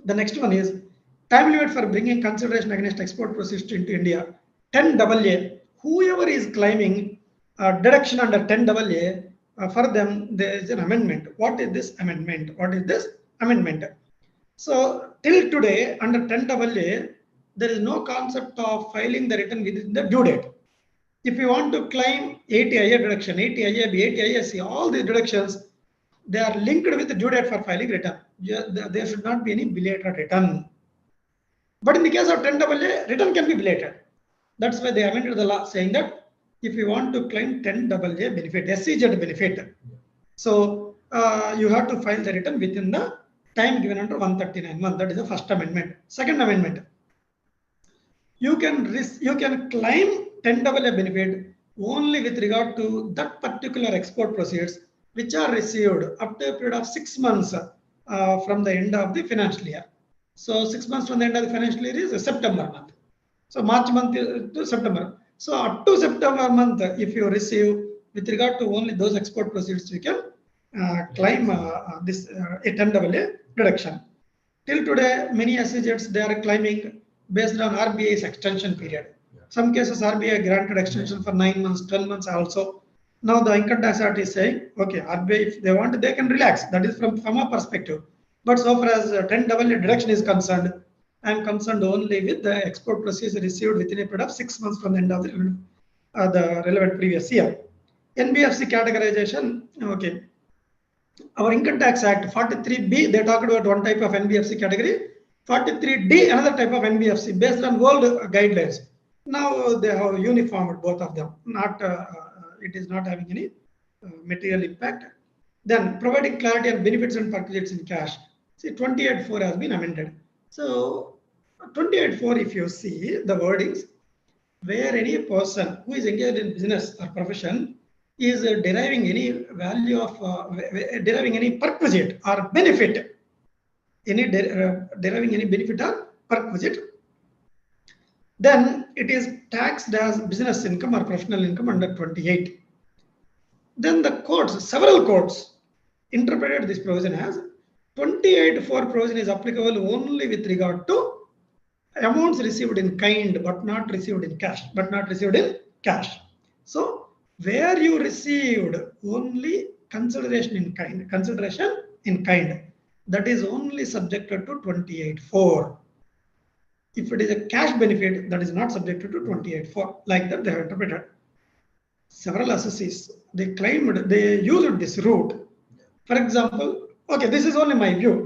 the next one is time limit for bringing consideration against export proceeds into India. 10AA. Whoever is claiming deduction under 10AA, for them there is an amendment. What is this amendment? So till today under 10AA, there is no concept of filing the return within the due date. If you want to claim 80IA deduction, 80IAB, 80ISC, all these deductions, they are linked with the due date for filing return. There should not be any belated return. But in the case of 10AA, return can be belated. That's why they amended the law saying that if you want to claim 10AA benefit, SEZ benefit, so you have to file the return within the time given under 139(1). That is the first amendment. Second amendment, you can claim 10AA benefit only with regard to that particular export proceeds which are received up to a period of 6 months from the end of the financial year. So 6 months from the end of the financial year is September month. So March month to September. So up to September month, if you receive with regard to only those export proceeds, you can claim this a 10AA deduction. Till today, many SEZs they are claiming based on RBI's extension period. Some cases RBI granted extension for 9 months, 12 months also. Now the income tax authority is saying, okay, RBI if they want, they can relax. That is from a perspective. But so far as 10AA deduction is concerned, I am concerned only with the export proceeds received within a period of 6 months from the end of the relevant previous year. NBFC categorization, okay. Our Income Tax Act 43B, they talked about one type of NBFC category. 43D, another type of NBFC based on world guidelines. Now they have uniformed both of them. It is not having any material impact. Then providing clarity on benefits and perquisites in cash. See, 28.4 has been amended. So 28.4, if you see the wordings, where any person who is engaged in business or profession is deriving any value of deriving any perquisite or benefit, deriving any benefit or perquisite, then it is taxed as business income or professional income under 28. Then the courts, several courts, interpreted this provision as 28.4 provision is applicable only with regard to amounts received in kind but not received in cash. So where you received only consideration in kind, that is only subjected to 28.4. If it is a cash benefit, that is not subjected to 28.4. Like that they have interpreted. Several assessees, they used this route. For example, okay, this is only my view.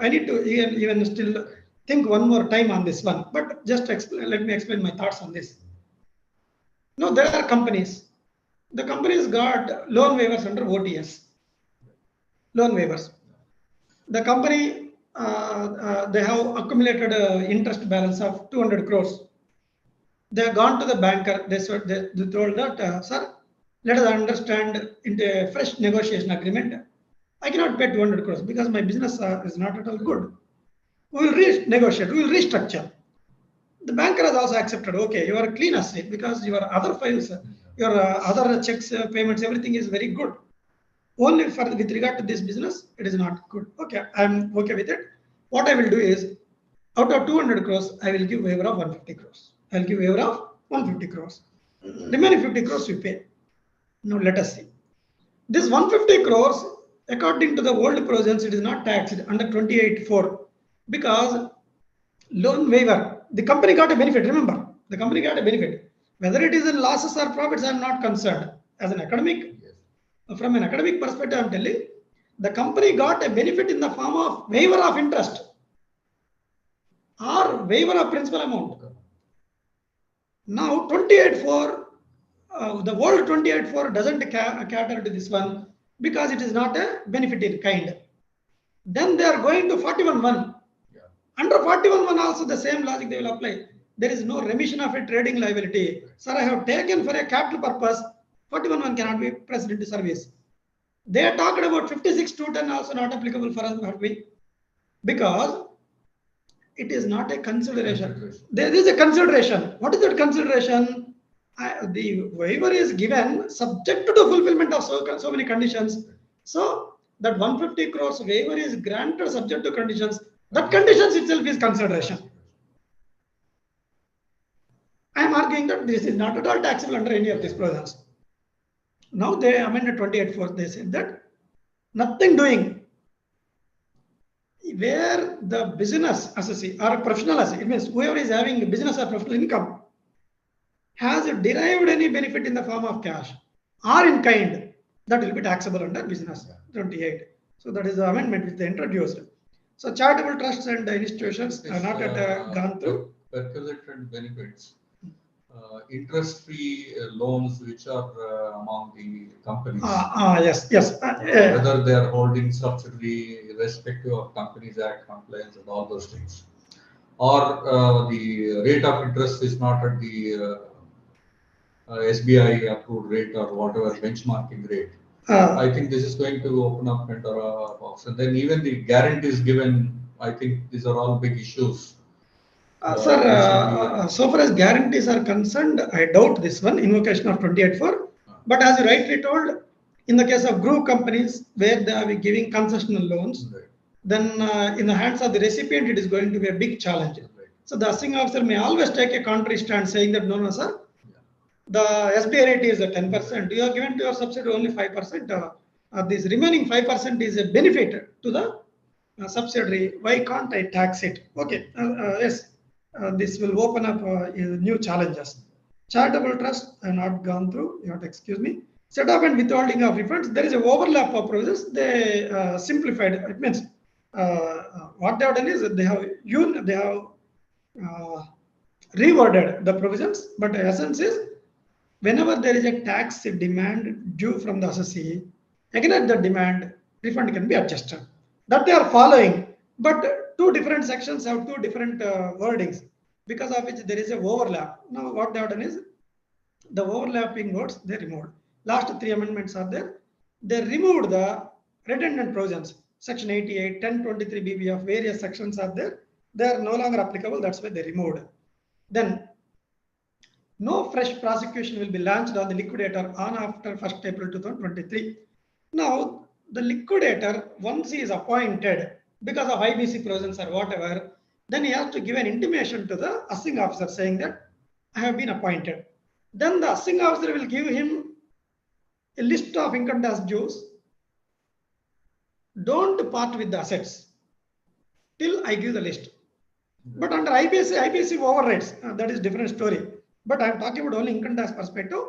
I need to even still think one more time on this one. But just let me explain my thoughts on this. No, there are companies. The companies got loan waivers under OTS. Loan waivers. The company, they have accumulated interest balance of 200 crores. They have gone to the banker. They told that, sir, let us understand into a fresh negotiation agreement. I cannot pay 200 crores because my business is not at all good. We will renegotiate, we will restructure. The banker has also accepted, okay, you are clean as it because your other files, your other checks, payments, everything is very good. Only with regard to this business, it is not good. Okay, I am okay with it. What I will do is, out of 200 crores, I will give waiver of 150 crores. I will give waiver of 150 crores. Remaining 50 crores we pay. Now let us see. This 150 crores, according to the old provisions, it is not taxed under 28.4 because loan waiver, the company got a benefit, remember, The company got a benefit. Whether it is in losses or profits, I am not concerned. As an academic, from an academic perspective, I am telling the company got a benefit in the form of waiver of interest or waiver of principal amount. Now 28.4, the old 28.4 doesn't cater to this one because it is not a benefit in kind. Then they are going to 41.1. Under 41.1 also the same logic they will apply. There is no remission of a trading liability. Sir, I have taken for a capital purpose, 41.1 cannot be pressed into service. They are talking about 56.210 also not applicable for us, because it is not a consideration. There is a consideration. What is that consideration? The waiver is given subject to the fulfillment of so many conditions. So that 150 crores waiver is granted subject to conditions. That conditions itself is consideration. I am arguing that this is not at all taxable under any of these provisions. Now they amended 28.4. They said that nothing doing where the business associate or professional associate, it means whoever is having business or professional income has derived any benefit in the form of cash or in kind, that will be taxable under business 28. So that is the amendment which they introduced. So charitable trusts and institutions are not yet gone through. Perquisited benefits, interest-free loans which are among the companies. Yes. Whether they are holding subsidiary, irrespective of Companies Act compliance and all those things, or the rate of interest is not at the SBI approved rate or whatever benchmarking rate. I think this is going to open up Pandora box, and then even the guarantees given. I think these are all big issues. Sir, so far as guarantees are concerned, I doubt this one, invocation of 28.4. But as you rightly told, in the case of group companies where they are giving concessional loans, then in the hands of the recipient, it is going to be a big challenge. So the assessing officer may always take a contrary stand saying that, no, sir, the SBI rate is 10%. You are given to your subsidiary only 5%. This remaining 5% is a benefit to the subsidiary. Why can't I tax it? Okay, yes. This will open up new challenges. Charitable trust, I have not gone through, you have to excuse me. Set up and withholding of refunds, there is an overlap of provisions. They simplified. It means what they have done is they have reworded the provisions, but the essence is whenever there is a tax demand due from the assessee, against the demand, refund can be adjusted. That they are following, but two different sections have two different wordings, because of which there is an overlap. Now what they have done is the overlapping words they removed. Last three amendments are there. They removed the redundant provisions. Section 88, 1023 BB of various sections are there. They are no longer applicable. That's why they removed. Then no fresh prosecution will be launched on the liquidator on after 1st April 2023. Now the liquidator, once he is appointed because of IBC provisions or whatever, then he has to give an intimation to the assessing officer saying that I have been appointed. Then the assessing officer will give him a list of income tax dues. Don't part with the assets till I give the list. But under IBC overrides, that is different story. But I am talking about only income tax perspective.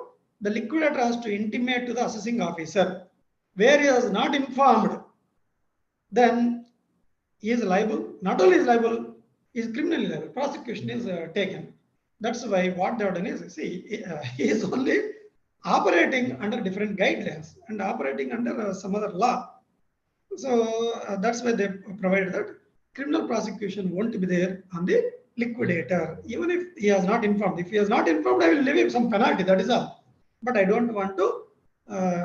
The liquidator has to intimate to the assessing officer. Where he is not informed, then he is liable. Not only is liable, he is criminally liable. Prosecution is taken. That's why what they have done is, see, he is only operating under different guidelines and operating under some other law. So that's why they provided that criminal prosecution won't be there on the liquidator, even if he has not informed. If he has not informed, I will leave him some penalty, that is all. But I don't want to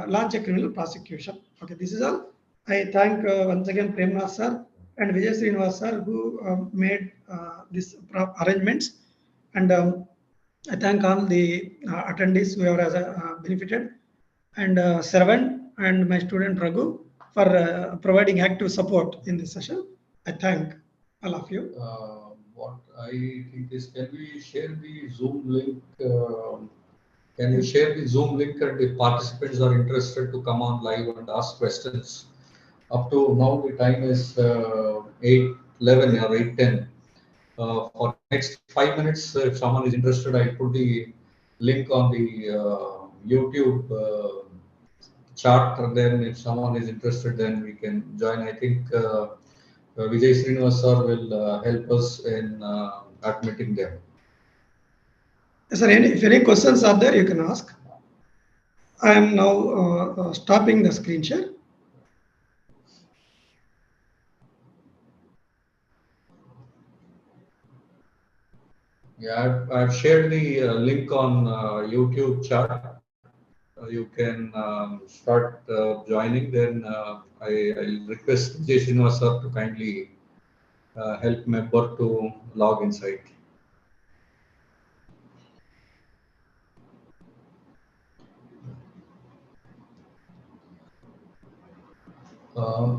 launch a criminal prosecution. Okay, this is all. I thank once again Premnath sir and Vijay Srinivas sir who made these arrangements. And I thank all the attendees who have benefited, and Sravan and my student Raghu for providing active support in this session. I thank all of you. What I think is, can we share the Zoom link? Can you share the Zoom link, and if participants are interested to come on live and ask questions? Up to now, the time is 8:11 or 8:10. For next 5 minutes, if someone is interested, I put the link on the YouTube chart, and then if someone is interested, then we can join. I think Vijay Srinivas sir will help us in admitting them. Sir, if any questions are there, you can ask. I am now stopping the screen share. Yeah, I've shared the link on YouTube chat. You can start joining. Then I'll request Vijay Srinivas sir to kindly help member to log inside.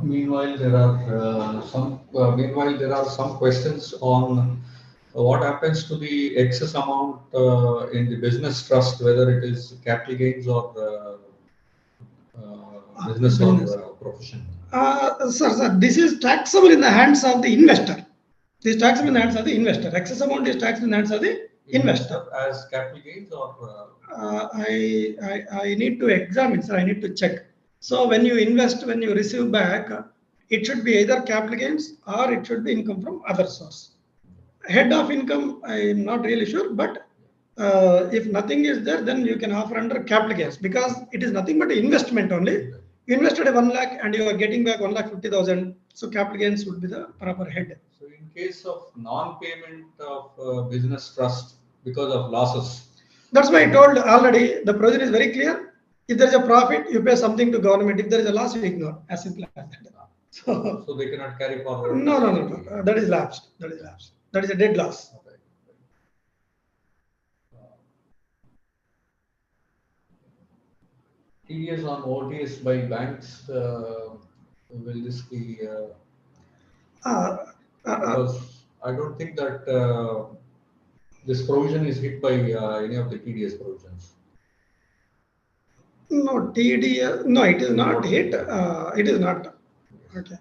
Meanwhile, there are some questions on what happens to the excess amount in the business trust, whether it is capital gains or business or profession. Sir, this is taxable in the hands of the investor. This is taxable in the hands of the investor. Excess amount is taxable in the hands of the investor. As capital gains or? I need to examine, sir. I need to check. So when you invest, when you receive back, it should be either capital gains or it should be income from other source. Head of income, I am not really sure, but if nothing is there, then you can offer under capital gains because it is nothing but investment only. You invested 1 lakh and you are getting back 1,50,000. So capital gains would be the proper head. So in case of non-payment of business trust because of losses. That's why I told already the procedure is very clear. If there is a profit, you pay something to government. If there is a loss, you ignore. As simple as that. So they cannot carry forward. No. That is lapsed. That is lapsed. That is a dead loss. Okay. TDS on OTS by banks. Will this be? Because I don't think that this provision is hit by any of the TDS provisions. No, TDS. No, it is not hit. It is not. Okay.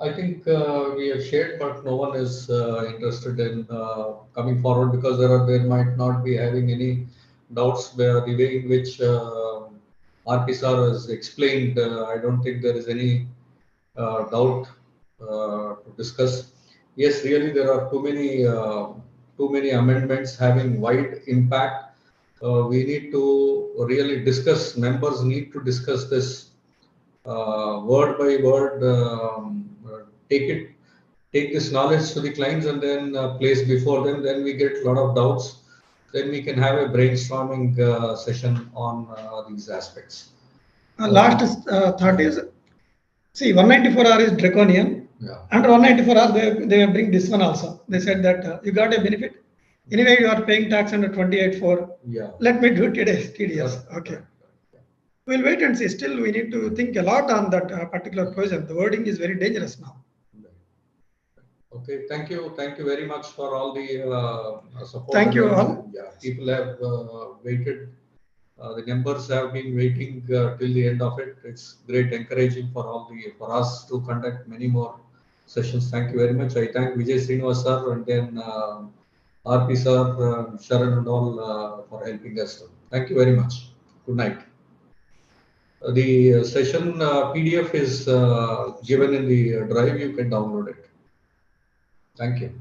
I think we have shared, but no one is interested in coming forward because there might not be having any doubts where the way in which RP sir has explained. I don't think there is any doubt to discuss. Yes, really, there are too many amendments having wide impact. We need to really discuss. Members need to discuss this word by word. Take this knowledge to the clients and then place before them. Then we get a lot of doubts. Then we can have a brainstorming session on these aspects. Last thought is, see, 194R is draconian. Yeah. Under 194R, they bring this one also. They said that you got a benefit. Anyway, you are paying tax under 28(4). Yeah. Let me do TDS. Okay. We'll wait and see. Still, we need to think a lot on that particular provision. The wording is very dangerous now. Okay, thank you very much for all the support. Thank you all. Yeah, people have waited. The members have been waiting till the end of it. It's great encouraging for us to conduct many more sessions. Thank you very much. I thank Vijay Srinivas sir and then RP sir, Sharan and all for helping us. Thank you very much. Good night. The session PDF is given in the drive. You can download it. Thank you.